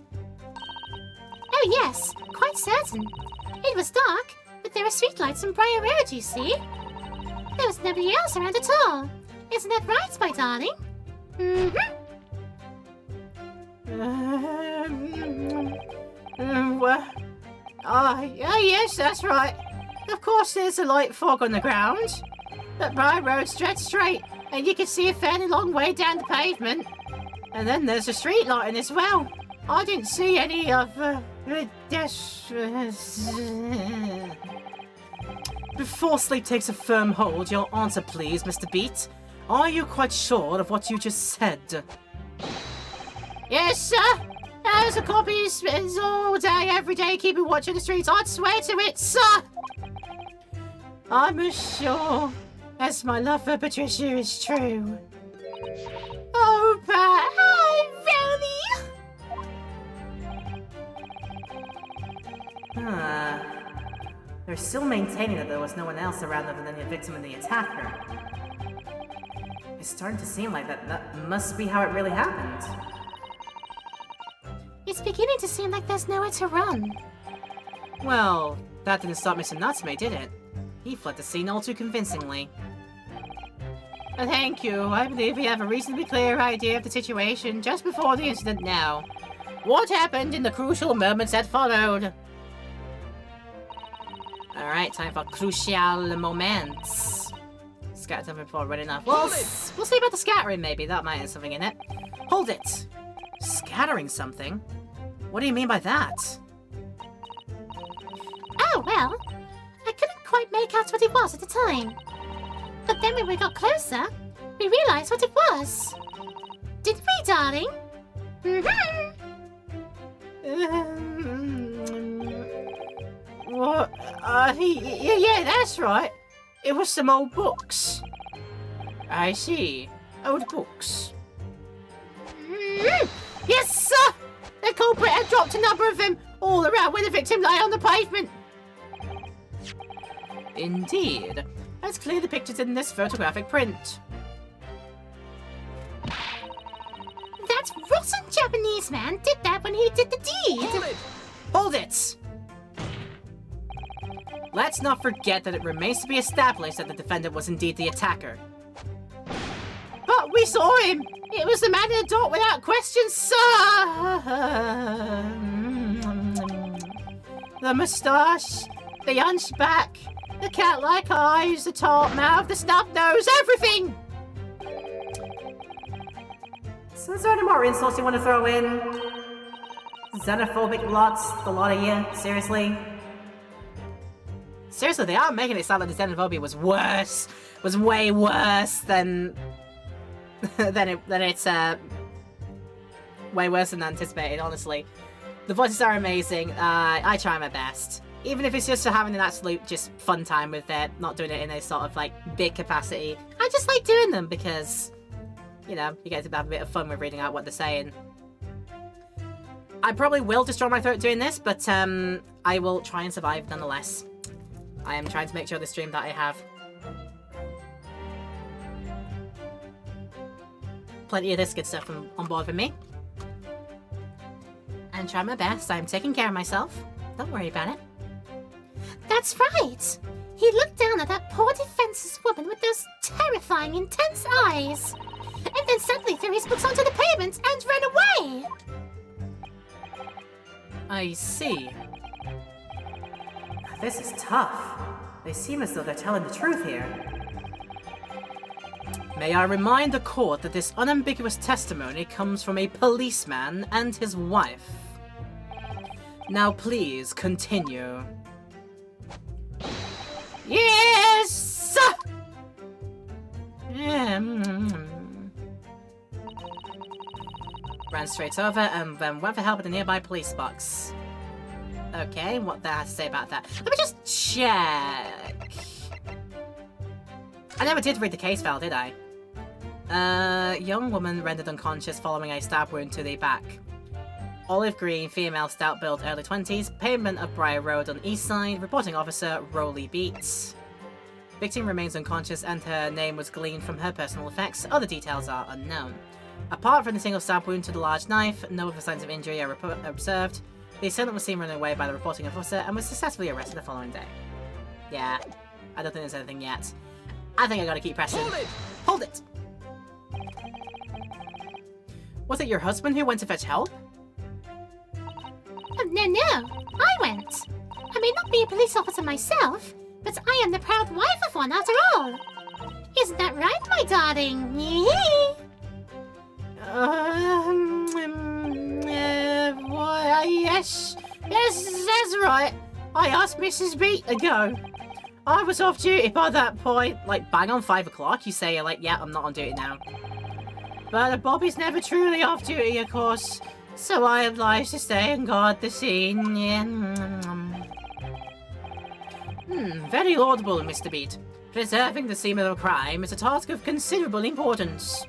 Oh yes, quite certain. It was dark, but there were streetlights on Briar Road, you see. There was nobody else around at all. Isn't that right, my darling? Yes, that's right. Of course there's a light fog on the ground. But Bry Road stretched straight, and you can see a fairly long way down the pavement. And then there's a street lighting as well. I didn't see any of Before sleep takes a firm hold, your answer please, Mr. Beat. Are you quite sure of what you just said? Yes, sir. There's a copy spends all day, every day, keeping watch on the streets. I'd swear to it, sir. I'm as sure as my love for Patricia is true. Oh, but really? They're still maintaining that there was no one else around other than the victim and the attacker. It's starting to seem like that must be how it really happened. It's beginning to seem like there's nowhere to run. Well, that didn't stop Mr. Natsume, did it? He fled the scene all too convincingly. Thank you. I believe we have a reasonably clear idea of the situation just before the incident now. What happened in the crucial moments that followed? Alright, time for crucial moments. Scatter something before running off. We'll see about the scattering, maybe. That might have something in it. Hold it! Scattering something? What do you mean by that? Oh, well, I couldn't quite make out what it was at the time. But then when we got closer, we realized what it was. Didn't we, darling? What? Yeah, that's right. It was some old books. I see. Old books. Yes, sir! The culprit had dropped a number of them all around where the victim lay on the pavement. Indeed. Let's clear the pictures in this photographic print. That rotten Japanese man did that when he did the deed. Hold it! Let's not forget that it remains to be established that the defendant was indeed the attacker. But we saw him. It was the man in the dock without question, sir. The moustache, the hunchback, the cat-like eyes, the tart mouth, the snub nose, everything. So is there any more insults you want to throw in? Xenophobic lots, the lot of you? Seriously? Seriously, they are making it sound like the xenophobia was worse. Was way worse than... it's way worse than anticipated, honestly. The voices are amazing. I try my best. Even if it's just having an absolute just fun time with it, not doing it in a sort of like big capacity. I just like doing them because, you know, you get to have a bit of fun with reading out what they're saying. I probably will destroy my throat doing this, but I will try and survive nonetheless. I am trying to make sure the stream that I have plenty of this good stuff on board with me. And try my best. I'm taking care of myself. Don't worry about it. That's right. He looked down at that poor defenseless woman with those terrifying, intense eyes. And then suddenly threw his books onto the pavement and ran away. I see. This is tough. They seem as though they're telling the truth here. May I remind the court that this unambiguous testimony comes from a policeman and his wife. Now please continue. Yes, sir! Ran straight over and then went for help at a nearby police box. Okay, what that has to say about that? Let me just check. I never did read the case file, did I? Young woman rendered unconscious following a stab wound to the back. Olive green, female, stout build, early 20s, pavement of Briar Road on east side, reporting officer, Rolly Beats. Victim remains unconscious and her name was gleaned from her personal effects. Other details are unknown. Apart from the single stab wound to the large knife, no other signs of injury are observed. The assailant was seen running away by the reporting officer and was successfully arrested the following day. Yeah, I don't think there's anything yet. I think I gotta keep pressing. Hold it! Hold it! Was it your husband who went to fetch help? No, I went. I may not be a police officer myself, but I am the proud wife of one after all. Hi, darling. Yes, that's right. I asked Mrs. B to go. I was off duty by that point. Like, bang on 5 o'clock, you say, you're like, yeah, I'm not on duty now. But Bobby's never truly off duty, of course. So I obliged to stay and guard the scene. Yeah. Very laudable, Mr. Beat. Preserving the scene of a crime is a task of considerable importance.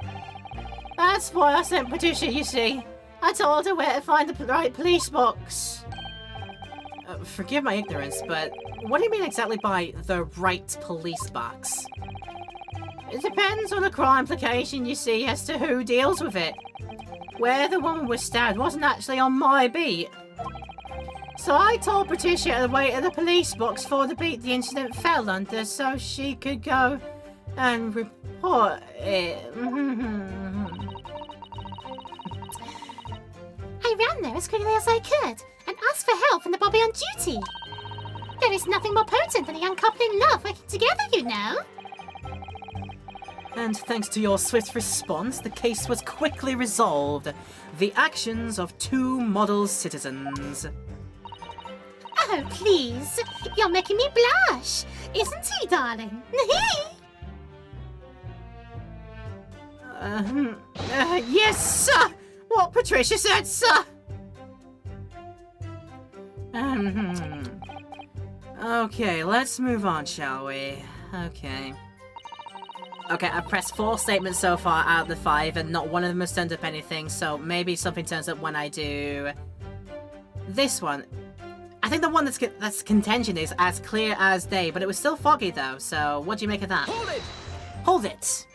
That's why I sent Patricia, you see. I told her where to find the right police box. Forgive my ignorance, but what do you mean exactly by the right police box? It depends on the crime implication, you see, as to who deals with it. Where the woman was stabbed wasn't actually on my beat. So I told Patricia to wait at the police box for the beat the incident fell under so she could go and report it. I ran there as quickly as I could and asked for help from the Bobby on duty. There is nothing more potent than a young couple in love working together, you know. And thanks to your swift response, the case was quickly resolved. The actions of 2 model citizens. Oh, please. You're making me blush. Isn't he, darling? Yes, sir. What Patricia said, sir. Okay, let's move on, shall we? Okay. Okay, I've pressed 4 statements so far out of the 5, and not one of them has turned up anything, so maybe something turns up when I do this one. I think the one that's contention is as clear as day, but it was still foggy though, so what do you make of that? Hold it! Hold it!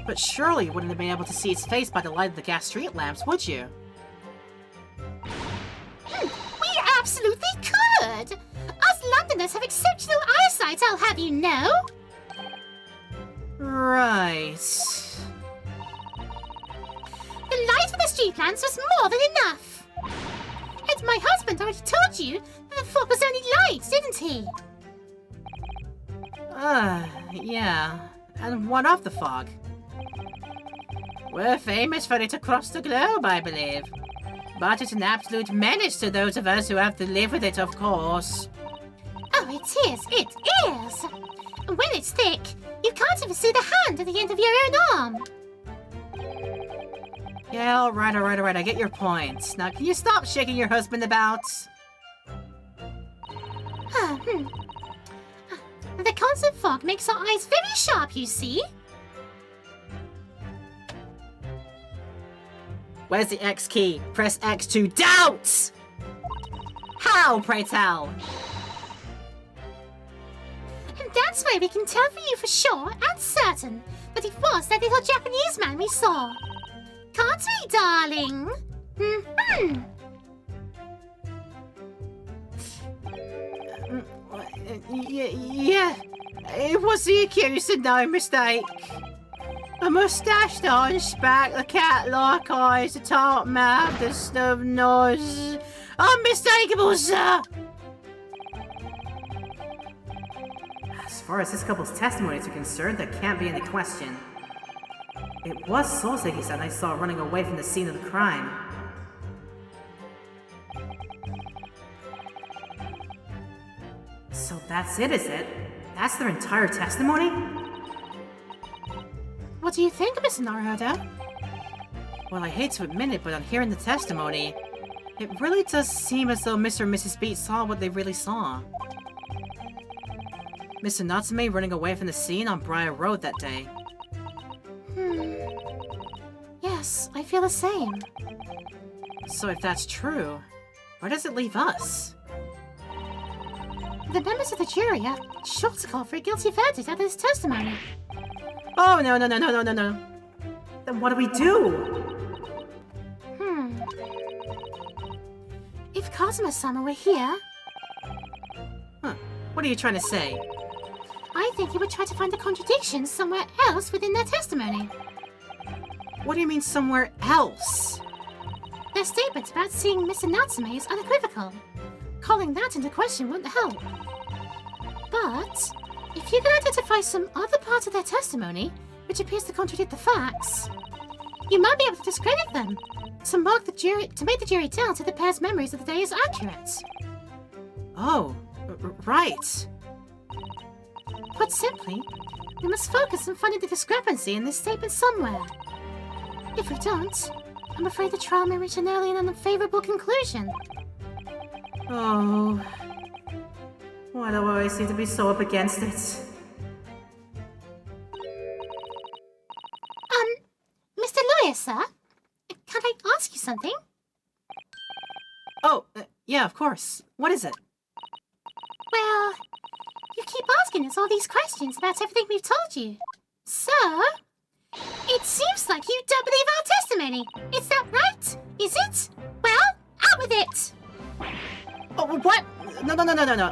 But surely you wouldn't have been able to see its face by the light of the gas street lamps, would you? We absolutely could! Us Londoners have exceptional eyesight, I'll have you know! Right. The light for the street lamps was more than enough! And my husband already told you that the fog was only light, didn't he? Yeah. And what of the fog? We're famous for it across the globe, I believe. But it's an absolute menace to those of us who have to live with it, of course. Oh, it is! It is! When it's thick, you can't even see the hand at the end of your own arm. Yeah, alright, I get your point. Now, can you stop shaking your husband about? The constant fog makes our eyes very sharp, you see. Where's the X key? Press X to doubt! How, pray tell? And that's why we can tell for you for sure and certain that it was that little Japanese man we saw. Can't we, darling? Yeah, it was the accused and no mistake. A moustache, the hunchback, the cat-like eyes, the tart mouth, the snub nose. Unmistakable, sir! As far as this couple's testimonies are concerned, there can't be any question. It was Soseki-san I saw running away from the scene of the crime. So that's it, is it? That's their entire testimony? What do you think, Mr. Naruhodo? Well, I hate to admit it, but on hearing the testimony, it really does seem as though Mr. and Mrs. Beat saw what they really saw. Mr. Natsume running away from the scene on Briar Road that day. Yes, I feel the same. So if that's true, where does it leave us? The members of the jury are sure to call for a guilty verdict after this testimony. Oh, no. Then what do we do? If Kazuma-sama were here, Huh. What are you trying to say? I think he would try to find the contradiction somewhere else within their testimony. What do you mean somewhere else? Their statement about seeing Mr. Natsume is unequivocal. Calling that into question wouldn't help. But If you can identify some other part of their testimony, which appears to contradict the facts, you might be able to discredit them, to make the jury doubt that the pair's memories of the day is accurate. Oh, right. Put simply, we must focus on finding the discrepancy in this statement somewhere. If we don't, I'm afraid the trial may reach an early and unfavorable conclusion. Oh. Why do I always seem to be so up against it? Mr. Lawyer, sir? Can I ask you something? Oh, yeah, of course. What is it? Well, you keep asking us all these questions about everything we've told you. So, it seems like you don't believe our testimony. Is that right? Is it? Well, out with it! Oh, what? No.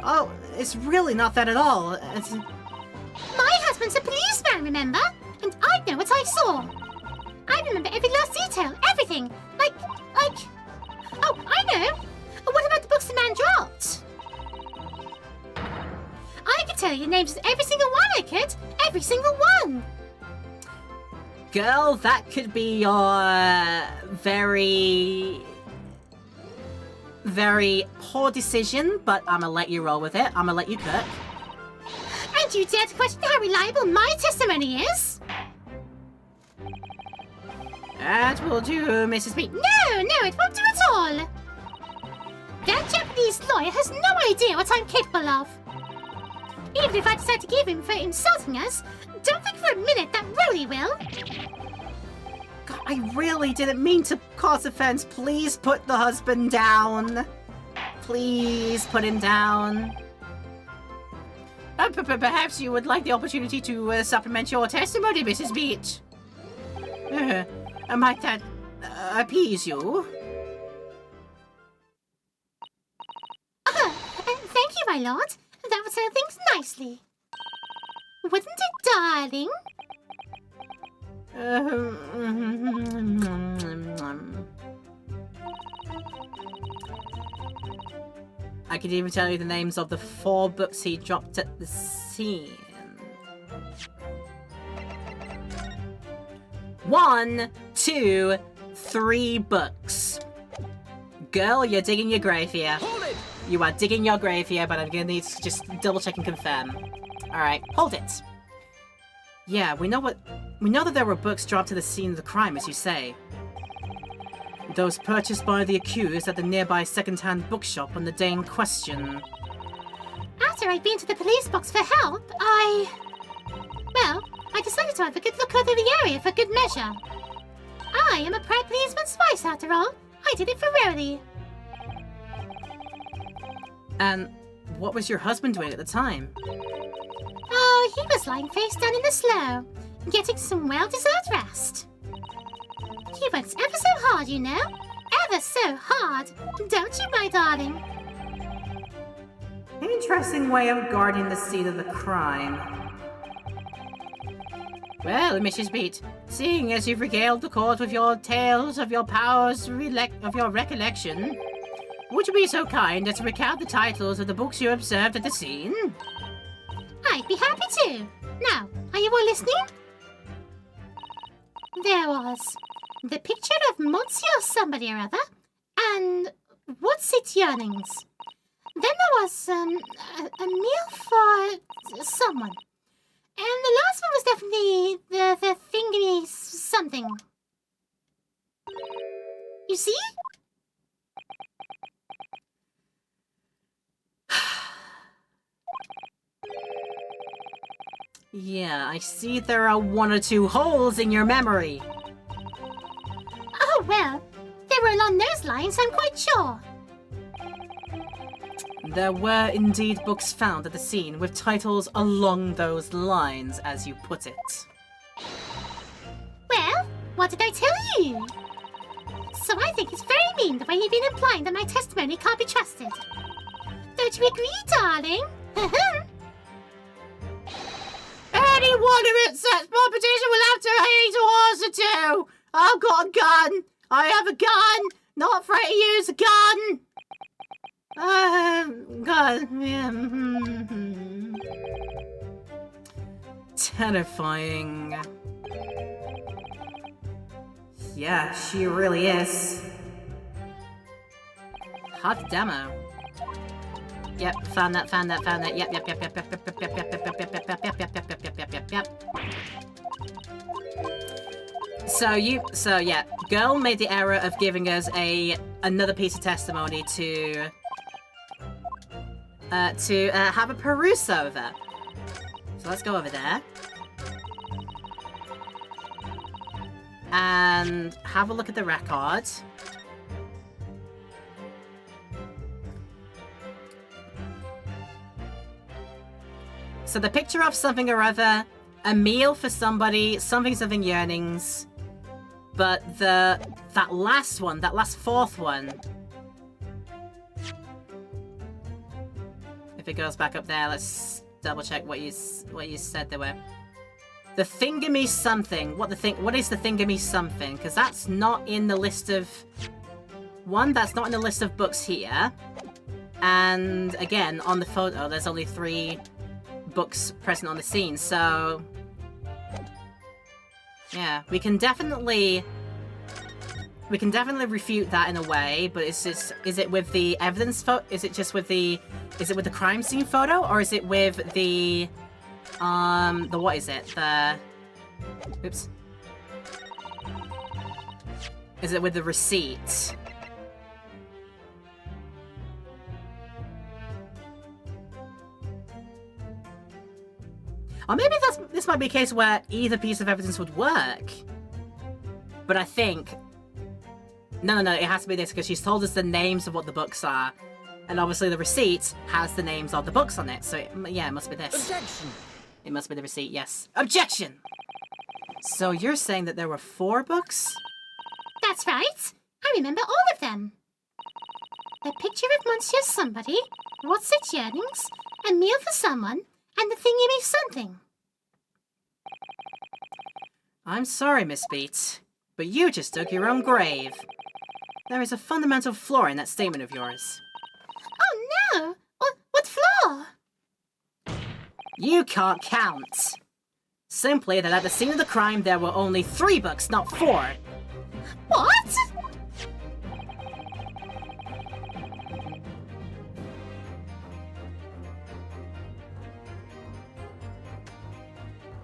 Oh, it's really not that at all. It's... My husband's a policeman, remember? And I know what I saw. I remember every last detail, everything. Like... Oh, I know. What about the books the man dropped? I could tell you the names of every single one I could. Every single one. Girl, that could be your very poor decision, but I'm gonna let you roll with it. I'm gonna let you cook. And you dare to question how reliable my testimony is? That will do, Mrs. B. No, it won't do at all. That Japanese lawyer has no idea what I'm capable of. Even if I decide to give him for insulting us, don't think for a minute that really will. God, I really didn't mean to cause offense. Please put the husband down. Please put him down. Perhaps you would like the opportunity to supplement your testimony, Mrs. Beach. Might that appease you? Thank you, my lord. That would settle things nicely. Wouldn't it, darling? I could even tell you the names of the 4 books he dropped at the scene. 1, 2, 3 books. Girl, you're digging your grave here. Hold it! You are digging your grave here, but I'm gonna need to just double check and confirm. Alright, hold it. Yeah, we know that there were books dropped to the scene of the crime, as you say. Those purchased by the accused at the nearby second-hand bookshop on the day in question. After I'd been to the police box for help, I decided to have a good look over the area for good measure. I am a proud policeman's wife, after all. I did it for Rowley. And what was your husband doing at the time? Oh, he was lying face down in the slough, getting some well-deserved rest. He works ever so hard, you know. Ever so hard. Don't you, my darling? Interesting way of guarding the scene of the crime. Well, Mrs. Beat, seeing as you've regaled the court with your tales of your powers of your recollection, would you be so kind as to recount the titles of the books you observed at the scene? I'd be happy to. Now, are you all listening? There was The Picture of Monsieur somebody or other, and What's It Yearnings. Then there was a meal for someone. And the last one was definitely the thingy something. You see? Yeah, I see there are 1 or 2 holes in your memory. Oh, well, they were along those lines, I'm quite sure. There were indeed books found at the scene with titles along those lines, as you put it. Well, what did I tell you? So I think it's very mean the way you've been implying that my testimony can't be trusted. Don't you agree, darling? Anyone who accepts my petition will have to eat a horse or 2. I've got a gun. I have a gun. Not afraid to use a gun. God. Terrifying. Yeah, she really is. Hot demo. Yep, found that. Yep. So yeah, girl made the error of giving us another piece of testimony to have a peruse over. So let's go over there. And have a look at the record. So the picture of something or other, a meal for somebody, something yearnings. But that last one, that last fourth one. If it goes back up there, let's double check what you said there were. The thingamy something. What is the thingamy something? Because that's not in the list of that's not in the list of books here. And again, on the photo, there's only 3 books present on the scene, so yeah, we can definitely refute that in a way, but it's just, is it with the evidence is it with the crime scene photo, or is it with the what is it? Oops. Is it with the receipt? Or maybe this might be a case where either piece of evidence would work. But I think... No, it has to be this, because she's told us the names of what the books are. And obviously the receipt has the names of the books on it. So, yeah, it must be this. Objection! It must be the receipt, yes. Objection! So you're saying that there were 4 books? That's right. I remember all of them. The picture of Monsieur Somebody, What's Its Yearnings, A Meal for Someone, and the thingy something. I'm sorry, Miss Beats, but you just dug your own grave. There is a fundamental flaw in that statement of yours. Oh no! What flaw? You can't count. Simply that at the scene of the crime there were only 3 books, not 4. What?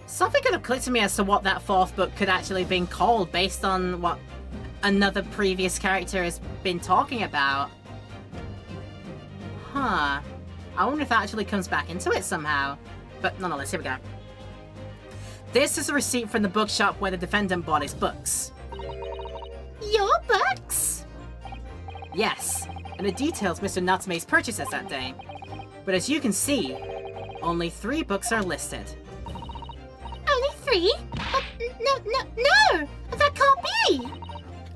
Something could have clicked to me as to what that 4th book could actually have been called based on what another previous character has been talking about. Huh. I wonder if that actually comes back into it somehow. But nonetheless, here we go. This is a receipt from the bookshop where the defendant bought his books. Your books? Yes, and it details Mr. Natsume's purchases that day. But as you can see, only 3 books are listed. Only 3? No! That can't be!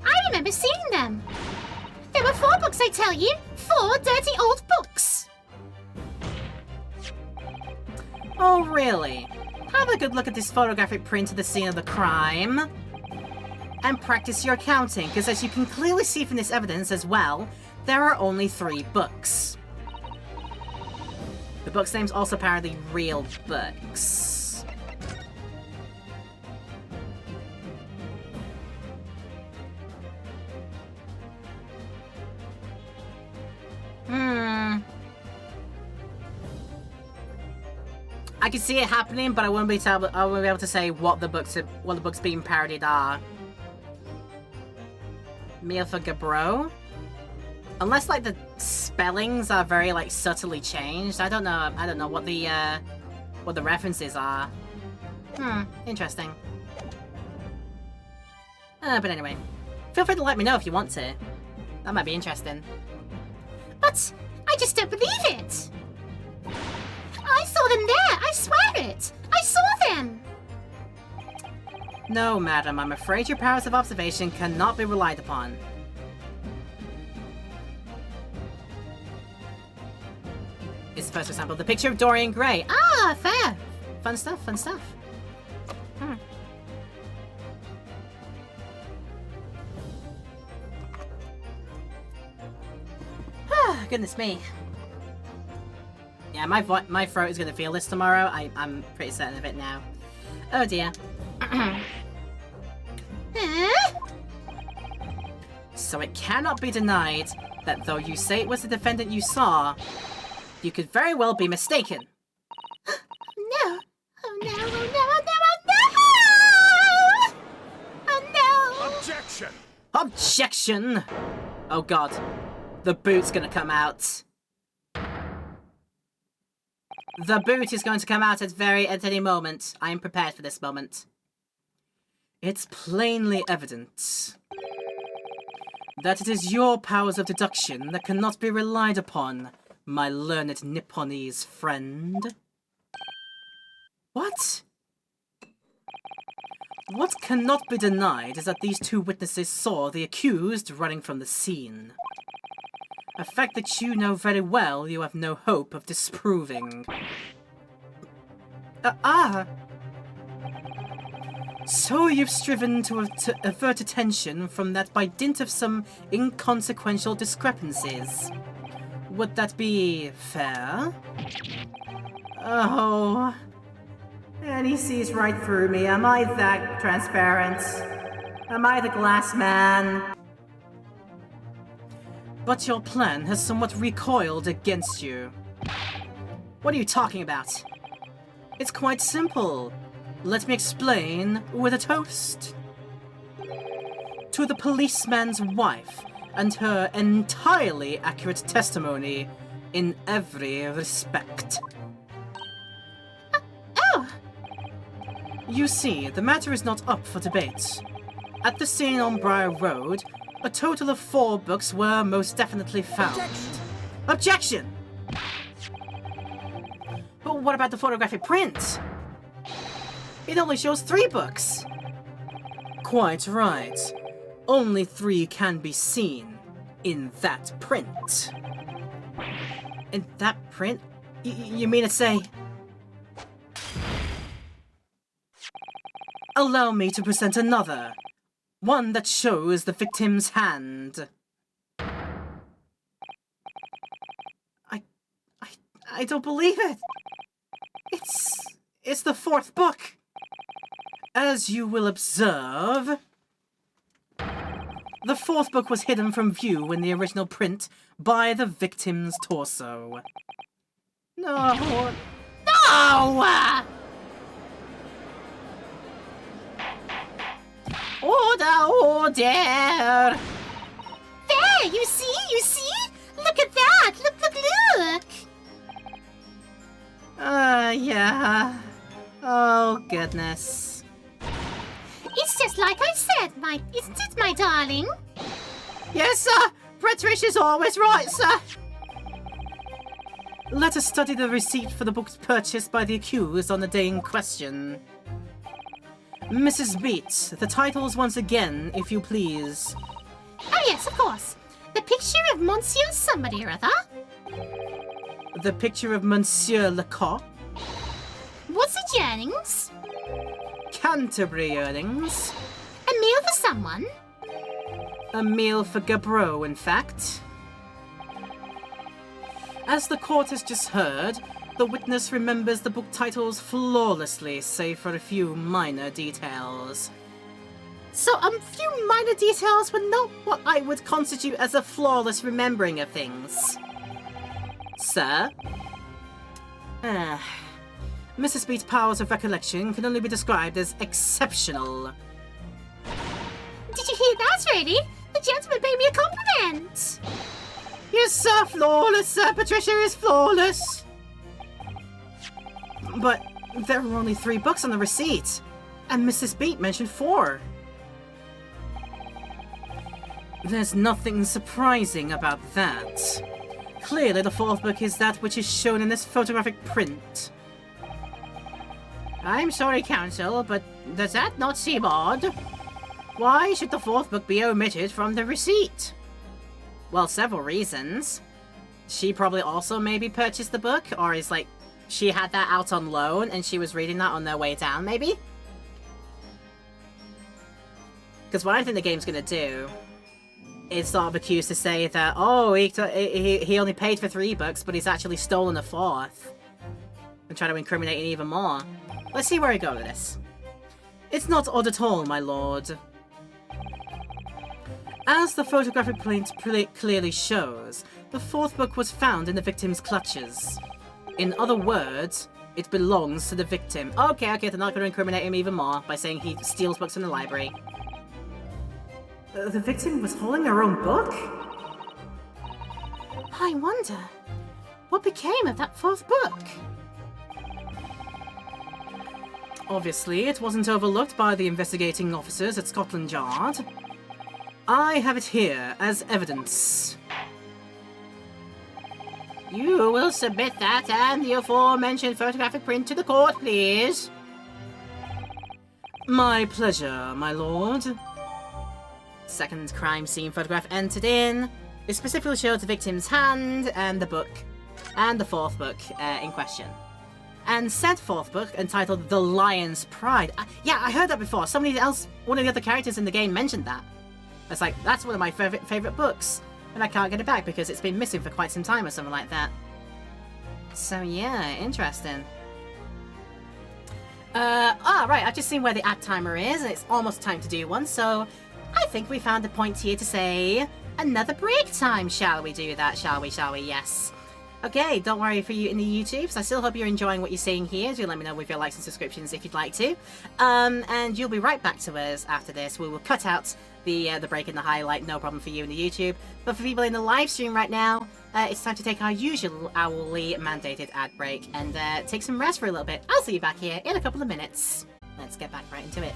I remember seeing them. There were 4 books, I tell you. 4 dirty old books. Oh, really? Have a good look at this photographic print of the scene of the crime. And practice your counting, because as you can clearly see from this evidence as well, there are only 3 books. The book's name's also apparently real books. I can see it happening, but I wouldn't be able to say what the books being parodied are. Meal for Gabro? Unless like the spellings are very like subtly changed. I don't know what the references are. Interesting. But anyway, feel free to let me know if you want to. That might be interesting. But I just don't believe it. I saw them there. I swear it. I saw them. No, madam. I'm afraid your powers of observation cannot be relied upon. It's the first example. The picture of Dorian Gray. Ah, fair. Fun stuff. Goodness me. Yeah, my throat is gonna feel this tomorrow. I'm pretty certain of it now. Oh dear. So it cannot be denied that though you say it was the defendant you saw, you could very well be mistaken. No! Oh no, oh no, oh no, oh no! Oh no! Objection! Objection! Oh god. The boot's gonna come out. The boot is going to come out at any moment. I am prepared for this moment. It's plainly evident that it is your powers of deduction that cannot be relied upon, my learned Nipponese friend. What? What cannot be denied is that these two witnesses saw the accused running from the scene. A fact that you know very well you have no hope of disproving. So you've striven to avert attention from that by dint of some inconsequential discrepancies. Would that be fair? Oh... And he sees right through me. Am I that transparent? Am I the glass man? But your plan has somewhat recoiled against you. What are you talking about? It's quite simple. Let me explain with a toast. To the policeman's wife and her entirely accurate testimony in every respect. You see, the matter is not up for debate. At the scene on Briar Road, a total of 4 books were most definitely found. Objection! But what about the photographic print? It only shows 3 books. Quite right. Only 3 can be seen in that print. In that print? You mean to say... Allow me to present another. One that shows the victim's hand. I don't believe it. It's the 4th book. As you will observe, the 4th book was hidden from view in the original print by the victim's torso. No. No! Order! There! You see? You see? Look at that! Look, look, look! Yeah. Oh, goodness. It's just like I said, isn't it, my darling? Yes, sir! Patricia's always right, sir! Let us study the receipt for the books purchased by the accused on the day in question. Mrs. Beats, the titles once again, if you please. Oh yes, of course. The picture of Monsieur somebody or other. The picture of Monsieur Lecoq. What's the earnings? Canterbury earnings. A meal for someone? A meal for Gabreau, in fact. As the court has just heard, the witness remembers the book titles flawlessly, save for a few minor details. So, few minor details were not what I would constitute as a flawless remembering of things. Sir? Mrs. Beat's powers of recollection can only be described as exceptional. Did you hear that, Rady? The gentleman paid me a compliment! Yes, sir, flawless, sir. Patricia is flawless. But there were only 3 books on the receipt, and Mrs. Beat mentioned 4. There's nothing surprising about that. Clearly the 4th book is that which is shown in this photographic print. I'm sorry, Counsel, but does that not seem odd? Why should the 4th book be omitted from the receipt? Well, several reasons. She probably also maybe purchased the book, or is like, she had that out on loan and she was reading that on their way down, maybe? Because what I think the game's gonna do is sort of accused to say that, oh, he only paid for 3 books, but he's actually stolen a 4th. And try to incriminate it even more. Let's see where I go with this. It's not odd at all, my lord. As the photographic print clearly shows, the fourth book was found in the victim's clutches. In other words, it belongs to the victim. Okay, they're not going to incriminate him even more by saying he steals books from the library. The victim was holding her own book? I wonder, what became of that fourth book? Obviously, it wasn't overlooked by the investigating officers at Scotland Yard. I have it here as evidence. You will submit that and the aforementioned photographic print to the court, please. My pleasure, my lord. Second crime scene photograph entered in. It specifically shows the victim's hand and the book, and the fourth book in question. And said fourth book, entitled The Lion's Pride. Yeah, I heard that before. Somebody else, one of the other characters in the game mentioned that. It's like, that's one of my favorite books. And I can't get it back because it's been missing for quite some time or something like that. So yeah, interesting. Right, I've just seen where the ad timer is, and it's almost time to do one, so I think we found a point here to say another break time. Shall we do that? Shall we? Yes. Okay, don't worry for you in the YouTubes. I still hope you're enjoying what you're seeing here. Do let me know with your likes and subscriptions if you'd like to. And you'll be right back to us after this. We will cut out the break and the highlight, no problem for you in the YouTube. But for people in the live stream right now, it's time to take our usual hourly mandated ad break and take some rest for a little bit. I'll see you back here in a couple of minutes. Let's get back right into it.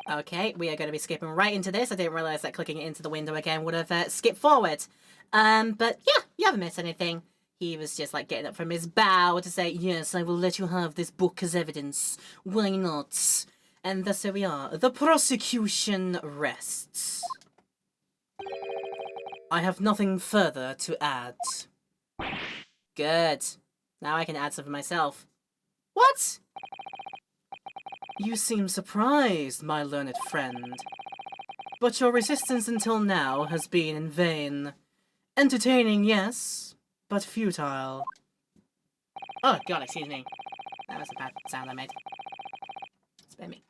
Okay, we are going to be skipping right into this. I didn't realize that clicking it into the window again would have skipped forward. But yeah, you haven't missed anything. He was just like getting up from his bow to say, yes, I will let you have this book as evidence. Why not? And thus here we are. The prosecution rests. I have nothing further to add. Good. Now I can add something myself. What? You seem surprised, my learned friend. But your resistance until now has been in vain. Entertaining, yes, but futile. Oh, God, excuse me. That was a bad sound I made. Spare me.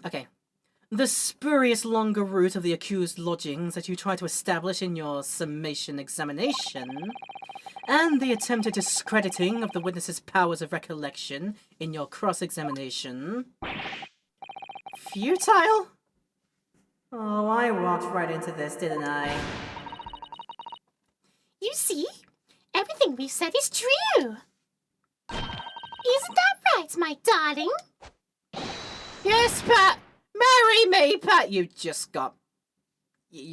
Okay. The spurious longer route of the accused lodgings that you try to establish in your summation examination, and the attempted discrediting of the witness's powers of recollection in your cross-examination. Futile? Oh, I walked right into this, didn't I? You see? Everything we've said is true. Isn't that right, my darling? Yes, Pat! Marry me, Pat! You just got... 1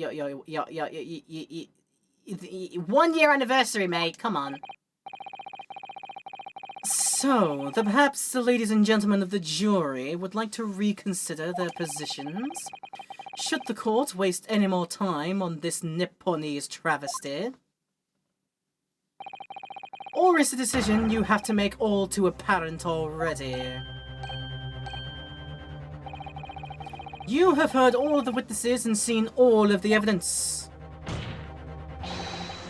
year anniversary, mate. Come on. So, perhaps the ladies and gentlemen of the jury would like to reconsider their positions? Should the court waste any more time on this Nipponese travesty? Or is the decision you have to make all too apparent already? You have heard all of the witnesses and seen all of the evidence.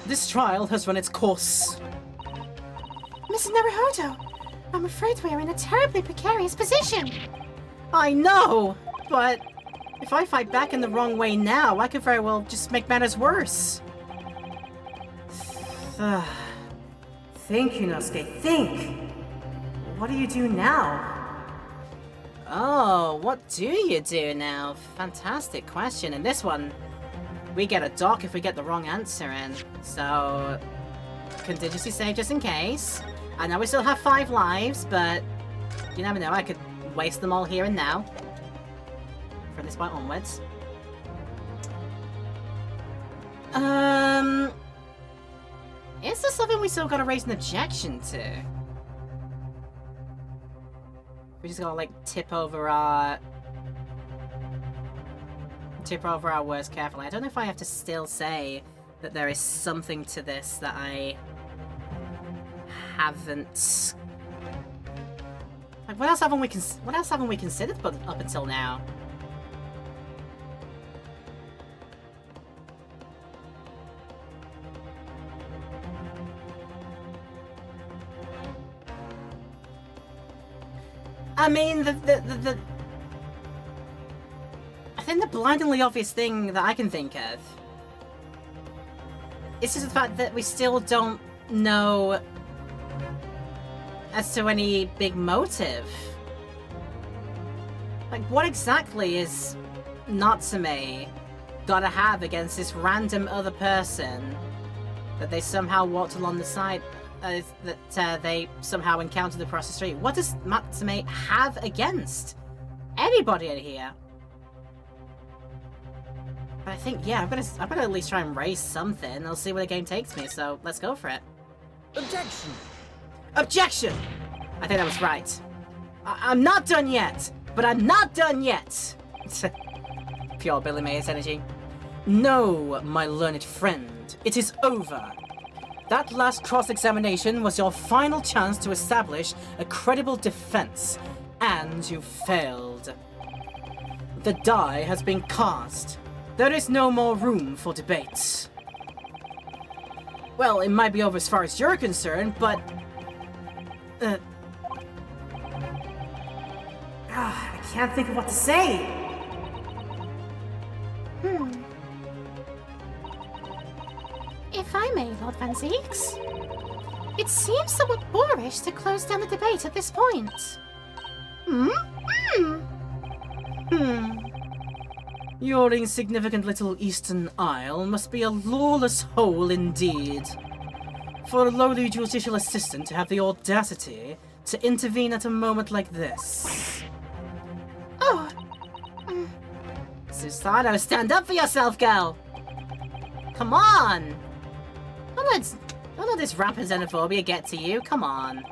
This trial has run its course. Mrs. Naruhodo, I'm afraid we're in a terribly precarious position. I know, but if I fight back in the wrong way now, I could very well just make matters worse. Think, Yunosuke, think! What do you do now? Oh, what do you do now? Fantastic question. And this one, we get a dock if we get the wrong answer in. So, contingency save just in case. I know we still have 5 lives, but you never know, I could waste them all here and now. From this point onwards. Is there something we still gotta raise an objection to? We just gotta, like, tip over our words carefully. I don't know if I have to still say that there is something to this that I haven't... Like, what else haven't we considered up until now? I mean, I think the blindingly obvious thing that I can think of is just the fact that we still don't know as to any big motive. Like, what exactly is Natsume gotta have against this random other person that they somehow walked along the side, that they somehow encountered across the street? What does Natsume have against anybody in here? But I think, yeah, I'm gonna at least try and raise something. I'll see where the game takes me, so let's go for it. Objection! Objection! I think that was right. I'm not done yet, but I'm not done yet. Pure Billy Mays energy. No, my learned friend, it is over. That last cross-examination was your final chance to establish a credible defense, and you failed. The die has been cast. There is no more room for debate. Well, it might be over as far as you're concerned, but... I can't think of what to say. If I may, Lord Van Zieks, it seems somewhat boorish to close down the debate at this point. Your insignificant little Eastern Isle must be a lawless hole indeed. For a lowly judicial assistant to have the audacity to intervene at a moment like this. Oh, Susanoo, stand up for yourself, girl! Come on! Don't let this rampant xenophobia get to you, come on.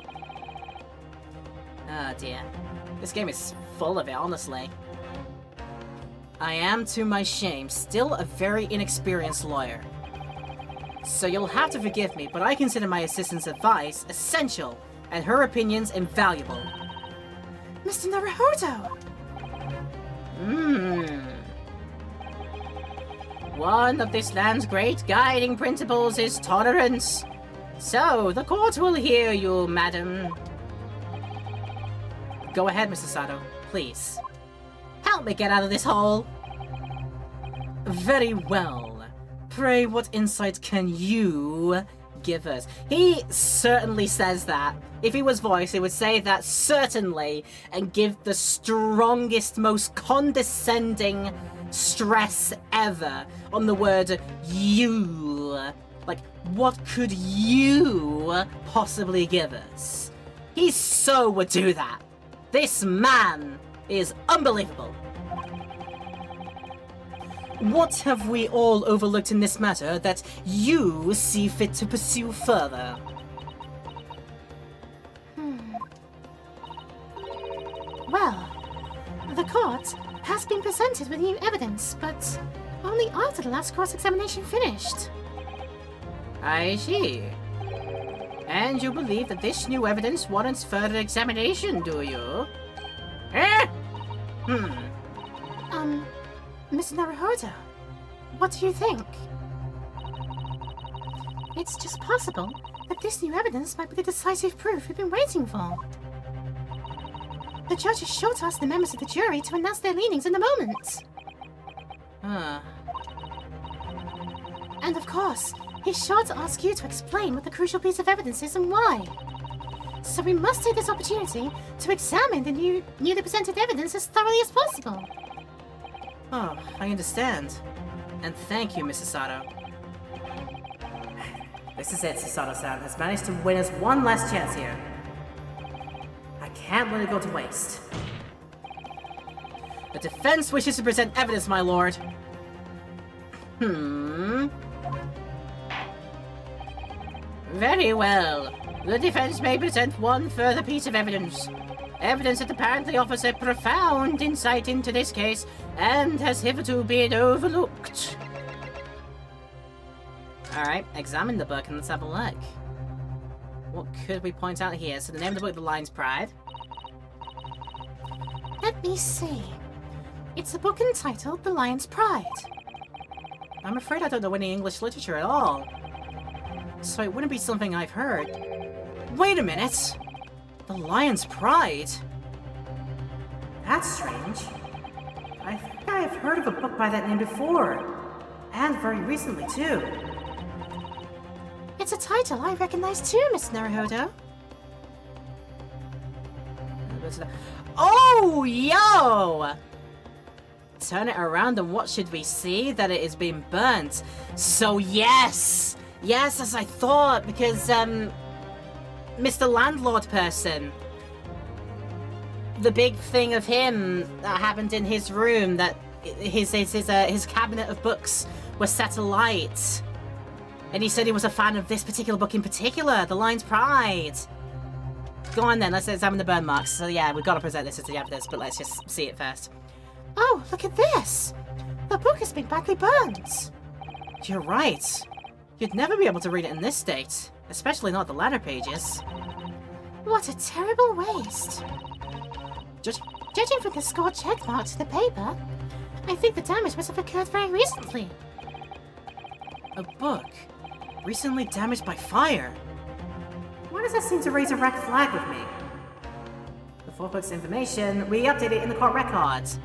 Oh dear. This game is full of it, honestly. I am, to my shame, still a very inexperienced lawyer. So you'll have to forgive me, but I consider my assistant's advice essential, and her opinions invaluable. Mr. Naruhodo! One of this land's great guiding principles is tolerance. So, the court will hear you, madam. Go ahead, Mr. Sato, please. Help me get out of this hole! Very well. Pray, what insight can you give us? He certainly says that. If he was voiced, he would say that certainly and give the strongest, most condescending stress ever on the word you. Like, what could you possibly give us? He so would do that. This man is unbelievable. What have we all overlooked in this matter that you see fit to pursue further? Well, the court has been presented with new evidence, but only after the last cross-examination finished. I see. And you believe that this new evidence warrants further examination, do you? Eh? Mr. Naruhodo, what do you think? It's just possible that this new evidence might be the decisive proof we've been waiting for. The judge is sure to ask the members of the jury to announce their leanings in a moment. And of course, he's sure to ask you to explain what the crucial piece of evidence is and why. So we must take this opportunity to examine the newly presented evidence as thoroughly as possible. Oh, I understand. And thank you, Mrs. Sato. This is it, Sato-san has managed to win us one last chance here. I can't let it go to waste. The defense wishes to present evidence, my lord. Very well. The defense may present one further piece of evidence. Evidence that apparently offers a profound insight into this case and has hitherto been overlooked. Alright, examine the book and let's have a look. What could we point out here? So the name of the book, The Lion's Pride. Let me see. It's a book entitled The Lion's Pride. I'm afraid I don't know any English literature at all. So it wouldn't be something I've heard. Wait a minute! The Lion's Pride? That's strange. I think I have heard of a book by that name before. And very recently, too. It's a title I recognize too, Miss Naruhodo. Oh, yo! Turn it around and what should we see? That it is being burnt. So yes! Yes, as I thought, because, Mr. Landlord person. The big thing of him that happened in his room, that his cabinet of books was set alight. And he said he was a fan of this particular book in particular, The Lion's Pride. Go on then, let's examine the burn marks. So yeah, we've got to present this as the evidence, but let's just see it first. Oh, look at this! The book has been badly burnt. You're right. You'd never be able to read it in this state, especially not the latter pages. What a terrible waste. Judging from the score check marks to the paper, I think the damage must have occurred very recently. A book? Recently damaged by fire? Why does that seem to raise a red flag with me? The 4 book's information, we update it in the court records.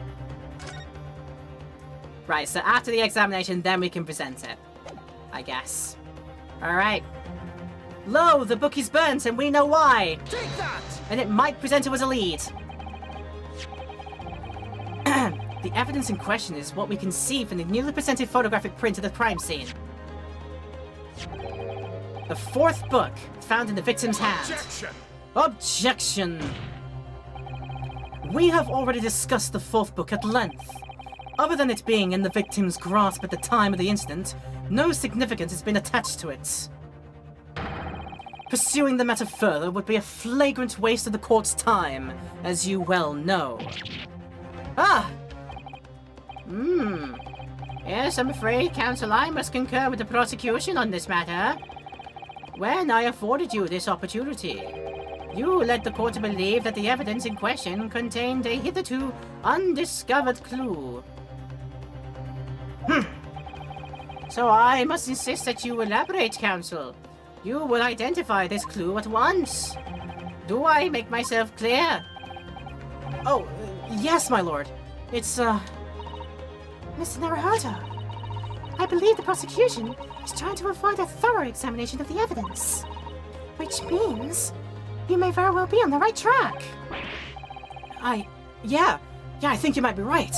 Right, so after the examination, then we can present it. I guess. Alright. Lo, the book is burnt and we know why! Take that! And it might present to us a lead. The evidence in question is what we can see from the newly presented photographic print of the crime scene. The 4th book, found in the victim's hand. Objection! Objection! We have already discussed the 4th book at length. Other than it being in the victim's grasp at the time of the incident, no significance has been attached to it. Pursuing the matter further would be a flagrant waste of the court's time, as you well know. Ah! Yes, I'm afraid, counsel, I must concur with the prosecution on this matter. When I afforded you this opportunity, you led the court to believe that the evidence in question contained a hitherto undiscovered clue. So I must insist that you elaborate, counsel. You will identify this clue at once. Do I make myself clear? Oh, yes, my lord. It's, Mr. Naruhodo, I believe the prosecution is trying to avoid a thorough examination of the evidence. Which means you may very well be on the right track. Yeah, I think you might be right.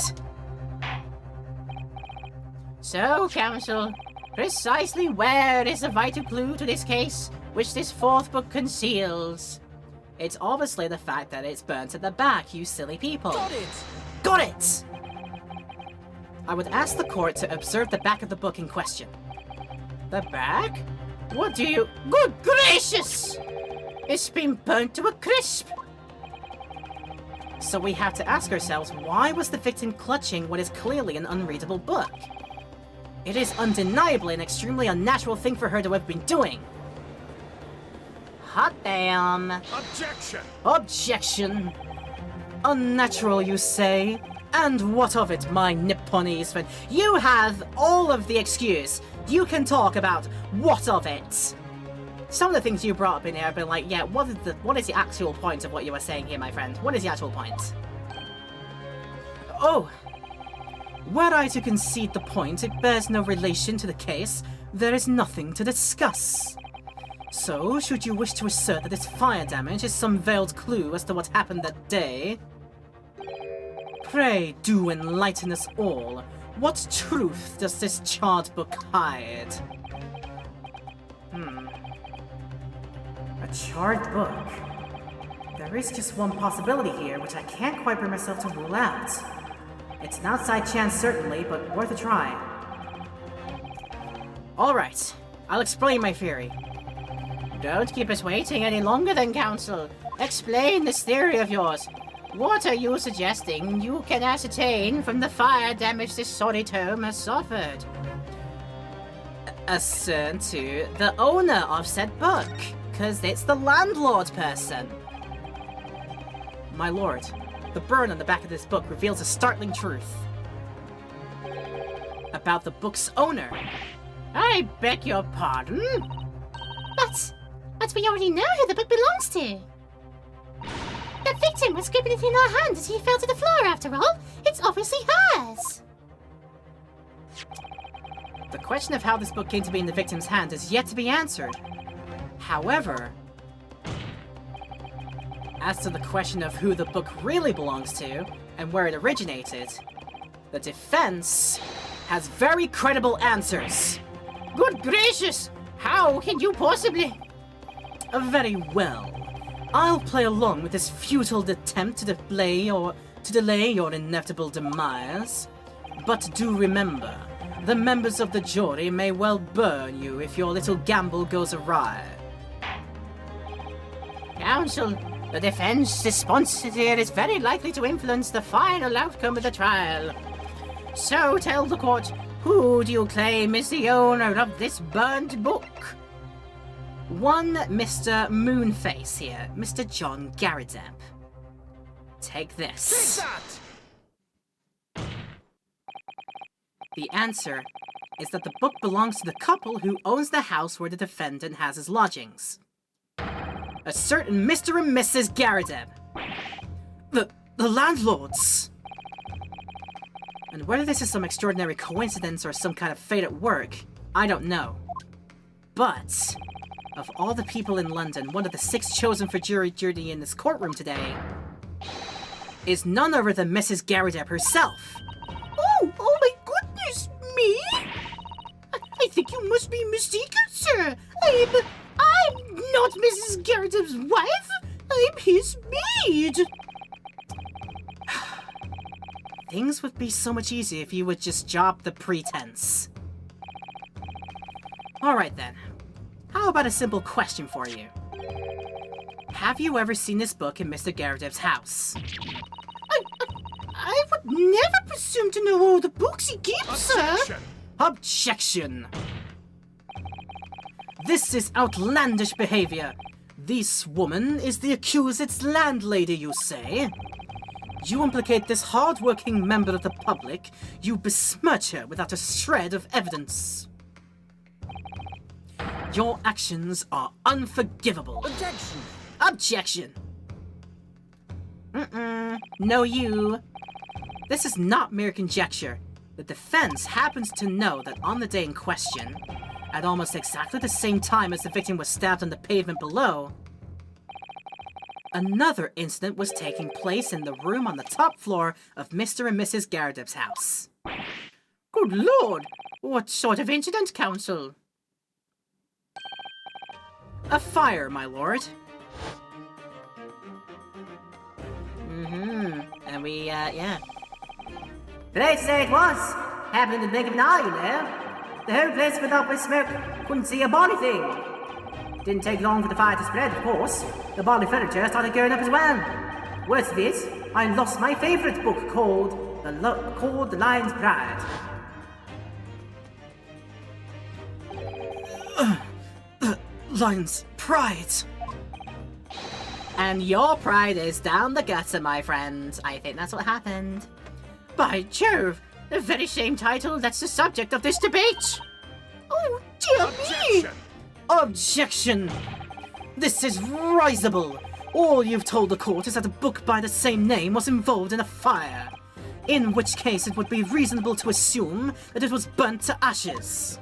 So, counsel, precisely where is the vital clue to this case, which this 4th book conceals? It's obviously the fact that it's burnt at the back, you silly people. Got it! Got it! I would ask the court to observe the back of the book in question. The back? What do you... Good gracious! It's been burnt to a crisp! So we have to ask ourselves, why was the victim clutching what is clearly an unreadable book? It is undeniably an extremely unnatural thing for her to have been doing. Hot damn. Objection! Objection. Unnatural, you say? And what of it, my Nipponese friend? You have all of the excuse. You can talk about what of it. Some of the things you brought up in here have been like, yeah, what is the actual point of what you were saying here, my friend? What is the actual point? Oh. Were I to concede the point, it bears no relation to the case. There is nothing to discuss. So, should you wish to assert that this fire damage is some veiled clue as to what happened that day, pray do enlighten us all. What truth does this charred book hide? A charred book? There is just one possibility here, which I can't quite bring myself to rule out. It's an outside chance, certainly, but worth a try. Alright, I'll explain my theory. Don't keep us waiting any longer then, counsel. Explain this theory of yours. What are you suggesting you can ascertain from the fire damage this sorry tome has suffered? Assert to the owner of said book, because it's the landlord person. My lord, the burn on the back of this book reveals a startling truth. About the book's owner. I beg your pardon? But we already know who the book belongs to. The victim was gripping it in her hand as he fell to the floor after all. It's obviously hers. The question of how this book came to be in the victim's hand is yet to be answered. However, as to the question of who the book really belongs to and where it originated, the defense has very credible answers. Good gracious! How can you possibly? Very well. I'll play along with this futile attempt to delay your inevitable demise. But do remember, the members of the jury may well burn you if your little gamble goes awry. Counsel, the defense response here is very likely to influence the final outcome of the trial. So tell the court, who do you claim is the owner of this burnt book? One Mr. Moonface here, Mr. John Garrideb. Take this. Take that! The answer is that the book belongs to the couple who owns the house where the defendant has his lodgings. A certain Mr. and Mrs. Garrideb. The landlords. And whether this is some extraordinary coincidence or some kind of fate at work, I don't know. But of all the people in London, one of the 6 chosen for jury duty in this courtroom today is none other than Mrs. Garrideb herself. Oh my goodness me! I think you must be mistaken, sir. I'm not Mrs. Garrideb's wife. I'm his maid. Things would be so much easier if you would just drop the pretense. Alright then. How about a simple question for you? Have you ever seen this book in Mr. Garrideb's house? I would never presume to know all the books he keeps, sir. Objection! This is outlandish behavior. This woman is the accused's landlady, you say? You implicate this hard-working member of the public. You besmirch her without a shred of evidence. Your actions are unforgivable. Objection! Objection! No, you. This is not mere conjecture. The defense happens to know that on the day in question, at almost exactly the same time as the victim was stabbed on the pavement below, another incident was taking place in the room on the top floor of Mr. and Mrs. Garrideb's house. Good lord! What sort of incident, counsel? A fire, my lord. And we, yeah. Place say it was. Happened in the blink of an eye, you know. The whole place filled up with smoke. Couldn't see a body thing. Didn't take long for the fire to spread, of course. The body furniture started going up as well. Worse of it, I lost my favourite book called The Lion's Pride. Lion's Pride. And your pride is down the gutter, my friend. I think that's what happened. By Jove! The very same title that's the subject of this debate! Oh, dear me! Objection! Objection! This is risible. All you've told the court is that a book by the same name was involved in a fire. In which case it would be reasonable to assume that it was burnt to ashes.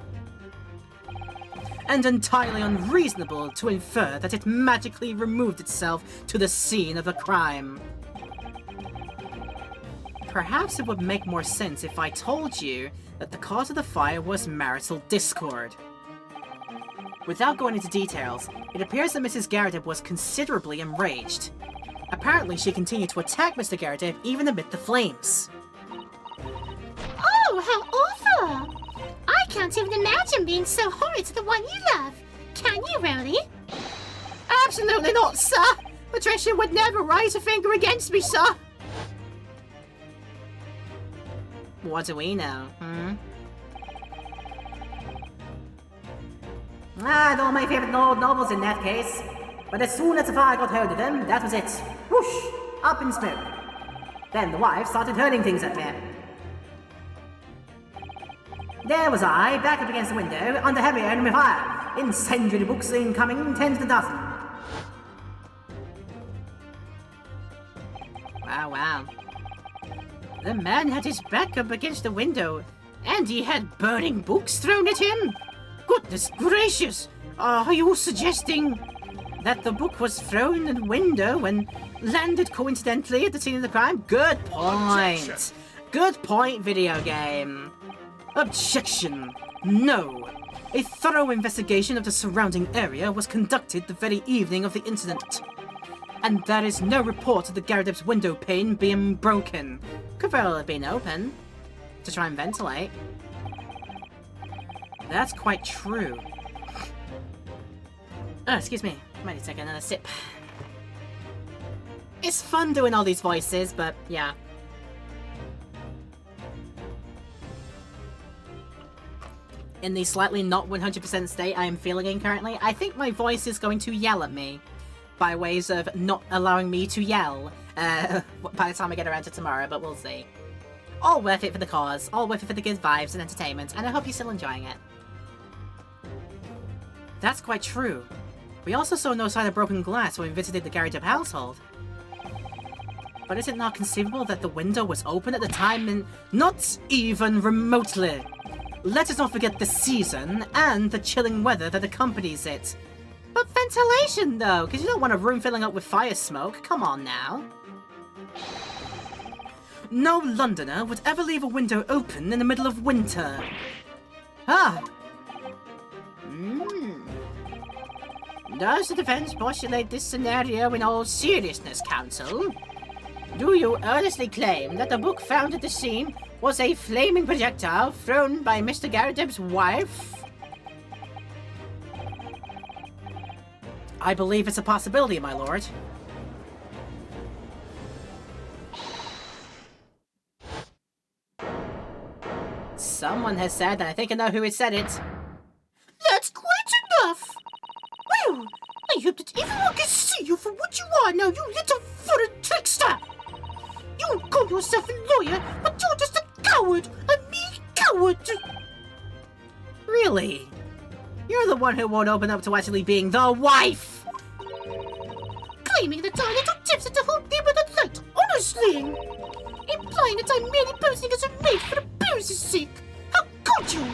And entirely unreasonable to infer that it magically removed itself to the scene of the crime. Perhaps it would make more sense if I told you that the cause of the fire was marital discord. Without going into details, it appears that Mrs. Garrideb was considerably enraged. Apparently, she continued to attack Mr. Garrideb even amid the flames. Oh, how awful! I can't even imagine being so horrid to the one you love. Can you, Rowley? Absolutely not, sir! Patricia would never raise a finger against me, sir! What do we know, They're all my favourite old novels in that case. But as soon as the fire got hold of them, that was it. Whoosh! Up in smoke. Then the wife started hurling things at me. There was I, back up against the window, under heavy enemy fire. Incendiary books incoming, 10 to the dozen. Wow, wow. The man had his back up against the window, and he had burning books thrown at him. Goodness gracious! Are you suggesting that the book was thrown in the window and landed coincidentally at the scene of the crime? Good point. Objection. Good point, video game. Objection. No. A thorough investigation of the surrounding area was conducted the very evening of the incident. And there is no report of the Gyarados window pane being broken. Could very well have been open to try and ventilate. That's quite true. Oh, excuse me. Might need to take another sip. It's fun doing all these voices, but yeah. In the slightly not 100% state I am feeling in currently, I think my voice is going to yell at me by ways of not allowing me to yell by the time I get around to tomorrow, but we'll see. All worth it for the cause, all worth it for the good vibes and entertainment, and I hope you're still enjoying it. That's quite true. We also saw no sign of broken glass when we visited the Gyarados household. But is it not conceivable that the window was open at the time and not even remotely? Let us not forget the season and the chilling weather that accompanies it. But ventilation though, because you don't want a room filling up with fire smoke, come on now. No Londoner would ever leave a window open in the middle of winter. Ah. Does the defense postulate this scenario in all seriousness, Counsel? Do you earnestly claim that the book found at the scene was a flaming projectile thrown by Mr. Gyarados' wife? I believe it's a possibility, my lord. Someone has said, and I think I know who has said it. That's quite enough! Well, I hope that everyone can see you for what you are now, you little foreign trickster! You call yourself a lawyer, but you're just a coward! A mean coward! Really? You're the one who won't open up to actually being the wife! Claiming that our little tips at the whole thing with a light, honestly! Implying that I'm merely posing as a maid for appearance's sake! How could you?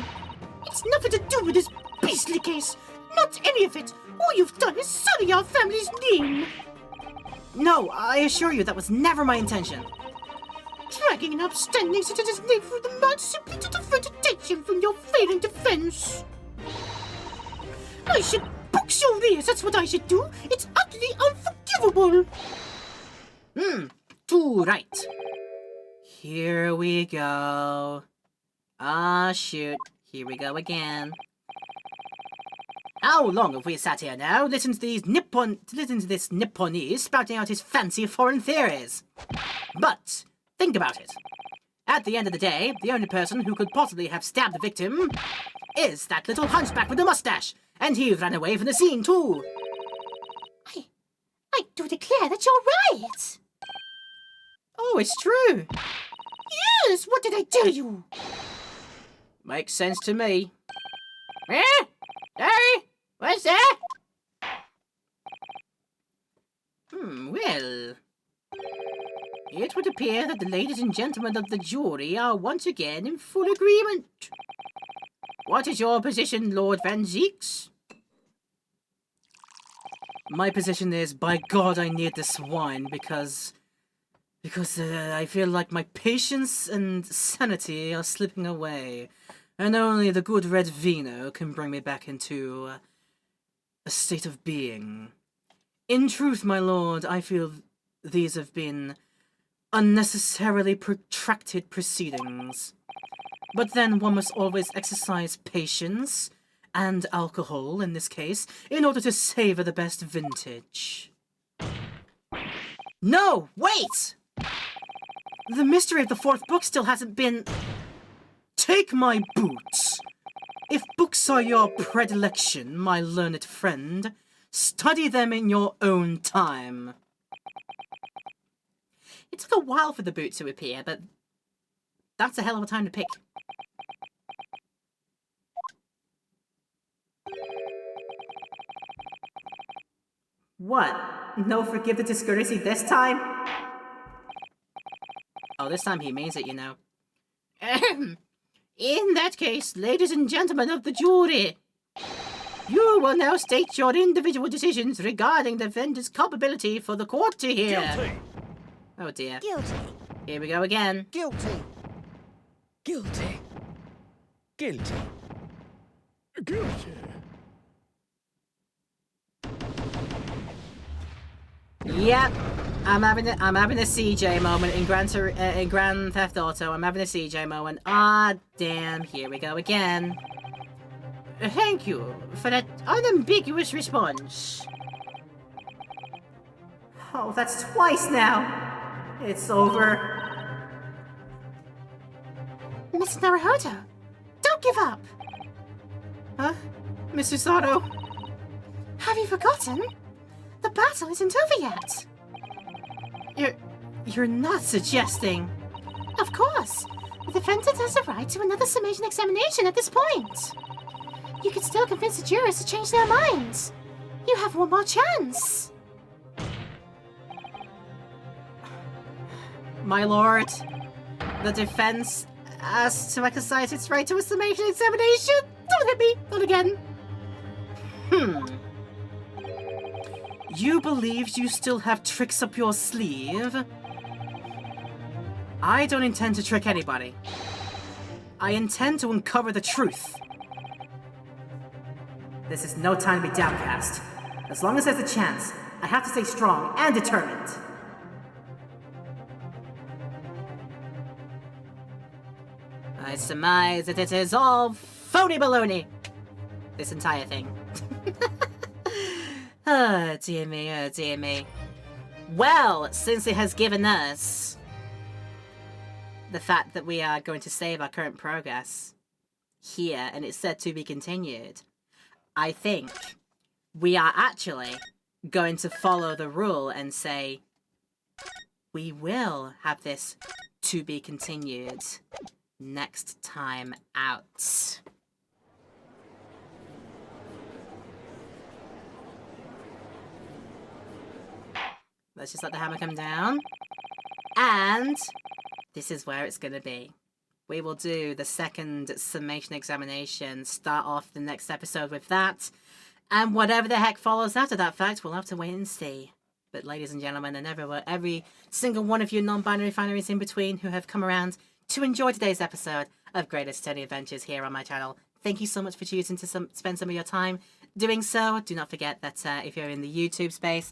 It's nothing to do with this beastly case! Not any of it! All you've done is sully our family's name! No, I assure you that was never my intention. Dragging an upstanding citizen's name through the mud simply to divert attention from your failing defense. I should box your ears, that's what I should do. It's utterly unforgivable. Too right. Here we go. Ah, shoot. Here we go again. How long have we sat here now? Listen to this Nipponese spouting out his fancy foreign theories. But think about it. At the end of the day, the only person who could possibly have stabbed the victim is that little hunchback with the mustache, and he ran away from the scene too. I do declare that you're right. Oh, it's true. Yes, what did I tell you? Makes sense to me. Eh? Sorry? What's that? Well... It would appear that the ladies and gentlemen of the jury are once again in full agreement. What is your position, Lord Van Zieks? My position is, by God, I need this wine because I feel like my patience and sanity are slipping away, and only the good red vino can bring me back into a state of being. In truth, my lord, I feel these have been unnecessarily protracted proceedings. But then one must always exercise patience, and alcohol in this case, in order to savor the best vintage. No! Wait! The mystery of the fourth book still hasn't been... Take my boots! If books are your predilection, my learned friend, study them in your own time. It took a while for the boot to appear, but that's a hell of a time to pick. What? No forgive the discourtesy this time? Oh, this time he means it, you know. In that case, ladies and gentlemen of the jury, you will now state your individual decisions regarding the defendant's culpability for the court to hear. Guilty. Oh dear. Guilty. Here we go again. Guilty. Guilty. Guilty. Guilty. Yep. I'm having a CJ moment in Grand Theft Auto. I'm having a CJ moment. Ah, damn. Here we go again. Thank you for that unambiguous response. Oh, that's twice now. It's over. Mr. Naruhodo, don't give up. Huh? Mr. Sato? Have you forgotten? The battle isn't over yet. You're not suggesting... Of course. The defendant has the right to another summation examination at this point. You can still convince the jurors to change their minds. You have one more chance. My lord, the defense asks to exercise its right to a summation examination. Don't hit me. Not again. You believe you still have tricks up your sleeve? I don't intend to trick anybody. I intend to uncover the truth. This is no time to be downcast. As long as there's a chance, I have to stay strong and determined. I surmise that it is all phony baloney. This entire thing. Oh, dear me, oh, dear me. Well, since it has given us the fact that we are going to save our current progress here, and it's said to be continued, I think we are actually going to follow the rule and say we will have this to be continued next time out. Let's just let the hammer come down. And this is where it's going to be. We will do the second summation examination, start off the next episode with that. And whatever the heck follows after that fact, we'll have to wait and see. But ladies and gentlemen, and every single one of you non-binary fineries in between who have come around to enjoy today's episode of Greatest Tony Adventures here on my channel, thank you so much for choosing to spend some of your time doing so. Do not forget that if you're in the YouTube space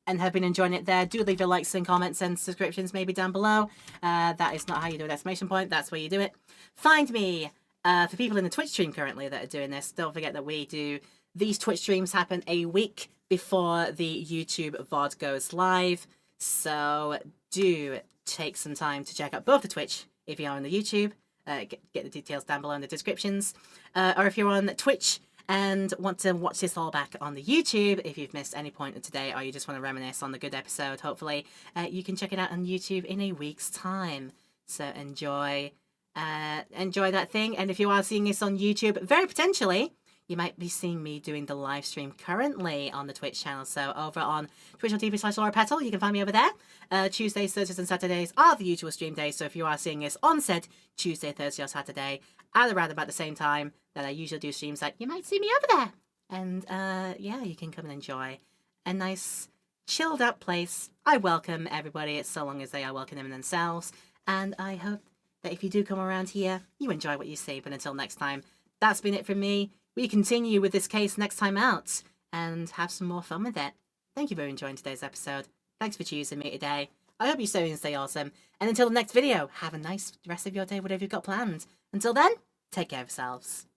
and have been enjoying it there, do leave your likes and comments and subscriptions maybe down below. That is not how you do an exclamation point, that's where you do it. Find me for people in the Twitch stream currently that are doing this. Don't forget that we do these Twitch streams happen a week before the YouTube VOD goes live. So do take some time to check out both the Twitch if you are on the YouTube. Get the details down below in the descriptions. Or if you're on Twitch and want to watch this all back on the YouTube, if you've missed any point of today or you just want to reminisce on the good episode, hopefully, you can check it out on YouTube in a week's time. So enjoy that thing. And if you are seeing this on YouTube, very potentially, you might be seeing me doing the live stream currently on the Twitch channel. So over on twitch.tv/LauraPetal, you can find me over there. Tuesdays, Thursdays and Saturdays are the usual stream days. So if you are seeing this on said Tuesday, Thursday or Saturday at around about the same time that I usually do streams, like, you might see me over there. And yeah, you can come and enjoy a nice chilled out place. I welcome everybody. It's so long as they are welcoming themselves. And I hope that if you do come around here, you enjoy what you see. But until next time, that's been it from me. We continue with this case next time out and have some more fun with it. Thank you for enjoying today's episode. Thanks for choosing me today. I hope you stay awesome. And until the next video, have a nice rest of your day, whatever you've got planned. Until then, take care of yourselves.